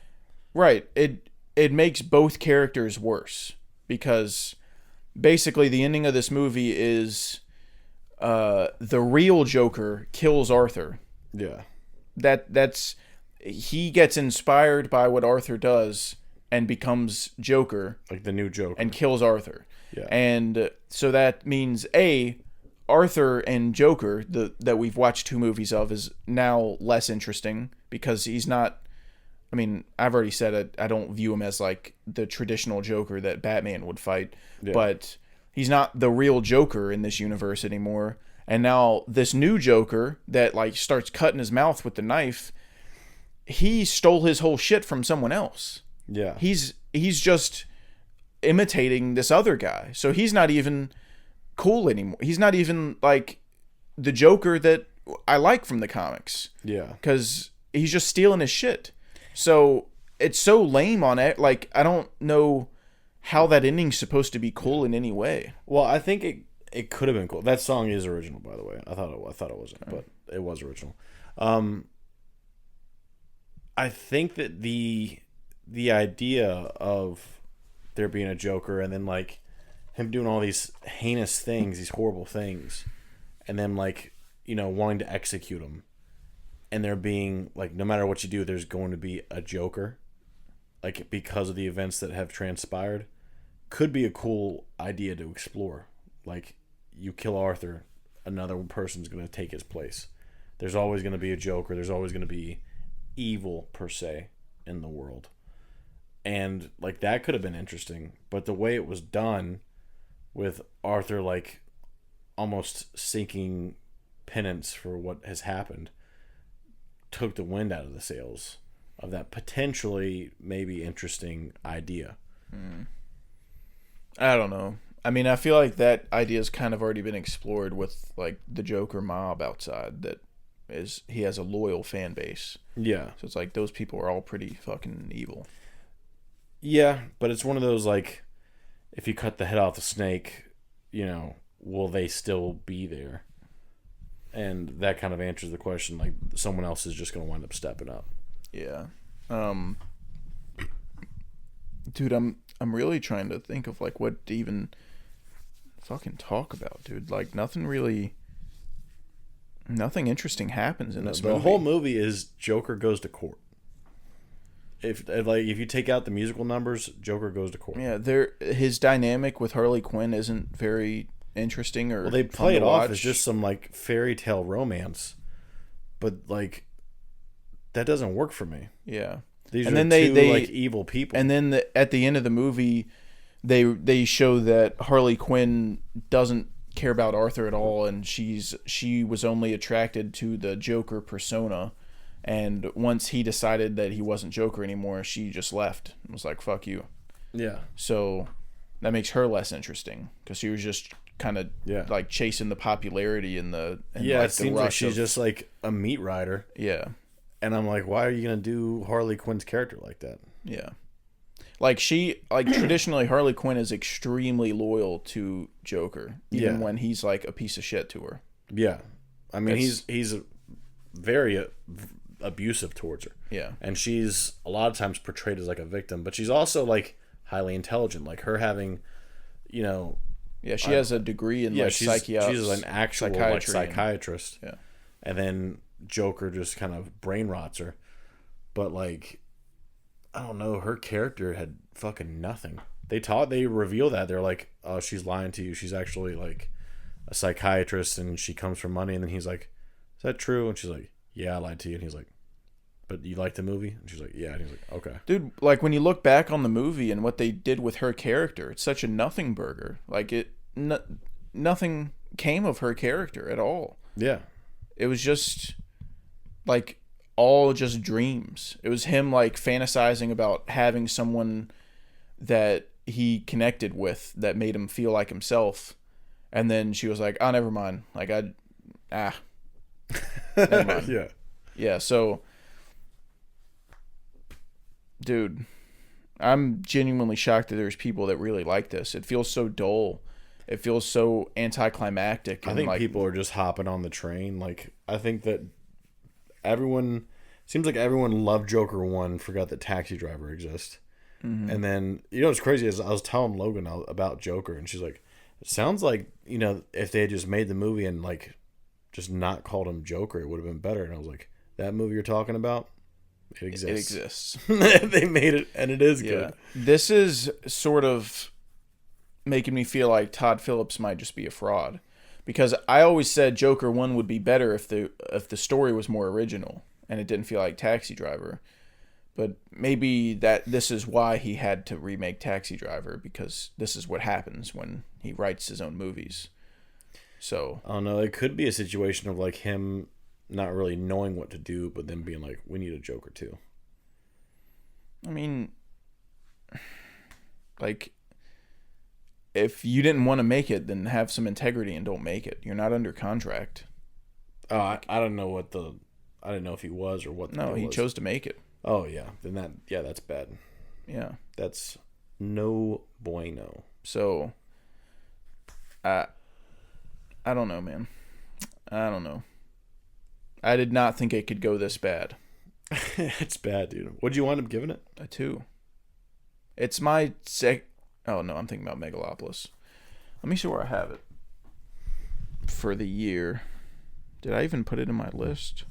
Right. It makes both characters worse, because basically the ending of this movie is the real Joker kills Arthur. Yeah. That's he gets inspired by what Arthur does and becomes Joker, Like the new Joker. and kills Arthur. Yeah. And so that means Arthur and Joker, that we've watched 2 movies of, is now less interesting, because he's not. I mean, I've already said it. I don't view him as like the traditional Joker that Batman would fight, but he's not the real Joker in this universe anymore. And now this new Joker that like starts cutting his mouth with the knife, he stole his whole shit from someone else. Yeah. He's just imitating this other guy. So he's not even cool anymore. He's not even like the Joker that I like from the comics. Yeah. Because he's just stealing his shit. So it's so lame on it. Like, I don't know how that ending's supposed to be cool in any way. Well, I think it could have been cool. That song is original, by the way. I thought it wasn't, but it was original. I think that the idea of there being a Joker and then like him doing all these heinous things, these horrible things, and then like, you know, wanting to execute them, and there being like, no matter what you do, there's going to be a Joker, like because of the events that have transpired, could be a cool idea to explore. Like, you kill Arthur, another person's going to take his place. There's always going to be a Joker. There's always going to be evil, per se, in the world. And, like, that could have been interesting. But the way it was done, with Arthur, like, almost seeking penance for what has happened, took the wind out of the sails of that potentially maybe interesting idea. I don't know. I mean, I feel like that idea's kind of already been explored with like the Joker mob outside. That is, he has a loyal fan base. Yeah. So it's like those people are all pretty fucking evil. Yeah, but it's one of those, like, if you cut the head off the snake, you know, will they still be there? And that kind of answers the question. Like, someone else is just going to wind up stepping up. Yeah. Dude, I'm really trying to think of like what to even fucking talk about, dude. Like, nothing interesting happens in this movie. The whole movie is Joker goes to court. If you take out the musical numbers, Joker goes to court. Yeah, his dynamic with Harley Quinn isn't very interesting or. Well, they play fun it to off watch. as just some like fairy tale romance, but like that doesn't work for me. Yeah. These and are then two like evil people. And then at the end of the movie, they show that Harley Quinn doesn't care about Arthur at all, and she was only attracted to the Joker persona. And once he decided that he wasn't Joker anymore, she just left and was like, "Fuck you." Yeah. So that makes her less interesting because she was just kind of like chasing the popularity and it like seems like she's just like a meat rider. Yeah. And I'm like, why are you gonna do Harley Quinn's character like that? Yeah. Like traditionally Harley Quinn is extremely loyal to Joker, even when he's like a piece of shit to her. Yeah. I mean, he's very abusive towards her. Yeah. And she's a lot of times portrayed as like a victim, but she's also like highly intelligent, like her having, you know, yeah, she has a degree in like psychiatry. She's an actual psychiatrist. Yeah. And then Joker just kind of brain rots her. But like, I don't know, her character had fucking nothing. They reveal that. They're like, "Oh, she's lying to you. She's actually like a psychiatrist and she comes for money." And then he's like, "Is that true?" And she's like, "Yeah, I lied to you." And he's like, but you like the movie? And she's like, yeah. And he's like, okay. Dude, like when you look back on the movie and what they did with her character, it's such a nothing burger. Like nothing came of her character at all. Yeah. It was just like all just dreams. It was him like fantasizing about having someone that he connected with that made him feel like himself. And then she was like, oh, never mind. Like, never mind. Yeah. Yeah, so, dude, I'm genuinely shocked that there's people that really like this. It feels so dull. It feels so anticlimactic. I think people are just hopping on the train. Like, I think that seems like everyone loved Joker 1, forgot that Taxi Driver exists. Mm-hmm. And then, what's crazy is I was telling Logan about Joker, and she's like, it sounds like, if they had just made the movie and, like, just not called him Joker, it would have been better. And I was like, that movie you're talking about, it exists. It exists. They made it, and it is good. This is sort of making me feel like Todd Phillips might just be a fraud. Because I always said Joker 1 would be better if the story was more original and it didn't feel like Taxi Driver. But maybe this is why he had to remake Taxi Driver, because this is what happens when he writes his own movies. So I don't know. It could be a situation of like him not really knowing what to do, but then being like, we need a Joker too. I mean, like, if you didn't want to make it, then have some integrity and don't make it. You're not under contract. Oh, I don't know I didn't know if he was or what. No, he chose to make it. Oh yeah, then that's bad. Yeah, that's no bueno. So, I don't know, man. I don't know. I did not think it could go this bad. It's bad, dude. What'd you wind up giving it? A 2. It's my Oh no, I'm thinking about Megalopolis. Let me see where I have it for the year. Did I even put it in my list?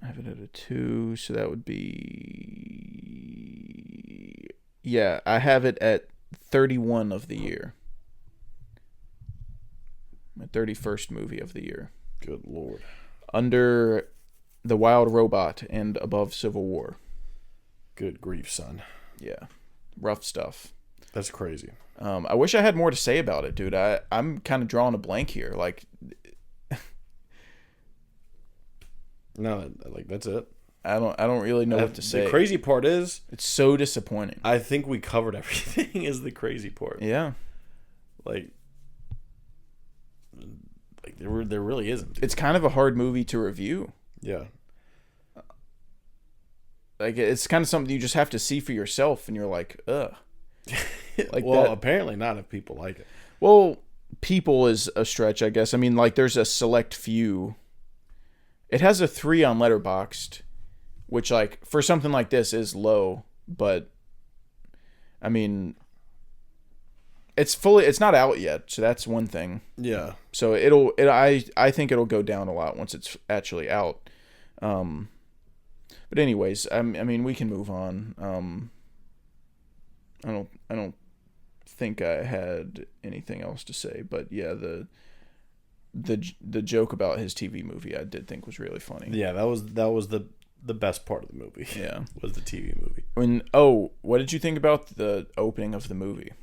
I have it at a 2, so that would be... Yeah, I have it at 31 of the year. My 31st movie of the year. Good Lord. Under The Wild Robot and above Civil War. Good grief, son. Yeah. Rough stuff. That's crazy. I wish I had more to say about it, dude. I'm kind of drawing a blank here. Like... No, like that's it. I don't really know what to say. The crazy part is it's so disappointing. I think we covered everything is the crazy part. Yeah. Like there really isn't. Dude. It's kind of a hard movie to review. Yeah. Like it's kind of something you just have to see for yourself and you're like, ugh. Like well, apparently not if people like it. Well, people is a stretch, I guess. I mean, like there's a select few. It has a 3 on Letterboxd, which, like, for something like this is low, but, I mean, it's not out yet, so that's one thing. Yeah. So I think it'll go down a lot once it's actually out. But anyways, I mean, we can move on. I don't think I had anything else to say, but yeah, the joke about his TV movie I did think was really funny. Yeah, that was the best part of the movie. Yeah. Was the TV movie. What did you think about the opening of the movie?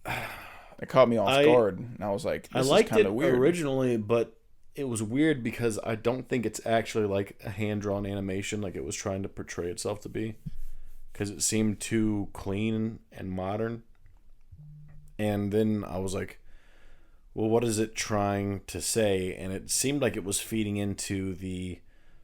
It caught me off guard, and I was like, this is kind of weird. Originally, but it was weird because I don't think it's actually like a hand-drawn animation like it was trying to portray itself to be, because it seemed too clean and modern. And then I was like, well, what is it trying to say? And it seemed like it was feeding into the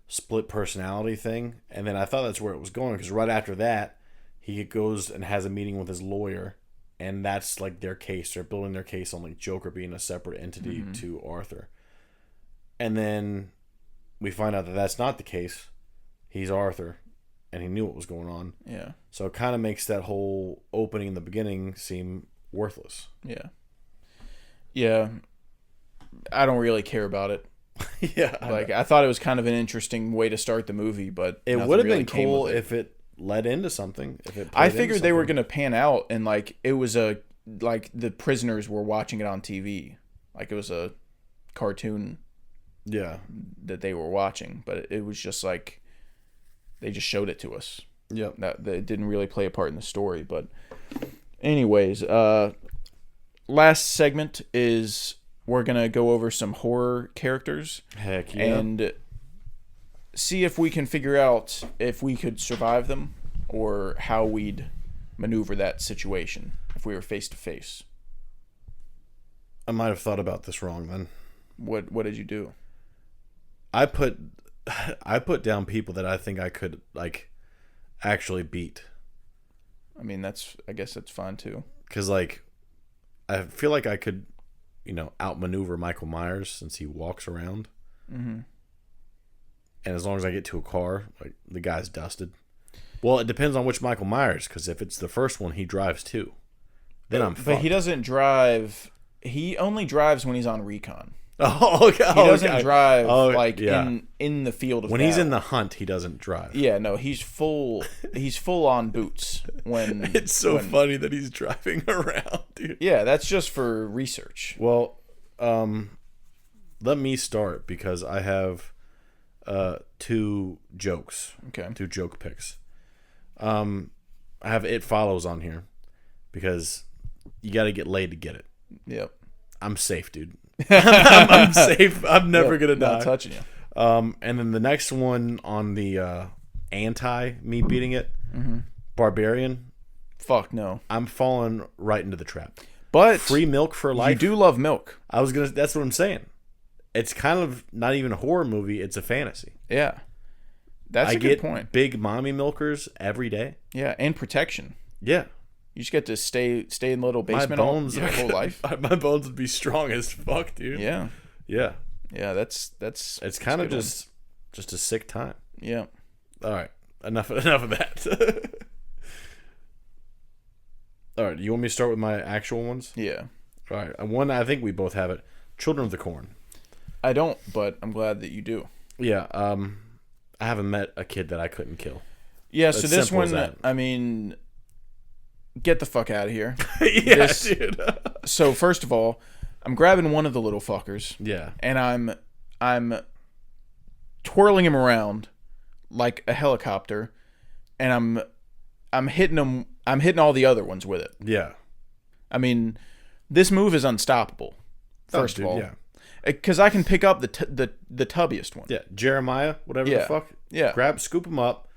split personality thing. And then I thought that's where it was going, because right after that, he goes and has a meeting with his lawyer, and that's like their case. They're building their case on like Joker being a separate entity to Arthur. And then we find out that that's not the case. He's Arthur, and he knew what was going on. Yeah. So it kind of makes that whole opening in the beginning seem worthless. Yeah. Yeah. I don't really care about it. Yeah. Like, I thought it was kind of an interesting way to start the movie, but it would have been cool if it led into something. I figured they were going to pan out and like it was a like the prisoners were watching it on TV, like it was a cartoon. Yeah. That they were watching, but it was just like they just showed it to us. Yep. That didn't really play a part in the story, but anyways, last segment is we're gonna go over some horror characters. Heck yeah. And see if we can figure out if we could survive them or how we'd maneuver that situation if we were face to face. I might have thought about this wrong then. What did you do? I put down people that I think I could like actually beat. I mean, I guess that's fine too. Cuz like I feel like I could, outmaneuver Michael Myers since he walks around. Mm-hmm. And as long as I get to a car, like the guy's dusted. Well, it depends on which Michael Myers, because if it's the first one, he drives too. Then I'm fucked. But he doesn't drive. He only drives when he's on recon. Oh, okay. He doesn't drive yeah. in the field of when battle. he's in the hunt, he doesn't drive. Yeah, no, he's full on boots when It's so funny that he's driving around, dude. Yeah, that's just for research. Well, let me start because I have two jokes. Okay. 2 joke picks. I have It Follows on here because you got to get laid to get it. Yep. I'm safe, dude. I'm safe. I'm never gonna die. Not touching you. And then the next one on the anti me beating it, Barbarian. Fuck no. I'm falling right into the trap. But free milk for life. You do love milk. That's what I'm saying. It's kind of not even a horror movie. It's a fantasy. Yeah. That's a good point. Big mommy milkers every day. Yeah, and protection. Yeah. You just get to stay in the little basement your whole life. My bones would be strong as fuck, dude. Yeah. Yeah. Yeah, that's it's kind of just a sick time. Yeah. All right. Enough of that. All right, you want me to start with my actual ones? Yeah. All right. One, I think we both have it. Children of the Corn. I don't, but I'm glad that you do. Yeah. I haven't met a kid that I couldn't kill. Yeah, so this one, I mean, get the fuck out of here. Yeah, dude. So first of all, I'm grabbing one of the little fuckers. Yeah. And I'm twirling him around like a helicopter, and I'm hitting him. I'm hitting all the other ones with it. Yeah. I mean, this move is unstoppable. First of all, yeah. Because I can pick up the tubbiest one. Yeah, Jeremiah, whatever the fuck. Yeah. Scoop him up,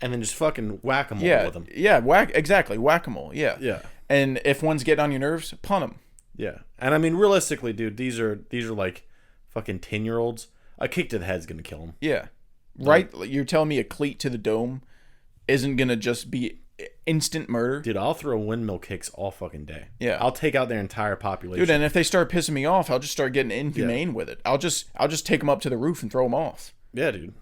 and then just fucking whack him yeah. with him. Yeah, whack-a-mole. Yeah. Yeah. And if one's getting on your nerves, punt them. Yeah. And I mean, realistically, dude, these are like fucking 10-year-olds. A kick to the head's gonna kill them. Yeah. Right? You're telling me a cleat to the dome isn't gonna just be instant murder? Dude, I'll throw windmill kicks all fucking day. Yeah. I'll take out their entire population. Dude, and if they start pissing me off, I'll just start getting inhumane with it. I'll just take them up to the roof and throw them off. Yeah, dude.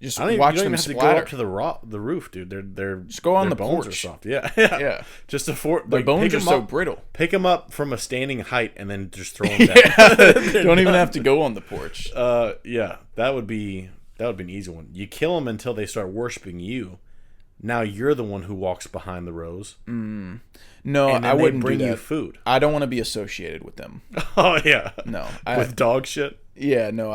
Just you watch don't them even have splatter. to go up to the roof, dude. They're just go on the bones porch. Are soft. Yeah. Just their bones are so brittle. Pick them up from a standing height and then just throw them down. Don't even have to go on the porch. Yeah, that would be an easy one. You kill them until they start worshiping you. Now you're the one who walks behind the rows. No, and I wouldn't bring do that. You food. I don't want to be associated with them. Oh yeah. No, with dog shit. Yeah, no.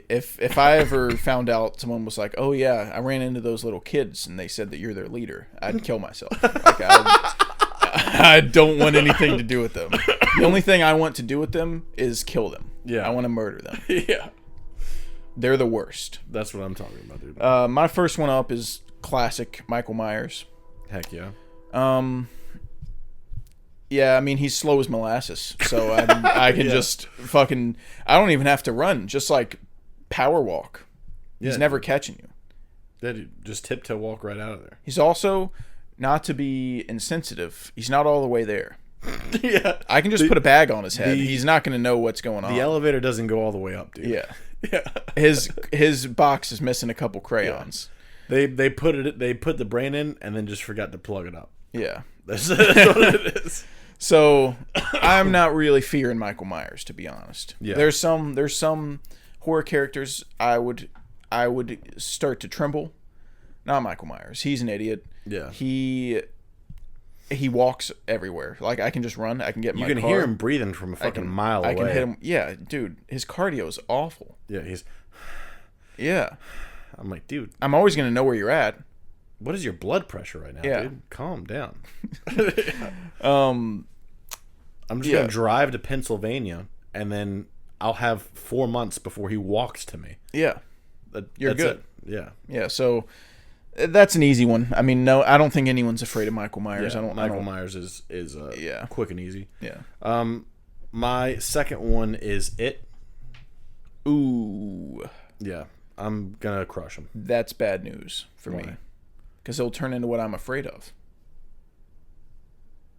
If I ever found out someone was like, "Oh yeah, I ran into those little kids and they said that you're their leader," I'd kill myself. Like, I don't want anything to do with them. The only thing I want to do with them is kill them. Yeah, I want to murder them. Yeah, they're the worst. That's what I'm talking about, dude. My first one up is classic Michael Myers. Heck yeah. Yeah, I mean, he's slow as molasses, so I can just fucking... I don't even have to run, just like power walk. He's never catching you. That just tiptoe walk right out of there. He's also, not to be insensitive, he's not all the way there. Yeah. I can just put a bag on his head. He's not going to know what's going on. The elevator doesn't go all the way up, dude. Yeah. Yeah. His box is missing a couple crayons. Yeah. They put the brain in and then just forgot to plug it up. Yeah. That's what it is. So I'm not really fearing Michael Myers, to be honest. Yeah. There's some horror characters I would start to tremble. Not Michael Myers. He's an idiot. Yeah. He he walks everywhere. Like, I can just run. I can get in my You can car. hear him breathing from a fucking mile away. I can hit him. Yeah, dude, his cardio is awful. Yeah, he's... Yeah. I'm like, dude, I'm always going to know where you're at. what is your blood pressure right now, Yeah. dude? Calm down. Um, I'm just going to drive to Pennsylvania, and then I'll have 4 months before he walks to me. yeah. You're That's good. it. Yeah. Yeah, so that's an easy one. I mean, no, I don't think anyone's afraid of Michael Myers. Yeah, I don't. Michael Myers is quick and easy. Yeah. My second one is It. Ooh, Yeah, I'm gonna crush him. that's bad news for me, Why? because he'll turn into what I'm afraid of.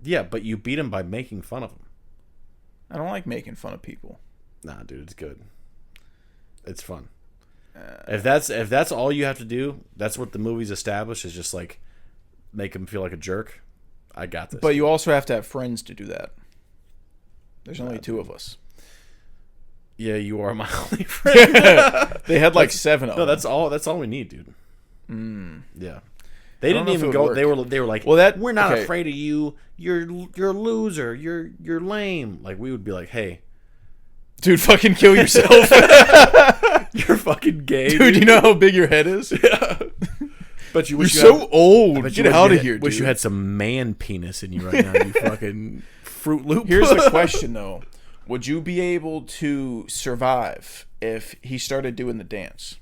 Yeah, but you beat him by making fun of him. I don't like making fun of people. Nah, dude, it's good. It's fun. If that's all you have to do, that's what the movie's established is just like make him feel like a jerk. I got this. But you also have to have friends to do that. There's only two of us. Yeah, you are my only friend. They had like 7 of them. No, that's all we need, dude. Yeah. They don't didn't know if even it go. would They were like, Well, we're not okay. afraid of you. You're a loser. You're lame. Like we would be like, hey, Dude, fucking kill yourself. you're fucking gay, Dude, you know how big your head is? Yeah. But You're so old. But Get out of here, Wish dude. you had some man penis in you right now. You fucking Fruit Loop. Here's the question, though. Would you be able to survive if he started doing the dance?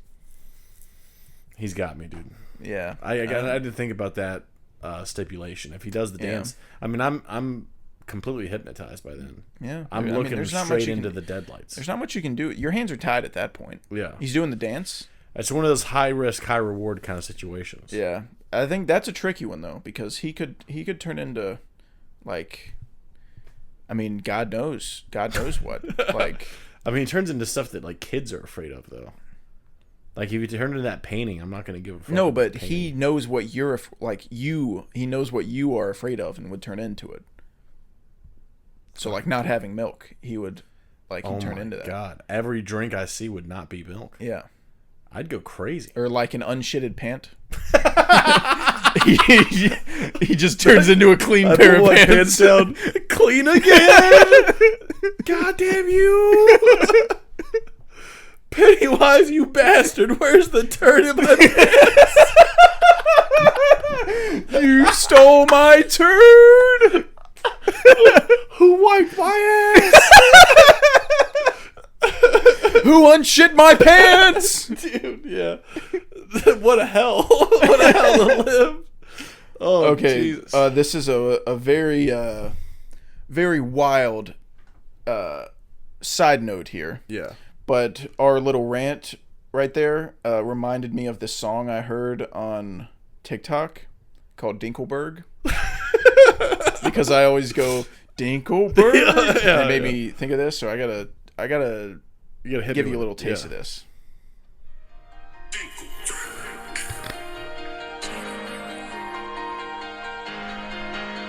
He's got me, dude. Yeah. I didn't think about that stipulation. If he does the dance, I mean, I'm completely hypnotized by then. Yeah. I'm Dude, I mean, looking there's not much straight you into can- the deadlights. There's not much you can do. Your hands are tied at that point. Yeah. He's doing the dance. It's one of those high risk, high reward kind of situations. Yeah. I think that's a tricky one, though, because he could turn into, like, I mean, God knows what. Like, I mean, it turns into stuff that like kids are afraid of, though. Like if you turn into that painting, I'm not going to give a fuck. no, about but the he painting. knows what you're he knows what you are afraid of and would turn into it. So, like, not having milk, he would, like, he'd turn into that. God, every drink I see would not be milk. Yeah. I'd go crazy. Or like an unshitted pant. he just turns into a clean pair of pants. down clean again. God damn you. Pennywise, you bastard. Where's the turd in my pants? You stole my turd. Who wiped my ass? Who unshit my pants? Dude, yeah. What a hell. What a hell to live. Oh, Okay, Jesus. this is a very very wild side note here. Yeah. But our little rant right there reminded me of this song I heard on TikTok called Dinkelberg. Because I always go Dinkelberg. Yeah, and it made me think of this, so I gotta You gotta hit give me you a with little it. taste Yeah. of this.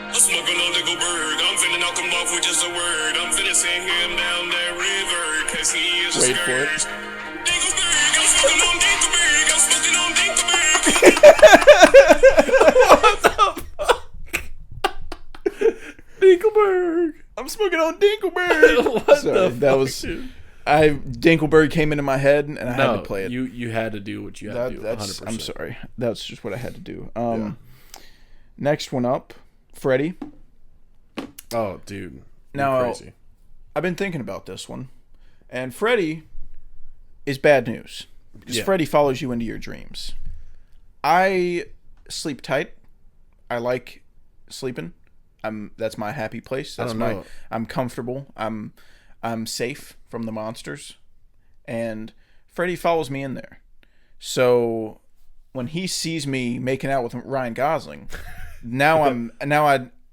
I'm smoking on Nickelberg. I'm finna knock him off with just a word. I'm finna send him down that river, cause he is a Wait for it. scourge. Dinkelberg, I'm smoking on Dinkelberg. I'm smoking on Dinkelberg. Dinkelberg. I'm smoking on Dinkelberg. What Sorry, the that fuck, was dude? Dinkelberg came into my head and I had to play it. You had to do what you had to do. That's 100%. I'm sorry. That's just what I had to do. Next one up, Freddie. Oh, dude. You're Now, crazy. I've been thinking about this one, and Freddie is bad news because Yeah. Freddie follows you into your dreams. I sleep tight. I like sleeping. That's my happy place. That's don't know. I'm comfortable. I'm safe from the monsters, and Freddie follows me in there. So when he sees me making out with Ryan Gosling, now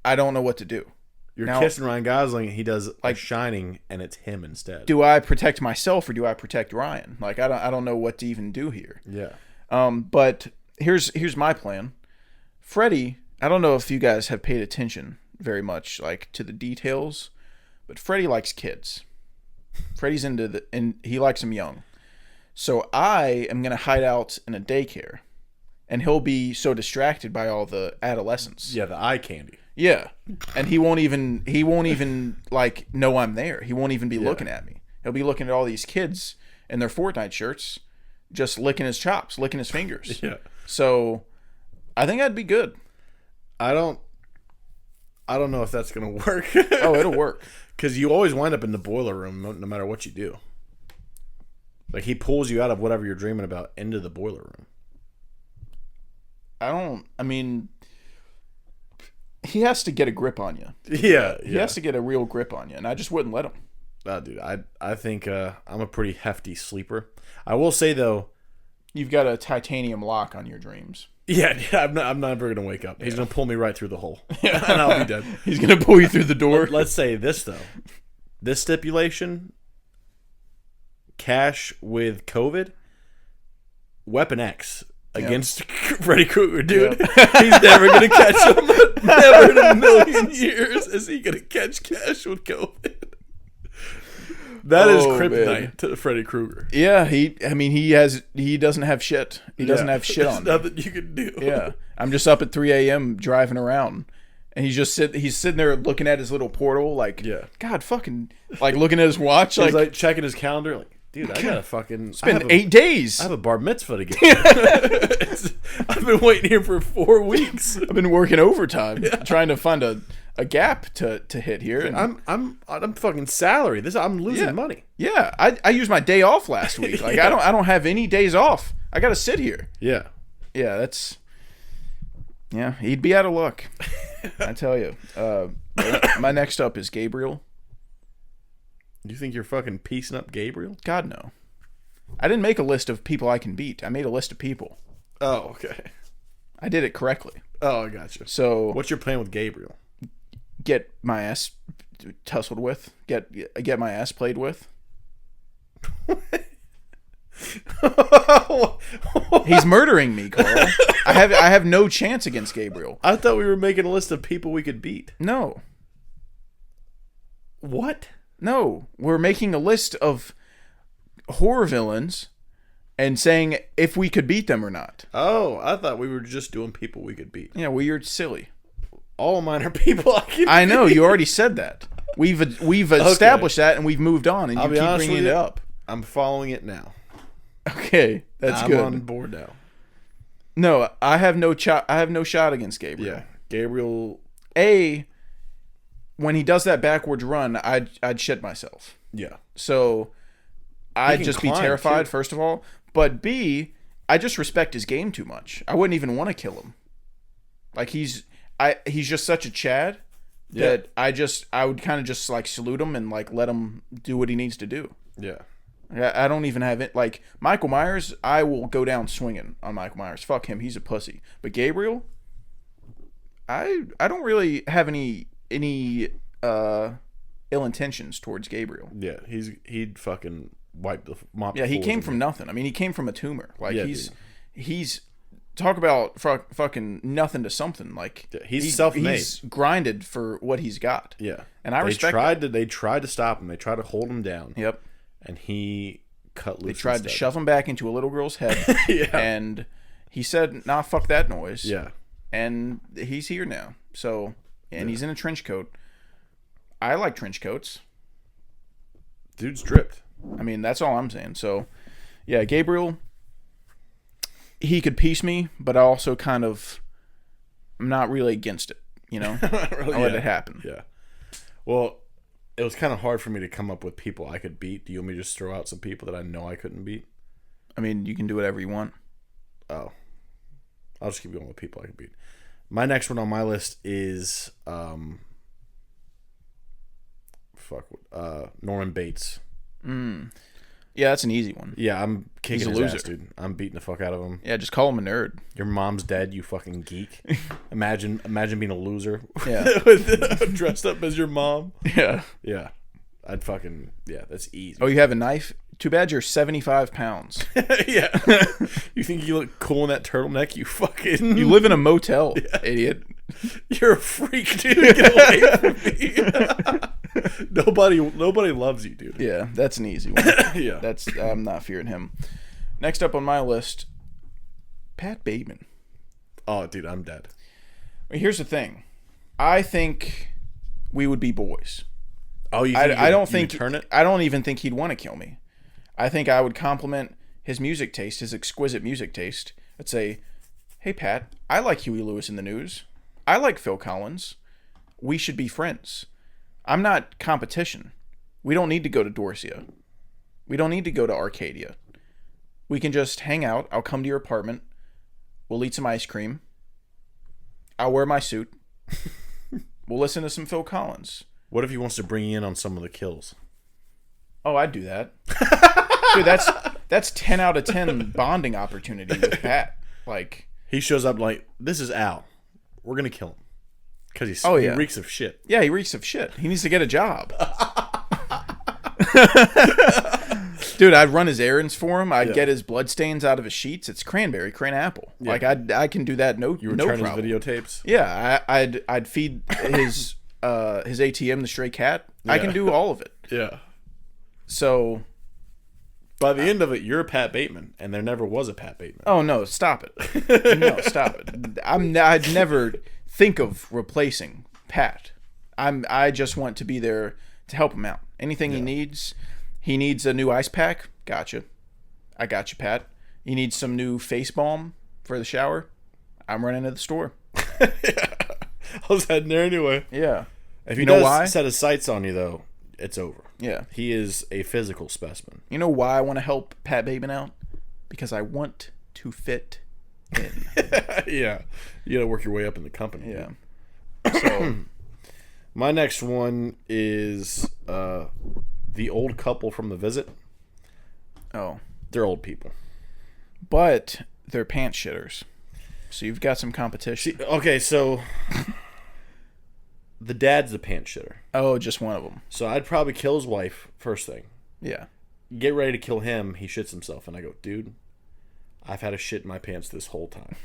I don't know what to do. You're now- kissing Ryan Gosling, and he does Like- like Shining, and it's him instead. Do I protect myself or do I protect Ryan? Like I don't know what to even do here. Yeah. But here's my plan. Freddie, I don't know if you guys have paid attention very much like to the details, but Freddie likes kids. Freddie's and he likes them young. So I am gonna hide out in a daycare, and he'll be so distracted by all the adolescents. Yeah, the eye candy. Yeah, and he won't even like know I'm there. He won't even be looking at me. He'll be looking at all these kids in their Fortnite shirts, just licking his chops, licking his fingers. Yeah. So, I think I'd be good. I don't know if that's gonna work. Oh, it'll work. Because you always wind up in the boiler room, no matter what you do. Like he pulls you out of whatever you're dreaming about into the boiler room. I mean, he has to get a grip on you. Yeah, He has to get a real grip on you, and I just wouldn't let him. No, dude, I think I'm a pretty hefty sleeper. I will say though, you've got a titanium lock on your dreams. Yeah, I'm never gonna wake up. He's gonna pull me right through the hole, and I'll be dead. He's gonna pull you through the door. Let's say this though, this stipulation: cash with COVID, Weapon X against Freddy Krueger, dude. He's never gonna catch him. Never in a million years is he gonna catch cash with COVID. That is kryptonite to Freddy Krueger. Yeah, he doesn't have shit. He doesn't have shit on. There's nothing you can do. Yeah, I'm just up at 3 a.m. driving around, and he's sitting there looking at his little portal, like, God, fucking, like looking at his watch, he's like checking his calendar, like, dude, I gotta fucking spend 8 days. I have a bar mitzvah to get. I've been waiting here for 4 weeks. I've been working overtime trying to find a gap to hit here. And I'm fucking salary. I'm losing money. Yeah, I used my day off last week. Like I don't have any days off. I gotta sit here. Yeah. He'd be out of luck. I tell you. My next up is Gabriel. You think you're fucking piecing up Gabriel? God, no. I didn't make a list of people I can beat. I made a list of people. Oh, okay. I did it correctly. Oh, I gotcha. So, what's your plan with Gabriel? Get my ass tussled with. Get my ass played with. He's murdering me, Carl. I have no chance against Gabriel. I thought we were making a list of people we could beat. No. What? No, we're making a list of horror villains and saying if we could beat them or not. Oh, I thought we were just doing people we could beat. Yeah, well, you're silly. All of mine are people I can beat. I know, you already said that. We've established that and we've moved on, and you keep bringing it up. I'm following it now. Okay, that's good. I'm on board now. No, I have no shot against Gabriel. Yeah, Gabriel. When he does that backwards run, I'd shit myself. Yeah. So I'd just be terrified, first of all. But B, I just respect his game too much. I wouldn't even want to kill him. Like he's just such a Chad that I would kind of just like salute him and like let him do what he needs to do. Yeah. I don't even have it. Like Michael Myers, I will go down swinging on Michael Myers. Fuck him, he's a pussy. But Gabriel, I don't really have any ill intentions towards Gabriel. Yeah, he'd fucking wipe the mop. Yeah, he came from nothing. I mean, he came from a tumor. Like yeah, he's talk about fucking nothing to something. Like he's self-made. He's grinded for what he's got. Yeah, and I respect. They tried to stop him. They tried to hold him down. Yep. And he cut loose. They tried to shove him back into a little girl's head. Yeah. And he said, "Nah, fuck that noise." Yeah. And he's here now. So, and he's in a trench coat. I like trench coats. Dude's dripped. I mean, that's all I'm saying. So, yeah, Gabriel, he could piece me, but I also I'm not really against it, you know? Really, I let it happen. Yeah. Well, it was kind of hard for me to come up with people I could beat. Do you want me to just throw out some people that I know I couldn't beat? I mean, you can do whatever you want. Oh. I'll just keep going with people I can beat. My next one on my list is Norman Bates. Yeah, that's an easy one. Yeah, I'm kicking his loser. ass, dude. I'm beating the fuck out of him. Yeah, just call him a nerd. Your mom's dead, you fucking geek. Imagine being a loser. Yeah. Dressed up as your mom. Yeah. Yeah. That's easy. Oh, you have a knife? Too bad you're 75 pounds. Yeah. You think you look cool in that turtleneck? You fucking... You live in a motel, idiot. You're a freak, dude. Get away from me. Nobody loves you, dude. Yeah, that's an easy one. Yeah. I'm not fearing him. Next up on my list, Pat Bateman. Oh, dude, I'm dead. Here's the thing. I think we would be boys. Oh, you think I don't you would think turn it? I don't even think he'd want to kill me. I think I would compliment his music taste, his exquisite music taste. I'd say, "Hey Pat, I like Huey Lewis in the News. I like Phil Collins. We should be friends. I'm not competition. We don't need to go to Dorsia. We don't need to go to Arcadia. We can just hang out. I'll come to your apartment. We'll eat some ice cream. I'll wear my suit. We'll listen to some Phil Collins." What if he wants to bring you in on some of the kills? Oh, I'd do that. Dude, that's 10 out of 10 bonding opportunity with Pat. Like, He shows up like, this is Al. We're going to kill him. Because he reeks of shit. yeah, he reeks of shit. He needs to get a job. Dude, I'd run his errands for him. I'd get his bloodstains out of his sheets. It's cran apple. Yeah. Like, I can do that no problem. You return his videotapes? Yeah, I'd feed his ATM, the stray cat. I can do all of it. Yeah. So... By the end of it, you're Pat Bateman, and there never was a Pat Bateman. Oh no! Stop it! No, stop it! I'd never think of replacing Pat. I just want to be there to help him out. Anything he needs a new ice pack. Gotcha. I got you, Pat. He needs some new face balm for the shower. I'm running to the store. I was heading there anyway. Yeah. If he does set his sights on you, though, it's over. Yeah. He is a physical specimen. You know why I want to help Pat Bateman out? Because I want to fit in. Yeah. You gotta work your way up in the company. Yeah. So my next one is the old couple from The Visit. Oh. They're old people. But they're pants shitters. So you've got some competition. Okay, so the dad's the pants shitter. Oh, just one of them. So I'd probably kill his wife first thing. Yeah. Get ready to kill him. He shits himself. And I go, dude, I've had a shit in my pants this whole time.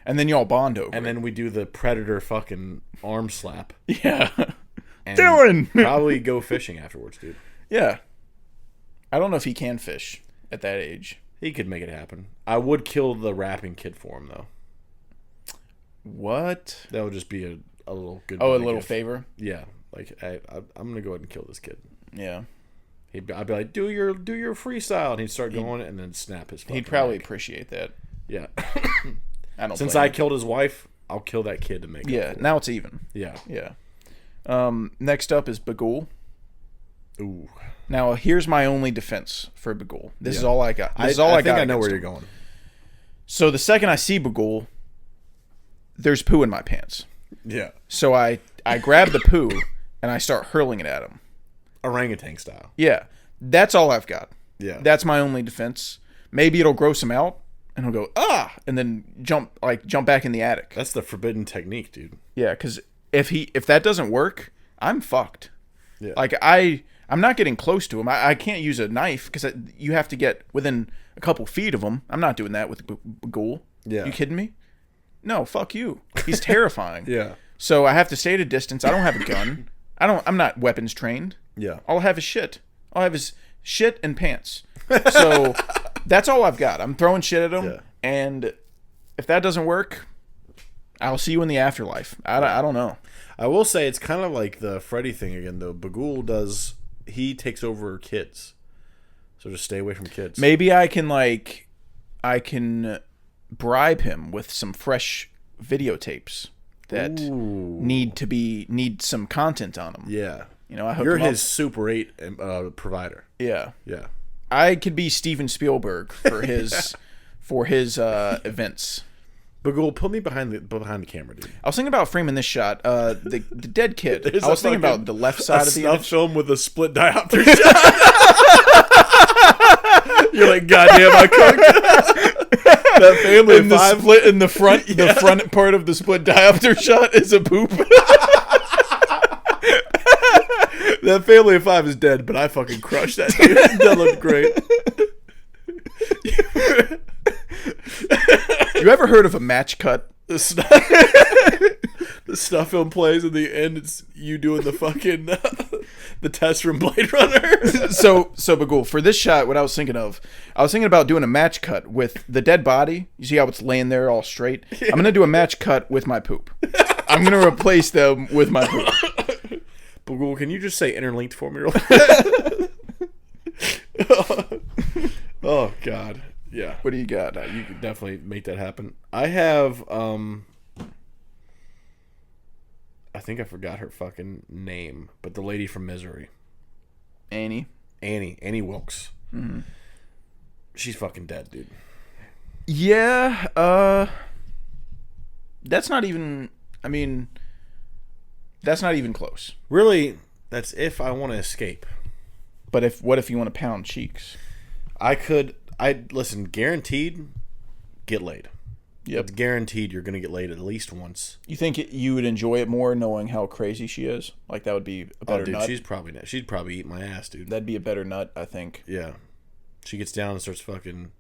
And then y'all bond over And then we do the predator fucking arm slap. Yeah. And Dylan! Probably go fishing afterwards, dude. Yeah. I don't know if he can fish at that age. He could make it happen. I would kill the rapping kid for him, though. What? That would just be a little good. Oh, a little favor? Yeah. Like, I'm going to go ahead and kill this kid. Yeah. I'd be like, do your freestyle. And he'd start going and then snap his fucking He'd probably neck. appreciate that. Yeah. I don't Since I killed his wife, I'll kill that kid to make it. Yeah, now it's even. Yeah. Yeah. Next up is Bagul. Ooh. Now, here's my only defense for Bagul. This is all I got. This is all I I got. think I know where against you're him. going. So the second I see Bagul, there's poo in my pants. Yeah. So I grab the poo and I start hurling it at him. Orangutan style. Yeah. That's all I've got. Yeah. That's my only defense. Maybe it'll gross him out and he'll go, ah, and then jump back in the attic. That's the forbidden technique, dude. Yeah, because if that doesn't work, I'm fucked. Yeah. Like, I'm not getting close to him. I can't use a knife because you have to get within a couple feet of him. I'm not doing that with Bagul. Yeah. You kidding me? No, fuck you. He's terrifying. Yeah. So I have to stay at a distance. I don't have a gun. I'm not weapons trained. Yeah. All I have is shit. All I have is shit and pants. So that's all I've got. I'm throwing shit at him, Yeah. and if that doesn't work, I'll see you in the afterlife. I don't know. I will say it's kind of like the Freddy thing again, though. Bagul he takes over kids. So just stay away from kids. Maybe I can bribe him with some fresh videotapes that need some content on them. Yeah. You know, I hook You're him up. his Super 8 provider. Yeah. Yeah. I could be Steven Spielberg for his events. Bagul, put me behind the camera, dude. I was thinking about framing this shot. The dead kid. There's I was a thinking about fucking- the left side of the snuff image. film with a split diopter shot. You're like, goddamn, I cooked. That family And of the five. split in the front, the front part of the split diopter shot is a poop. That family of five is dead, but I fucking crushed that dude. That looked great. You ever heard of a match cut? The snuff film plays in the end. It's you doing the fucking the test from Blade Runner. So Bagul, for this shot, what I was thinking about doing a match cut with the dead body. You see how it's laying there all straight? I'm gonna do a match cut with my poop. I'm going to replace them with my poop. Google, can you just say interlinked for me real Oh, God. Yeah. What do you got? You could definitely make that happen. I have, I think I forgot her fucking name, but the lady from Misery. Annie Wilkes. Mm-hmm. She's fucking dead, dude. Yeah, that's not even, I mean, that's not even close. Really, that's if I want to escape. But what if you want to pound cheeks? Listen, guaranteed, get laid. Yep. It's guaranteed you're going to get laid at least once. You think you would enjoy it more knowing how crazy she is? Like, that would be a better nut? She'd probably eat my ass, dude. That'd be a better nut, I think. Yeah. She gets down and starts fucking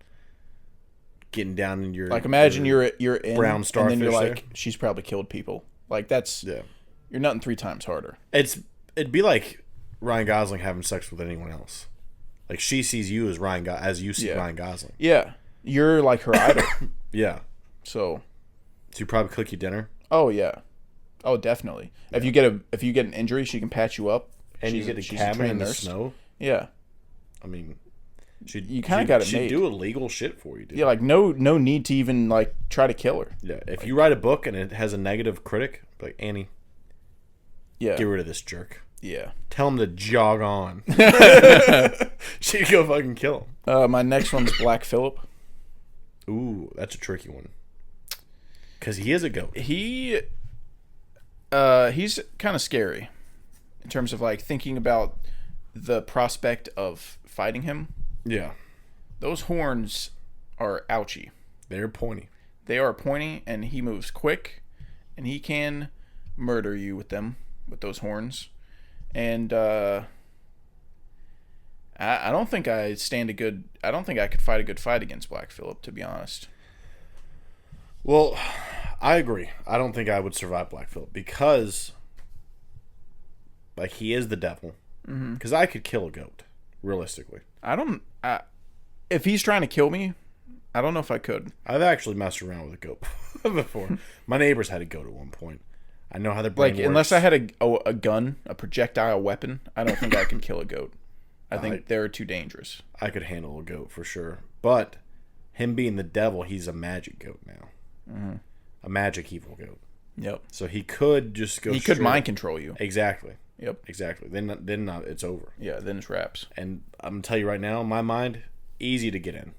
getting down in your... Like, imagine you're in, brown starfish, and then you're like, there. She's probably killed people. Like, that's... Yeah. You're nutting 3 times harder. It'd be like Ryan Gosling having sex with anyone else. Like, she sees you as as you see Ryan Gosling. Yeah. You're like her idol. Yeah. So you probably cook you dinner? Oh, yeah. Oh, definitely. Yeah. If you get an injury, she can patch you up. And you get a cabin in the snow? Yeah. I mean... You kind of got it made. She'd do illegal shit for you, dude. Yeah, like no need to even like try to kill her. Yeah, if you write a book and it has a negative critic, like Annie, get rid of this jerk. Yeah, tell him to jog on. She'd go fucking kill him. My next one's Black Phillip. Ooh, that's a tricky one. Because he is a goat. He's kind of scary in terms of like thinking about the prospect of fighting him. Yeah. Those horns are ouchy. They're pointy. They are pointy, and he moves quick, and he can murder you with them, with those horns. And I don't think I don't think I could fight a good fight against Black Phillip, to be honest. Well, I agree. I don't think I would survive Black Phillip because, like, he is the devil. Because I could kill a goat, realistically. If he's trying to kill me, I don't know if I could. I've actually messed around with a goat before. My neighbors had a goat at one point. I know how their brain works. Unless I had a gun, a projectile weapon, I don't think I can kill a goat. I think they're too dangerous. I could handle a goat for sure. But him being the devil, he's a magic goat now. Mm-hmm. A magic evil goat. Yep. So he could just go. He could mind control you. Exactly. Yep. Exactly. Then it's over. Yeah. Then it's wraps. And I'm gonna tell you right now, in my mind, easy to get in.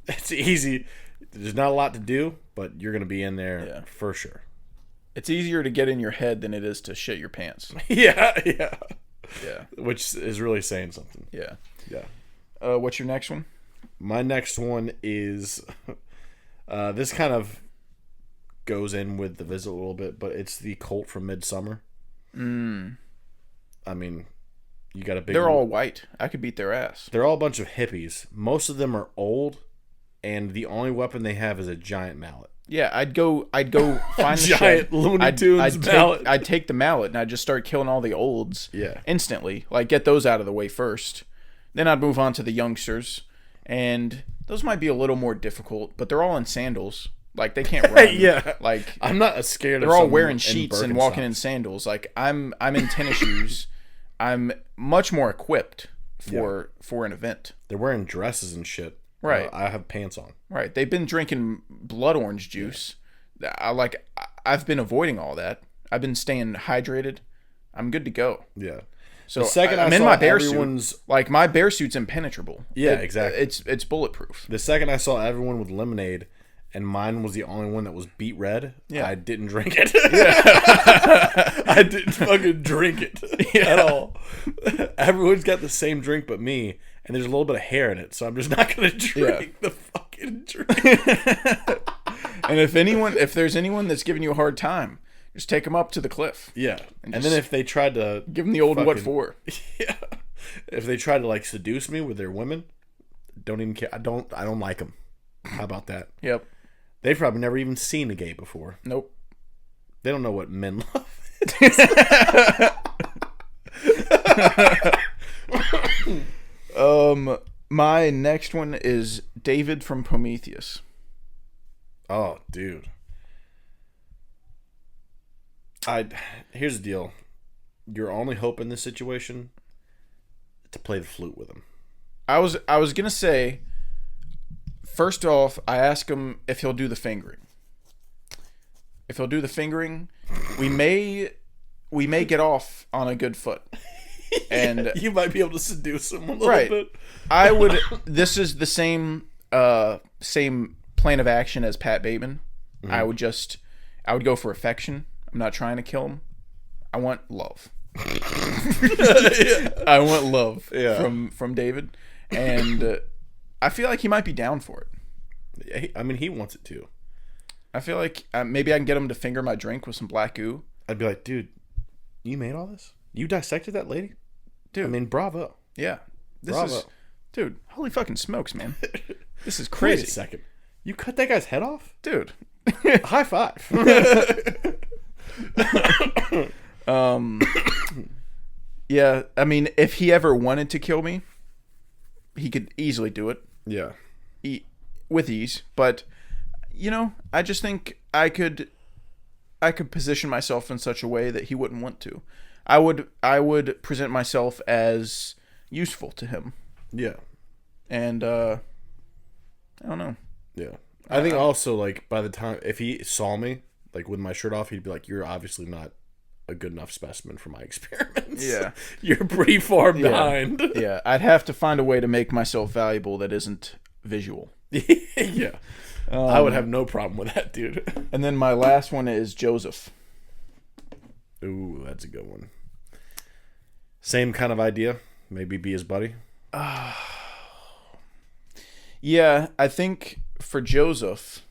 It's easy. There's not a lot to do, but you're gonna be in there for sure. It's easier to get in your head than it is to shit your pants. Yeah. Which is really saying something. Yeah. Yeah. What's your next one? My next one is this kind of goes in with The Visit a little bit, but it's the cult from Midsummer. I mean, you got a big... They're all white. I could beat their ass. They're all a bunch of hippies. Most of them are old, and the only weapon they have is a giant mallet. Yeah, I'd go find the giant Looney Tunes mallet. I'd take the mallet and I'd just start killing all the olds instantly. Like, get those out of the way first. Then I'd move on to the youngsters, and those might be a little more difficult, but they're all in sandals. Like, they can't run. Yeah. Like, I'm not as scared of they're all wearing sheets and walking in sandals. Like, I'm in tennis shoes. I'm much more equipped for an event. They're wearing dresses and shit. Right. I have pants on. Right. They've been drinking blood orange juice. Yeah. I've been avoiding all that. I've been staying hydrated. I'm good to go. Yeah. So I'm in my bear suit. Like, my bear suit's impenetrable. Yeah, exactly. It's bulletproof. The second I saw everyone with lemonade, and mine was the only one that was beet red, I didn't drink it. Yeah. I didn't fucking drink it at all. Everyone's got the same drink but me, and there's a little bit of hair in it, so I'm just not going to drink the fucking drink. And if there's anyone that's giving you a hard time, just take them up to the cliff. Yeah. And then if they tried to... Give them the old what for. Yeah. If they tried to, like, seduce me with their women, don't even care. I don't like them. How about that? Yep. They've probably never even seen a gay before. Nope. They don't know what men love. My next one is David from Prometheus. Oh, dude. Here's the deal. Your only hope in this situation is to play the flute with him. I was gonna say, first off, I ask him if he'll do the fingering. If he'll do the fingering, we may get off on a good foot. And you might be able to seduce him a little bit. I would. This is the same plan of action as Pat Bateman. Mm-hmm. I would go for affection. I'm not trying to kill him. I want love. I want love from David, and I feel like he might be down for it. I mean, he wants it too. I feel like maybe I can get him to finger my drink with some black goo. I'd be like, dude, you made all this? You dissected that lady? Dude. I mean, bravo. Yeah. Bravo. Dude, holy fucking smokes, man. This is crazy. Wait a second. You cut that guy's head off? Dude. High five. Yeah, I mean, if he ever wanted to kill me, he could easily do it. Yeah. With ease, but I just think I could position myself in such a way that he wouldn't want to. I would present myself as useful to him. Yeah. And I don't know. Yeah. I think also, like, by the time, if he saw me, like, with my shirt off, he'd be like, you're obviously not a good enough specimen for my experiments. Yeah. You're pretty far behind. Yeah. I'd have to find a way to make myself valuable that isn't visual. Yeah. I would have no problem with that, dude. And then my last one is Joseph. Ooh, that's a good one. Same kind of idea. Maybe be his buddy. Yeah, I think for Joseph,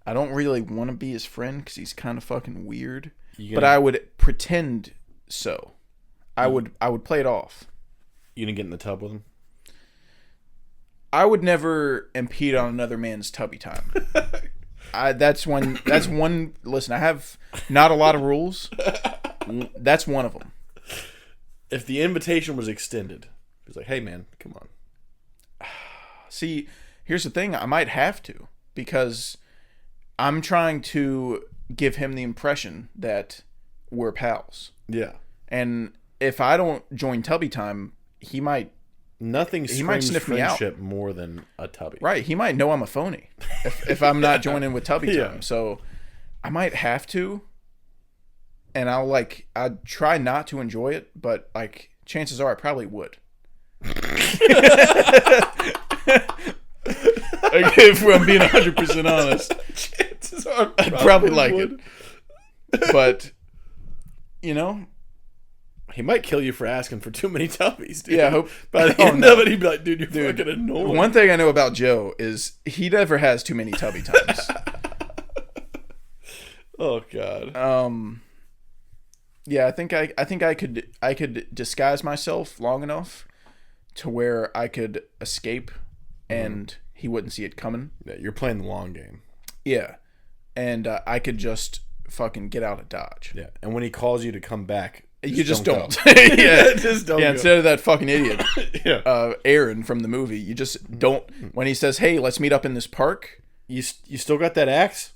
I don't really want to be his friend because he's kind of fucking weird. But I would pretend so. I would play it off. You gonna get in the tub with him? I would never impede on another man's tubby time. That's one. Listen, I have not a lot of rules. That's one of them. If the invitation was extended, he's like, "Hey, man, come on." See, here's the thing. I might have to because I'm trying to give him the impression that we're pals. Yeah. And if I don't join tubby time, he might. Nothing screams might sniff me out friendship more than a tubby. Right. He might know I'm a phony if I'm not joining with tubby time. So I might have to. And I'd try not to enjoy it, but like chances are I probably would. If I'm being 100% honest, chances are I'd probably like it. But, he might kill you for asking for too many tubbies, dude. Yeah, I hope. By the end of it, he'd be like, dude, you're fucking annoying. One thing I know about Joe is he never has too many tubby times. Oh, God. Yeah, I think I could disguise myself long enough to where I could escape and he wouldn't see it coming. Yeah, you're playing the long game. Yeah. And I could just fucking get out of Dodge. Yeah. And when he calls you to come back, you just don't. Yeah, just don't. Yeah, instead of that fucking idiot, yeah. Aaron from the movie, you just don't. When he says, "Hey, let's meet up in this park," you still got that axe?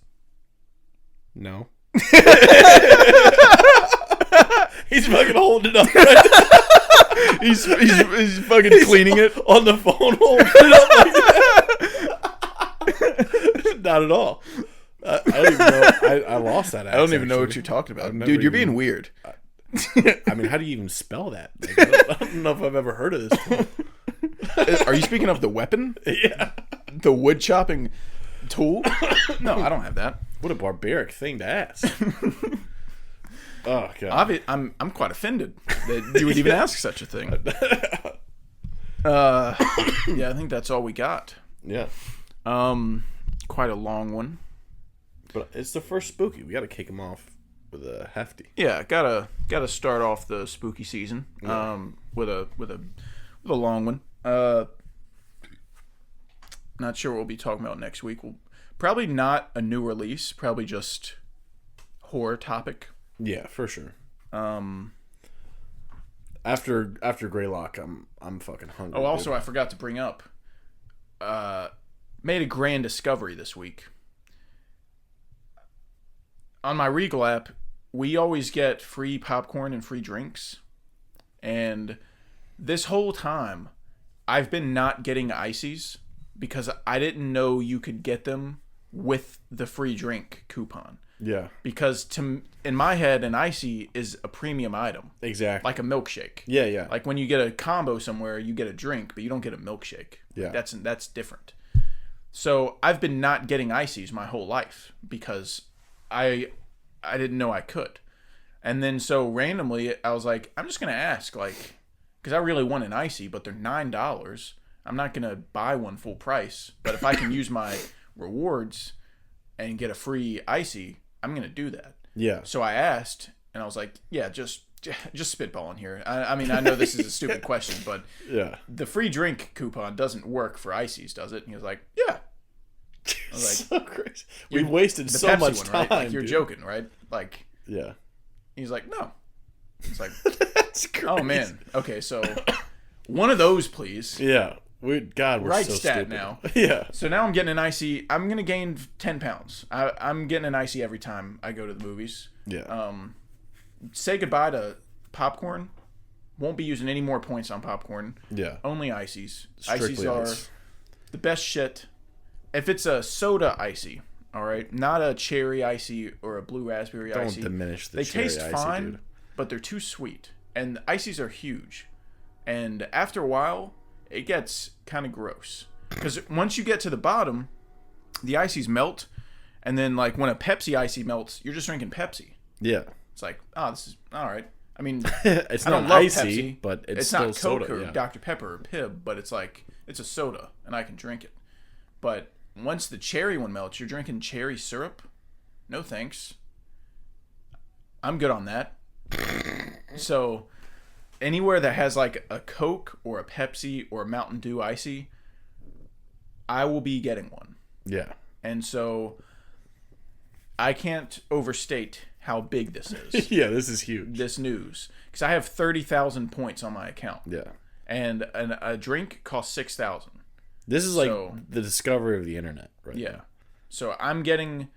No. He's fucking holding it up. Right? he's fucking cleaning it on the phone, holding it up like that. Not at all. I don't even know. I lost that axe. I don't even know what you're talking about, dude. You're being weird. I mean, how do you even spell that? Like, I don't know if I've ever heard of this. Are you speaking of the weapon? Yeah. The wood chopping tool? No, I don't have that. What a barbaric thing to ask. Oh, God. I'm quite offended that you would even ask such a thing. Yeah, I think that's all we got. Yeah. Quite a long one. But it's the first spooky. We got to kick him off with a hefty. Yeah, gotta start off the spooky season. With a long one. Not sure what we'll be talking about next week. We'll probably not a new release. Probably just horror topic. Yeah, for sure. After Greylock, I'm fucking hungry. Oh, also, dude. I forgot to bring up. Made a grand discovery this week. On my Regal app, we always get free popcorn and free drinks. And this whole time, I've been not getting ices because I didn't know you could get them with the free drink coupon. Yeah. Because in my head, an icy is a premium item. Exactly. Like a milkshake. Yeah, yeah. Like when you get a combo somewhere, you get a drink, but you don't get a milkshake. Yeah. That's different. So I've been not getting ices my whole life because I didn't know I could. And then so randomly, I was like, I'm just going to ask, like, because I really want an icy, but they're $9. I'm not going to buy one full price. But if I can use my rewards and get a free icy, I'm going to do that. Yeah. So I asked, and I was like, yeah, just spitballing here. I mean, I know this is a stupid question, but yeah, the free drink coupon doesn't work for ices, does it? And he was like, yeah. I was like, so crazy. We wasted so Pepsi much one, time. Right? Like, you're dude. joking, right? Like, yeah. He's like, no. It's like, that's crazy. Oh man. Okay, so one of those, please. Yeah. We're right so stat stupid. now. Yeah. So now I'm getting an icy. I'm gonna gain 10 pounds. I'm getting an icy every time I go to the movies. Yeah. Say goodbye to popcorn. Won't be using any more points on popcorn. Yeah. Only ices. Strictly Ices are ice. the best shit. If it's a soda icy, all right, not a cherry icy or a blue raspberry icy. Don't diminish the they cherry taste icy, fine, dude. but they're too sweet. And the ices are huge. And after a while, it gets kind of gross. Because once you get to the bottom, the ices melt. And then, like, when a Pepsi icy melts, you're just drinking Pepsi. Yeah. It's like, oh, this is all right. I mean, it's I don't not love icy, Pepsi, but it's not still Coke soda, or yeah. Dr. Pepper or Pib, but it's like, it's a soda, and I can drink it. But once the cherry one melts, you're drinking cherry syrup? No thanks. I'm good on that. So, anywhere that has like a Coke or a Pepsi or a Mountain Dew icy, I will be getting one. Yeah. And so, I can't overstate how big this is. Yeah, this is huge. This news. Because I have 30,000 points on my account. Yeah. And a drink costs 6,000. This is like the discovery of the internet, right? Yeah. So I'm getting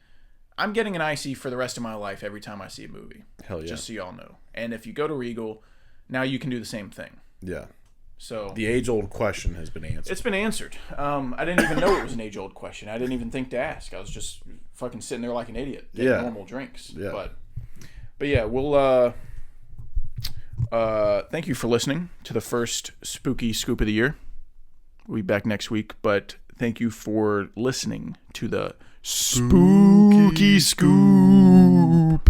an icy for the rest of my life every time I see a movie. Hell yeah. Just so y'all know. And if you go to Regal, now you can do the same thing. Yeah. So the age-old question has been answered. It's been answered. I didn't even know it was an age-old question. I didn't even think to ask. I was just fucking sitting there like an idiot getting normal drinks. Yeah. But yeah, we'll thank you for listening to the first Spooky Scoop of the year. We'll be back next week, but thank you for listening to the Spooky Scoop.